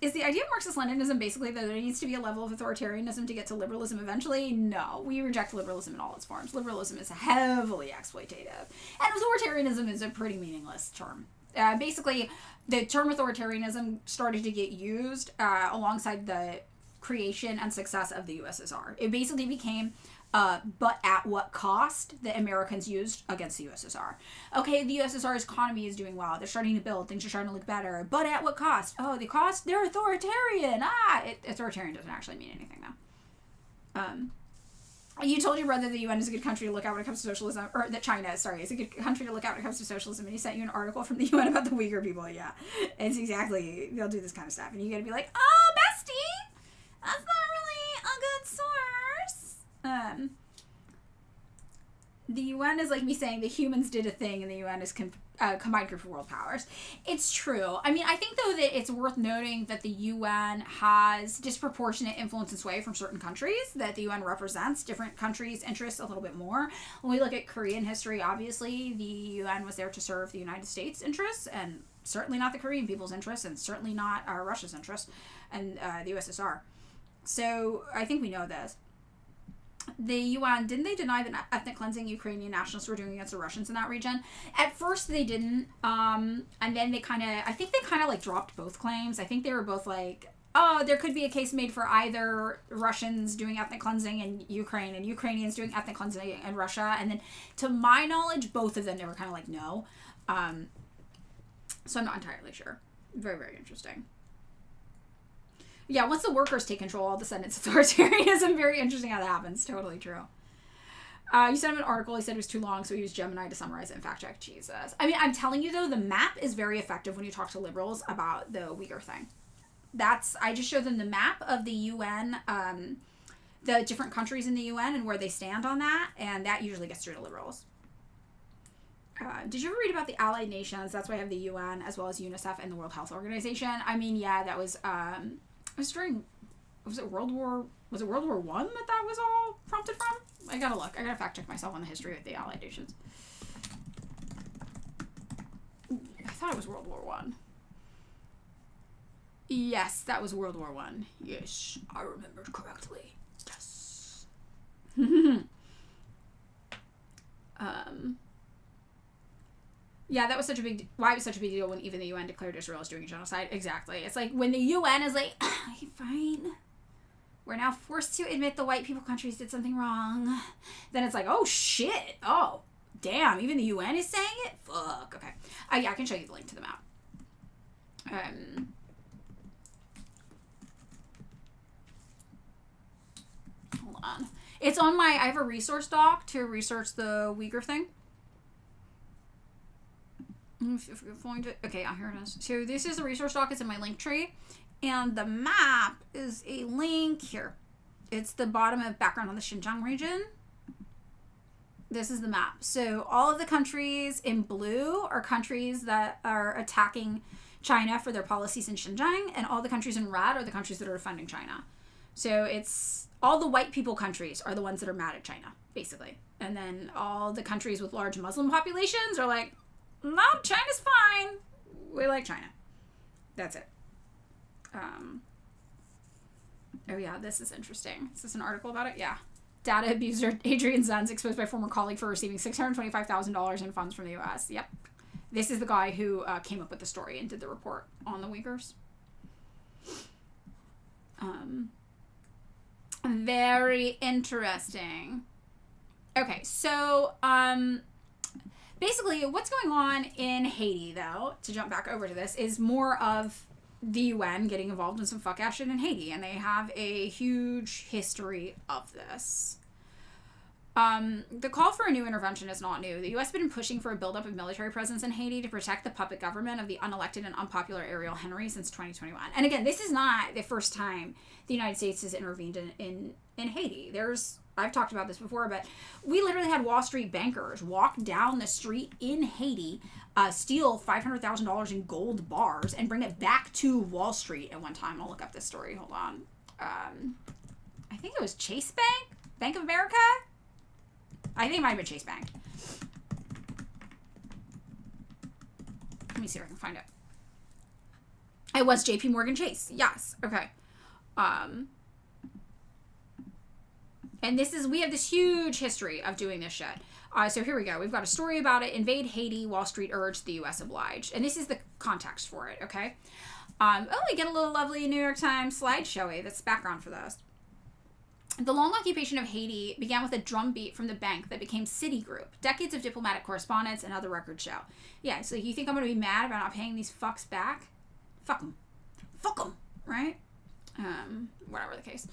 Is the idea of Marxist-Leninism basically that there needs to be a level of authoritarianism to get to liberalism eventually? No. We reject liberalism in all its forms. Liberalism is heavily exploitative. And authoritarianism is a pretty meaningless term. Basically, the term authoritarianism started to get used alongside the creation and success of the USSR. It basically became but at what cost the Americans used against the USSR. Okay, the USSR's economy is doing well. They're starting to build. Things are starting to look better. But at what cost? Oh, the cost? They're authoritarian. Authoritarian doesn't actually mean anything, though. You told your brother the UN is a good country to look at when it comes to socialism, or that China, is a good country to look at when it comes to socialism, and he sent you an article from the UN about the Uyghur people. Yeah, it's exactly, they'll do this kind of stuff, and you gotta be like, oh, bestie, that's not really a good source. The UN is like me saying the humans did a thing, and the UN is combined group of world powers. It's true. I mean, I think, though, that it's worth noting that the UN has disproportionate influence and sway from certain countries, that the UN represents different countries' interests a little bit more. When we look at Korean history, obviously, the UN was there to serve the United States' interests, and certainly not the Korean people's interests, and certainly not Russia's interests, and the USSR. So I think we know this. The UN, didn't they deny the ethnic cleansing Ukrainian nationalists were doing against the Russians in that region? At first they didn't, and then they kind of like dropped both claims. I think they were both like, oh, there could be a case made for either Russians doing ethnic cleansing in Ukraine and Ukrainians doing ethnic cleansing in Russia. And then, to my knowledge, both of them, they were kind of like, no. So I'm not entirely sure. Very, very interesting. Yeah, once the workers take control, all of a sudden it's authoritarianism. Very interesting how that happens. Totally true. You sent him an article. He said it was too long, so he used Gemini to summarize it and fact check. Jesus. I mean, I'm telling you, though, the map is very effective when you talk to liberals about the Uyghur thing. I just showed them the map of the UN, the different countries in the UN and where they stand on that, and that usually gets through to liberals. Did you ever read about the Allied Nations? That's why I have the UN as well as UNICEF and the World Health Organization. I mean, yeah, that was, it was during, was it World War I that was all prompted from? I gotta look. I gotta fact check myself on the history of the Allied Nations. I thought it was World War I. Yes, that was World War I. Yes, I remembered correctly. Yes. Yeah, that was such a big... Why it was such a big deal when even the UN declared Israel as doing a genocide? Exactly. It's like when the UN is like, fine, we're now forced to admit the white people countries did something wrong. Then it's like, oh, shit. Oh, damn. Even the UN is saying it? Fuck. Okay. Yeah, I can show you the link to the map. Hold on. It's on my... I have a resource doc to research the Uyghur thing. If you're going to... Okay, here it is. So this is the resource doc. It's in my link tree. And the map is a link here. It's the bottom of background on the Xinjiang region. This is the map. So all of the countries in blue are countries that are attacking China for their policies in Xinjiang. And all the countries in red are the countries that are defending China. So it's... all the white people countries are the ones that are mad at China, basically. And then all the countries with large Muslim populations are like... no, China's fine. We like China. That's it. Oh yeah, this is interesting. Is this an article about it? Yeah. Data abuser Adrian Zenz exposed by former colleague for receiving $625,000 in funds from the U.S. Yep. This is the guy who came up with the story and did the report on the Uyghurs. Very interesting. Okay, so, basically, what's going on in Haiti, though, to jump back over to this, is more of the UN getting involved in some fuck-ass shit in Haiti, and they have a huge history of this. The call for a new intervention is not new. The U.S. has been pushing for a buildup of military presence in Haiti to protect the puppet government of the unelected and unpopular Ariel Henry since 2021. And again, this is not the first time the United States has intervened in Haiti. I've talked about this before, but we literally had Wall Street bankers walk down the street in Haiti, steal $500,000 in gold bars, and bring it back to Wall Street at one time. I'll look up this story. Hold on. I think it was Chase Bank? Bank of America? I think it might have been Chase Bank. Let me see if I can find it. It was JP Morgan Chase. Yes. Okay. And we have this huge history of doing this shit. So here we go. We've got a story about it. Invade Haiti, Wall Street urged, the U.S. obliged. And this is the context for it, okay? We get a little lovely New York Times slideshowy. That's background for this. The long occupation of Haiti began with a drumbeat from the bank that became Citigroup. Decades of diplomatic correspondence and other records show. Yeah, so you think I'm going to be mad about not paying these fucks back? Fuck them. Fuck them, right? Whatever the case.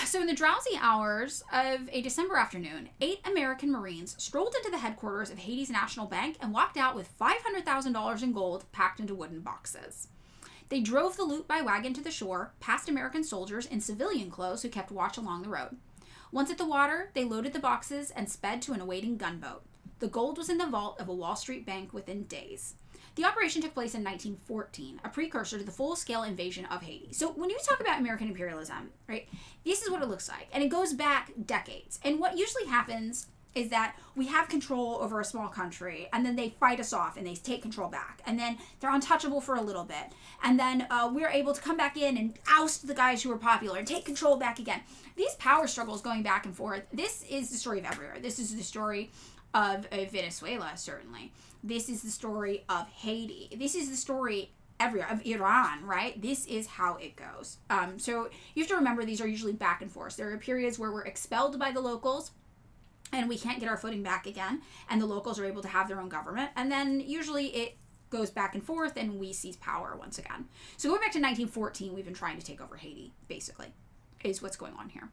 So in the drowsy hours of a December afternoon, 8 American Marines strolled into the headquarters of Haiti's National Bank and walked out with $500,000 in gold packed into wooden boxes. They drove the loot by wagon to the shore, past American soldiers in civilian clothes who kept watch along the road. Once at the water, they loaded the boxes and sped to an awaiting gunboat. The gold was in the vault of a Wall Street bank within days. The operation took place in 1914, a precursor to the full-scale invasion of Haiti. So when you talk about American imperialism, right, this is what it looks like. And it goes back decades. And what usually happens is that we have control over a small country, and then they fight us off, and they take control back. And then they're untouchable for a little bit. And then we're able to come back in and oust the guys who are popular and take control back again. These power struggles going back and forth, this is the story of everywhere. This is the story of Venezuela, certainly. This is the story of Haiti. This is the story everywhere, of Iran, right? This is how it goes. So you have to remember these are usually back and forth. There are periods where we're expelled by the locals and we can't get our footing back again, and the locals are able to have their own government. And then usually it goes back and forth and we seize power once again. So going back to 1914, we've been trying to take over Haiti, basically, is what's going on here.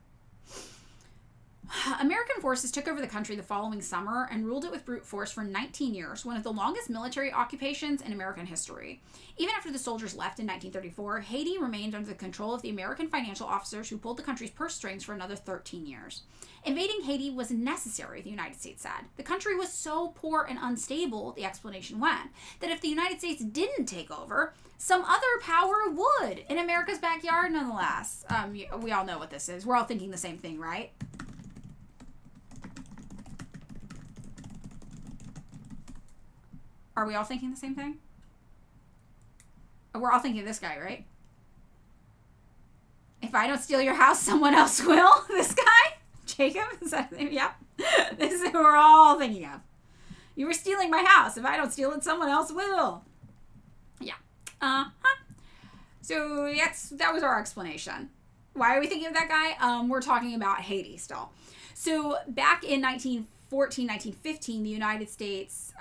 American forces took over the country the following summer and ruled it with brute force for 19 years, one of the longest military occupations in American history. Even after the soldiers left in 1934, Haiti remained under the control of the American financial officers who pulled the country's purse strings for another 13 years. Invading Haiti was necessary, the United States said. The country was so poor and unstable, the explanation went, that if the United States didn't take over, some other power would, in America's backyard nonetheless. We all know what this is. We're all thinking the same thing, right? Are we all thinking the same thing? We're all thinking of this guy, right? If I don't steal your house, someone else will. This guy? Jacob? Is that his name? Yep. This is who we're all thinking of. You were stealing my house. If I don't steal it, someone else will. Yeah. So that was our explanation. Why are we thinking of that guy? We're talking about Haiti still. So back in 1915, the United States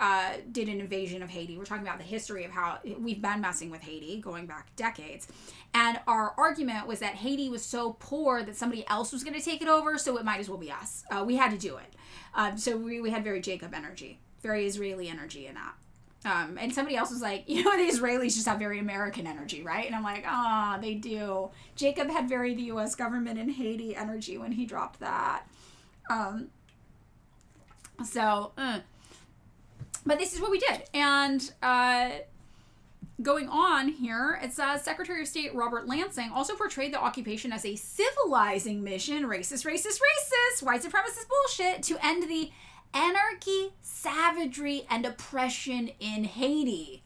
did an invasion of Haiti. We're talking about the history of how we've been messing with Haiti going back decades. And our argument was that Haiti was so poor that somebody else was going to take it over, so it might as well be us. We had to do it. So we had very Jacob energy, very Israeli energy in that. And somebody else was like, you know, the Israelis just have very American energy, right? And I'm like, they do. Jacob had very the U.S. government and Haiti energy when he dropped that. But this is what we did. And going on here, it says Secretary of State Robert Lansing also portrayed the occupation as a civilizing mission, racist, white supremacist bullshit, to end the anarchy, savagery, and oppression in Haiti.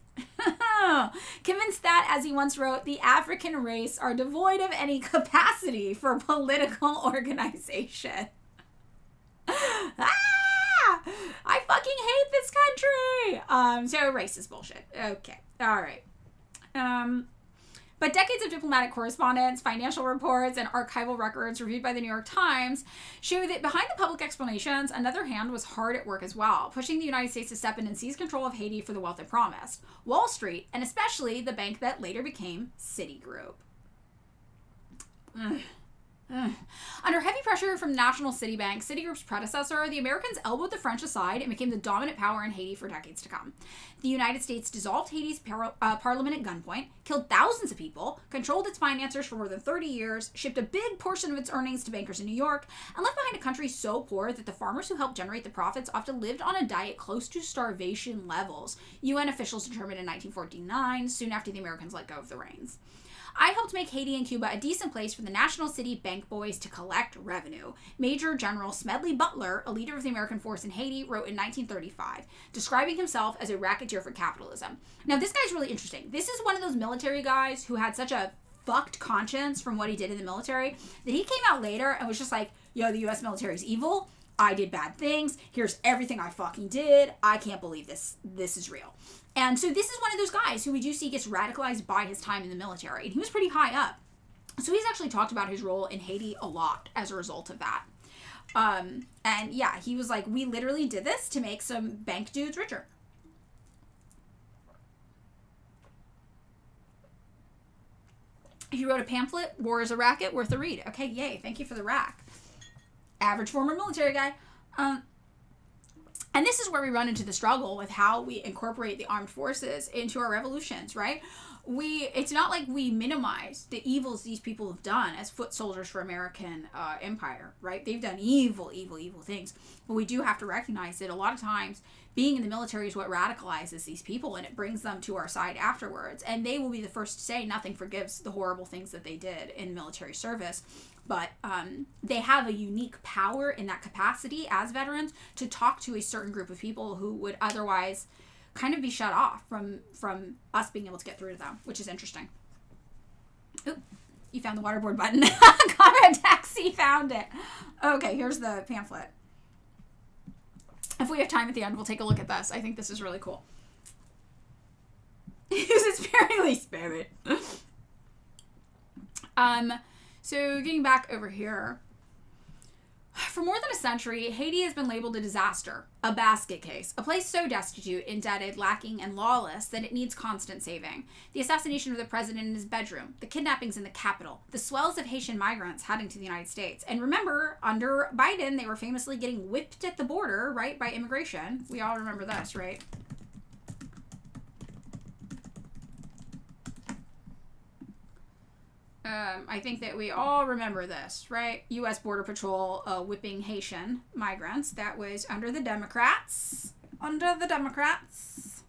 Convinced that, as he once wrote, the African race are devoid of any capacity for political organization. I fucking hate this country. So racist bullshit. Okay. All right. But decades of diplomatic correspondence, financial reports, and archival records reviewed by the New York Times show that behind the public explanations, another hand was hard at work as well, pushing the United States to step in and seize control of Haiti for the wealth it promised. Wall Street, and especially the bank that later became Citigroup. Under heavy pressure from National City Bank, Citigroup's predecessor, the Americans elbowed the French aside and became the dominant power in Haiti for decades to come. The United States dissolved Haiti's parliament at gunpoint, killed thousands of people, controlled its financiers for more than 30 years, shipped a big portion of its earnings to bankers in New York, and left behind a country so poor that the farmers who helped generate the profits often lived on a diet close to starvation levels, UN officials determined in 1949, soon after the Americans let go of the reins. I helped make Haiti and Cuba a decent place for the National City Bank boys to collect revenue. Major General Smedley Butler, a leader of the American force in Haiti, wrote in 1935, describing himself as a racketeer for capitalism. Now, this guy's really interesting. This is one of those military guys who had such a fucked conscience from what he did in the military that he came out later and was just like, yo, the U.S. military is evil. I did bad things. Here's everything I fucking did. I can't believe this. This is real. And so this is one of those guys who we do see gets radicalized by his time in the military. And he was pretty high up. So he's actually talked about his role in Haiti a lot as a result of that. And yeah, he was like, we literally did this to make some bank dudes richer. He wrote a pamphlet, War is a Racket, worth a read. Okay, yay. Thank you for the rack. Average former military guy. And this is where we run into the struggle with how we incorporate the armed forces into our revolutions, right? It's not like we minimize the evils these people have done as foot soldiers for American empire, right? They've done evil things. But we do have to recognize that a lot of times being in the military is what radicalizes these people, and it brings them to our side afterwards. And they will be the first to say nothing forgives the horrible things that they did in military service. But they have a unique power in that capacity as veterans to talk to a certain group of people who would otherwise kind of be shut off from us being able to get through to them, which is interesting. Oop, you found the waterboard button. Comrade Taxi found it. Okay, here's the pamphlet. If we have time at the end, we'll take a look at this. I think this is really cool. Use its sparingly spirit. So getting back over here. For more than a century, Haiti has been labeled a disaster, a basket case, a place so destitute, indebted, lacking, and lawless that it needs constant saving. The assassination of the president in his bedroom, the kidnappings in the capital, the swells of Haitian migrants heading to the United States. And remember, under Biden, they were famously getting whipped at the border, right, by immigration. We all remember this, right? I think that we all remember this, right? U.S. Border Patrol whipping Haitian migrants. That was under the Democrats. Under the Democrats.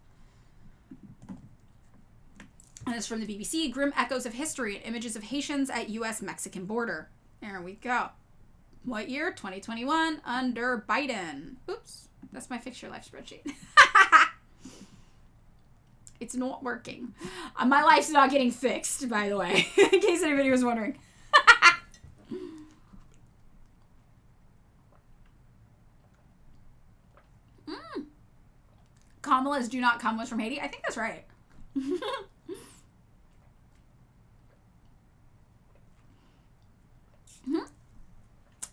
And it's from the BBC. Grim echoes of history and images of Haitians at U.S.-Mexican border. There we go. What year? 2021. Under Biden. Oops. That's my Fix Your Life spreadsheet. It's not working. My life's not getting fixed, by the way, in case anybody was wondering. Kamala's Do Not Come was from Haiti. I think that's right.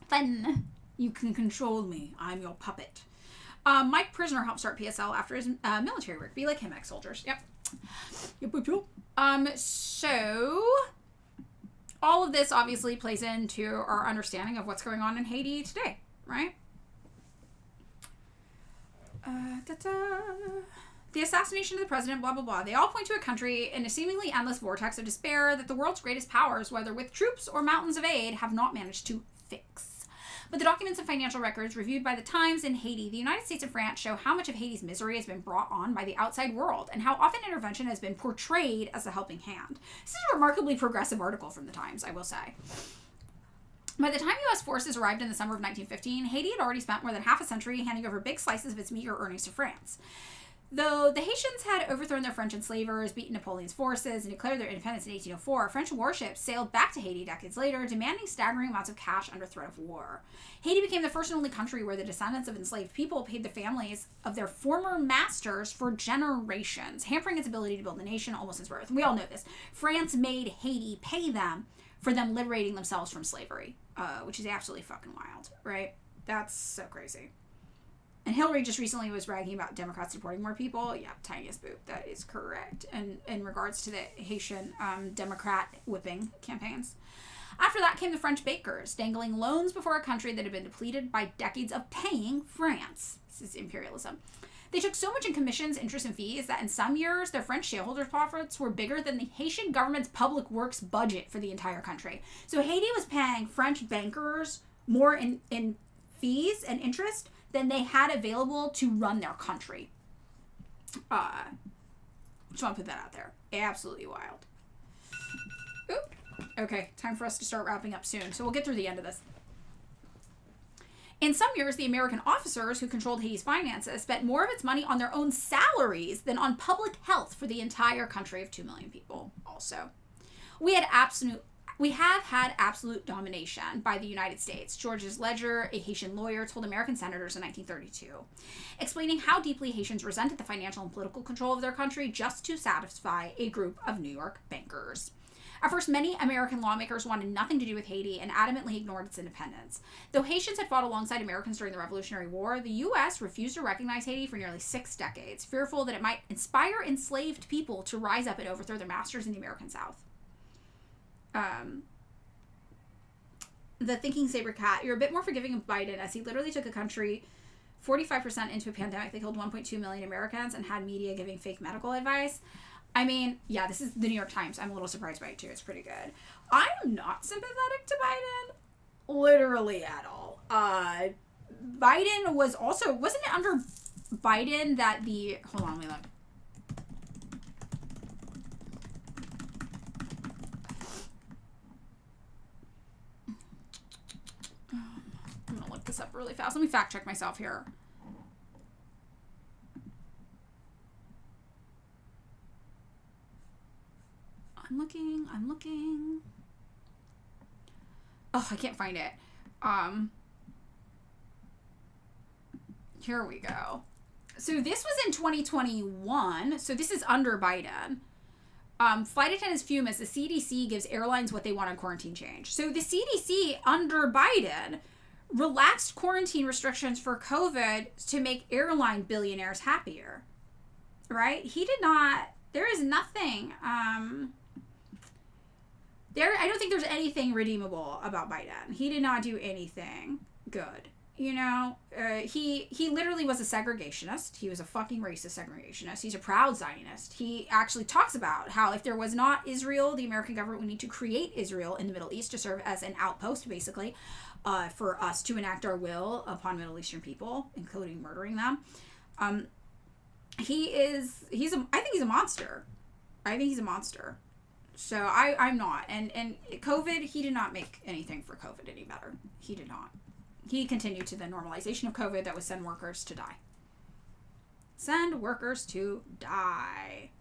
Fun. You can control me. I'm your puppet. Mike Prisoner helped start PSL after his military work. Be like him, ex-soldiers. Yep. So all of this obviously plays into our understanding of what's going on in Haiti today, right? The assassination of the president, blah, blah, blah. They all point to a country in a seemingly endless vortex of despair that the world's greatest powers, whether with troops or mountains of aid, have not managed to fix. But the documents and financial records reviewed by the Times in Haiti, the United States and France show how much of Haiti's misery has been brought on by the outside world and how often intervention has been portrayed as a helping hand. This is a remarkably progressive article from the Times, I will say. By the time U.S. forces arrived in the summer of 1915, Haiti had already spent more than half a century handing over big slices of its meager earnings to France. Though the Haitians had overthrown their French enslavers, beaten Napoleon's forces, and declared their independence in 1804, French warships sailed back to Haiti decades later, demanding staggering amounts of cash under threat of war. Haiti became the first and only country where the descendants of enslaved people paid the families of their former masters for generations, hampering its ability to build a nation almost since birth. And we all know this. France made Haiti pay them for them liberating themselves from slavery, which is absolutely fucking wild, right? That's so crazy. And Hillary just recently was bragging about Democrats supporting more people. Yeah, tiniest boop. That is correct. And in regards to the Haitian Democrat whipping campaigns. After that came the French bakers, dangling loans before a country that had been depleted by decades of paying France. This is imperialism. They took so much in commissions, interest, and fees that in some years, their French shareholders' profits were bigger than the Haitian government's public works budget for the entire country. So Haiti was paying French bankers more in fees and interest than they had available to run their country. Just want to put that out there. Absolutely wild. Oop. Okay, time for us to start wrapping up soon. So we'll get through the end of this. In some years, the American officers who controlled Haiti's finances spent more of its money on their own salaries than on public health for the entire country of 2 million people also. We have had absolute domination by the United States, Georges Ledger, a Haitian lawyer, told American senators in 1932, explaining how deeply Haitians resented the financial and political control of their country just to satisfy a group of New York bankers. At first, many American lawmakers wanted nothing to do with Haiti and adamantly ignored its independence. Though Haitians had fought alongside Americans during the Revolutionary War, the U.S. refused to recognize Haiti for nearly 6 decades, fearful that it might inspire enslaved people to rise up and overthrow their masters in the American South. The Thinking Saber Cat, you're a bit more forgiving of Biden as he literally took a country 45% into a pandemic that killed 1.2 million Americans and had media giving fake medical advice. I mean, yeah, this is the New York Times. I'm a little surprised by it too. It's pretty good. I am not sympathetic to Biden, literally at all. Biden was also, wasn't it under Biden that hold on, let me look. I'm going to look this up really fast. Let me fact check myself here. I'm looking. Oh, I can't find it. Here we go. So this was in 2021. So this is under Biden. Flight attendants fume as the CDC gives airlines what they want on quarantine change. So the CDC under Biden relaxed quarantine restrictions for COVID to make airline billionaires happier, right? He did not, there is nothing, I don't think there's anything redeemable about Biden. He did not do anything good. You know, he literally was a segregationist. He was a fucking racist segregationist. He's a proud Zionist. He actually talks about how if there was not Israel, the American government would need to create Israel in the Middle East to serve as an outpost, basically, for us to enact our will upon Middle Eastern people, including murdering them. I think he's a monster. I think he's a monster. So I'm not. And COVID, he did not make anything for COVID any better. He did not. He continued to the normalization of COVID that was send workers to die. Send workers to die.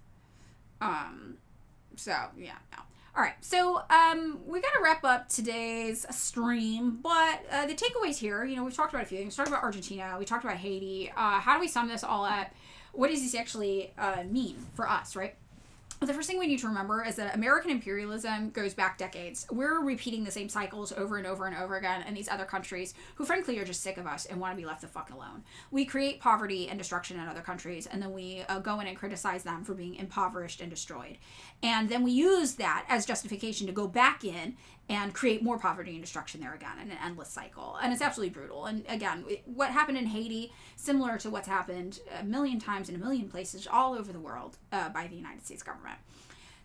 So, yeah, no. All right, so we got to wrap up today's stream, but the takeaways here, you know, we've talked about a few things. We talked about Argentina. We talked about Haiti. How do we sum this all up? What does this actually mean for us, right? The first thing we need to remember is that American imperialism goes back decades. We're repeating the same cycles over and over and over again in these other countries who frankly are just sick of us and want to be left the fuck alone. We create poverty and destruction in other countries, and then we go in and criticize them for being impoverished and destroyed. And then we use that as justification to go back in and create more poverty and destruction there again in an endless cycle. And it's absolutely brutal. And again, what happened in Haiti, similar to what's happened a million times in a million places all over the world by the United States government.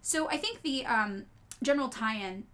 So I think the general tie-in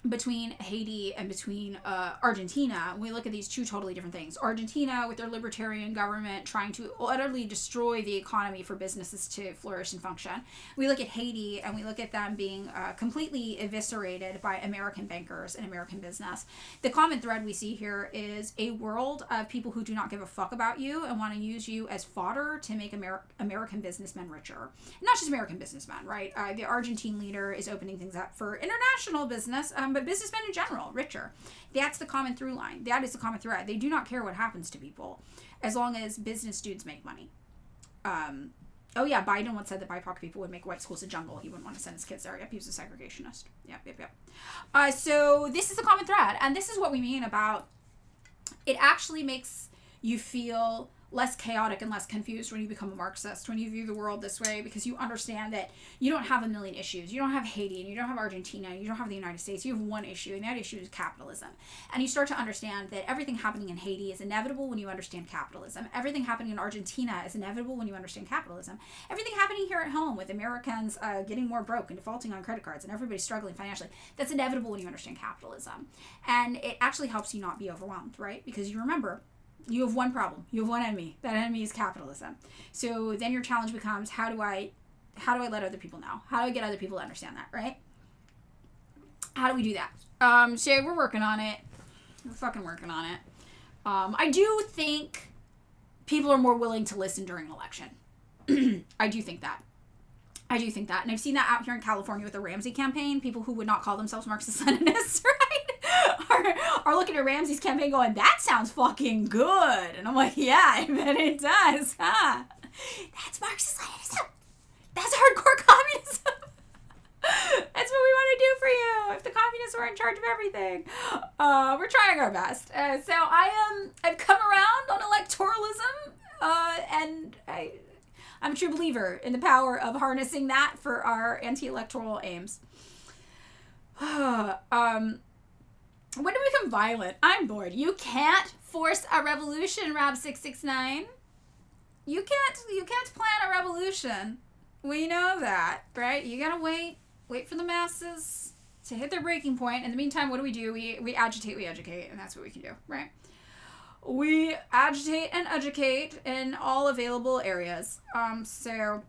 between Haiti and between Argentina, we look at these two totally different things. Argentina, with their libertarian government trying to utterly destroy the economy for businesses to flourish and function. We look at Haiti and we look at them being completely eviscerated by American bankers and American business. The common thread we see here is a world of people who do not give a fuck about you and want to use you as fodder to make American businessmen richer. Not just American businessmen, right? The Argentine leader is opening things up for international business, but businessmen in general, richer. That's the common through line. That is the common thread. They do not care what happens to people as long as business dudes make money. Oh yeah, Biden once said that BIPOC people would make white schools a jungle. He wouldn't want to send his kids there. Yep, he was a segregationist. Yep. So this is the common thread. And this is what we mean about it actually makes you feel less chaotic and less confused when you become a Marxist, when you view the world this way, because you understand that you don't have a million issues. You don't have Haiti, and you don't have Argentina, and you don't have the United States. You have one issue, and that issue is capitalism. And you start to understand that everything happening in Haiti is inevitable when you understand capitalism. Everything happening in Argentina is inevitable when you understand capitalism. Everything happening here at home with Americans getting more broke and defaulting on credit cards and everybody struggling financially, that's inevitable when you understand capitalism. And it actually helps you not be overwhelmed, right? Because you remember, you have one problem. You have one enemy. That enemy is capitalism. So then your challenge becomes, how do I let other people know? How do I get other people to understand that, right? How do we do that? So we're working on it. We're fucking working on it. I do think people are more willing to listen during an election. I do think that. And I've seen that out here in California with the Ramsey campaign. People who would not call themselves Marxist-Leninists, right? Are looking at Ramsey's campaign going, that sounds fucking good. And I'm like, yeah, I bet it does, huh? That's Marxist-Leninism. That's hardcore communism. That's what we want to do for you. If the communists were in charge of everything. We're trying our best. So I've come around on electoralism, and I'm a true believer in the power of harnessing that for our anti-electoral aims. When do we become violent? I'm bored. You can't force a revolution, Rob669. You can't plan a revolution. We know that, right? You gotta wait for the masses to hit their breaking point. In the meantime, what do? We agitate, we educate, and that's what we can do, right? We agitate and educate in all available areas. So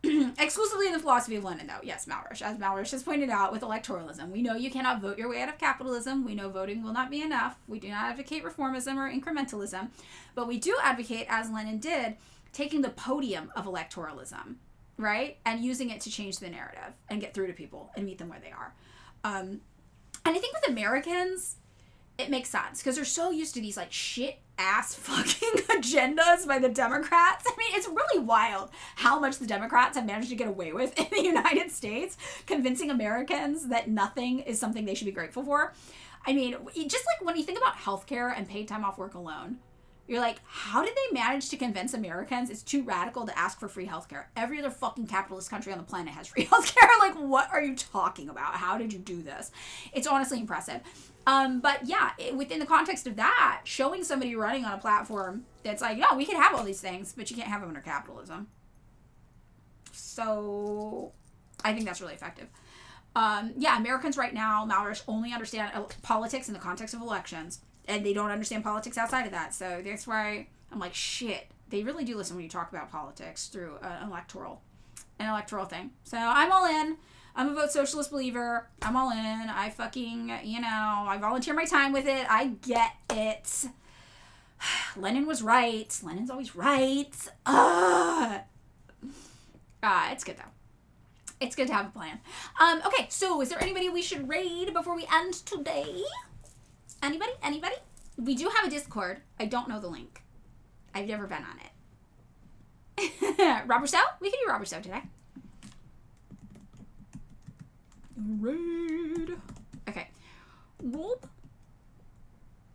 exclusively in the philosophy of Lenin, though. Yes, Malrich. As Malrich has pointed out with electoralism, we know you cannot vote your way out of capitalism. We know voting will not be enough. We do not advocate reformism or incrementalism. But we do advocate, as Lenin did, taking the podium of electoralism, right? And using it to change the narrative and get through to people and meet them where they are. And I think with Americans, it makes sense because they're so used to these like shit ass fucking agendas by the Democrats. I mean, it's really wild how much the Democrats have managed to get away with in the United States, convincing Americans that nothing is something they should be grateful for. I mean, just like when you think about healthcare and paid time off work alone, you're like, how did they manage to convince Americans it's too radical to ask for free healthcare? Every other fucking capitalist country on the planet has free healthcare. Like, what are you talking about? How did you do this? It's honestly impressive. But yeah, within the context of that, showing somebody running on a platform that's like, no, we can have all these things, but you can't have them under capitalism. So I think that's really effective. Yeah, Americans right now, Malrich, only understand politics in the context of elections, and they don't understand politics outside of that. So that's why I'm like, shit, they really do listen when you talk about politics through an electoral thing. So I'm all in. I'm a vote socialist believer. I'm all in. I fucking, I volunteer my time with it. I get it. Lenin was right. Lenin's always right. It's good though. It's good to have a plan. Okay, so is there anybody we should raid before we end today? Anybody? We do have a Discord. I don't know the link. I've never been on it. Rob Rousseau? We can do Rob Rousseau today. Raid. Okay. Whoop.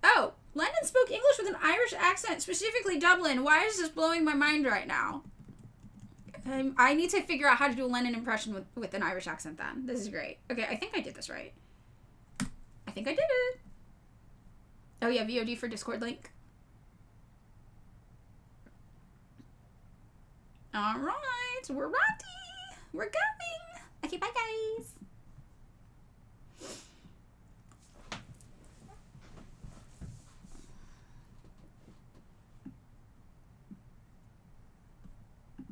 Oh, Lennon spoke English with an Irish accent, specifically Dublin. Why is this blowing my mind right now? I need to figure out how to do a Lennon impression with an Irish accent then. This is great. Okay, I think I did this right. I think I did it. Oh yeah, VOD for Discord link. Alright, we're ready. We're going. Okay, bye guys.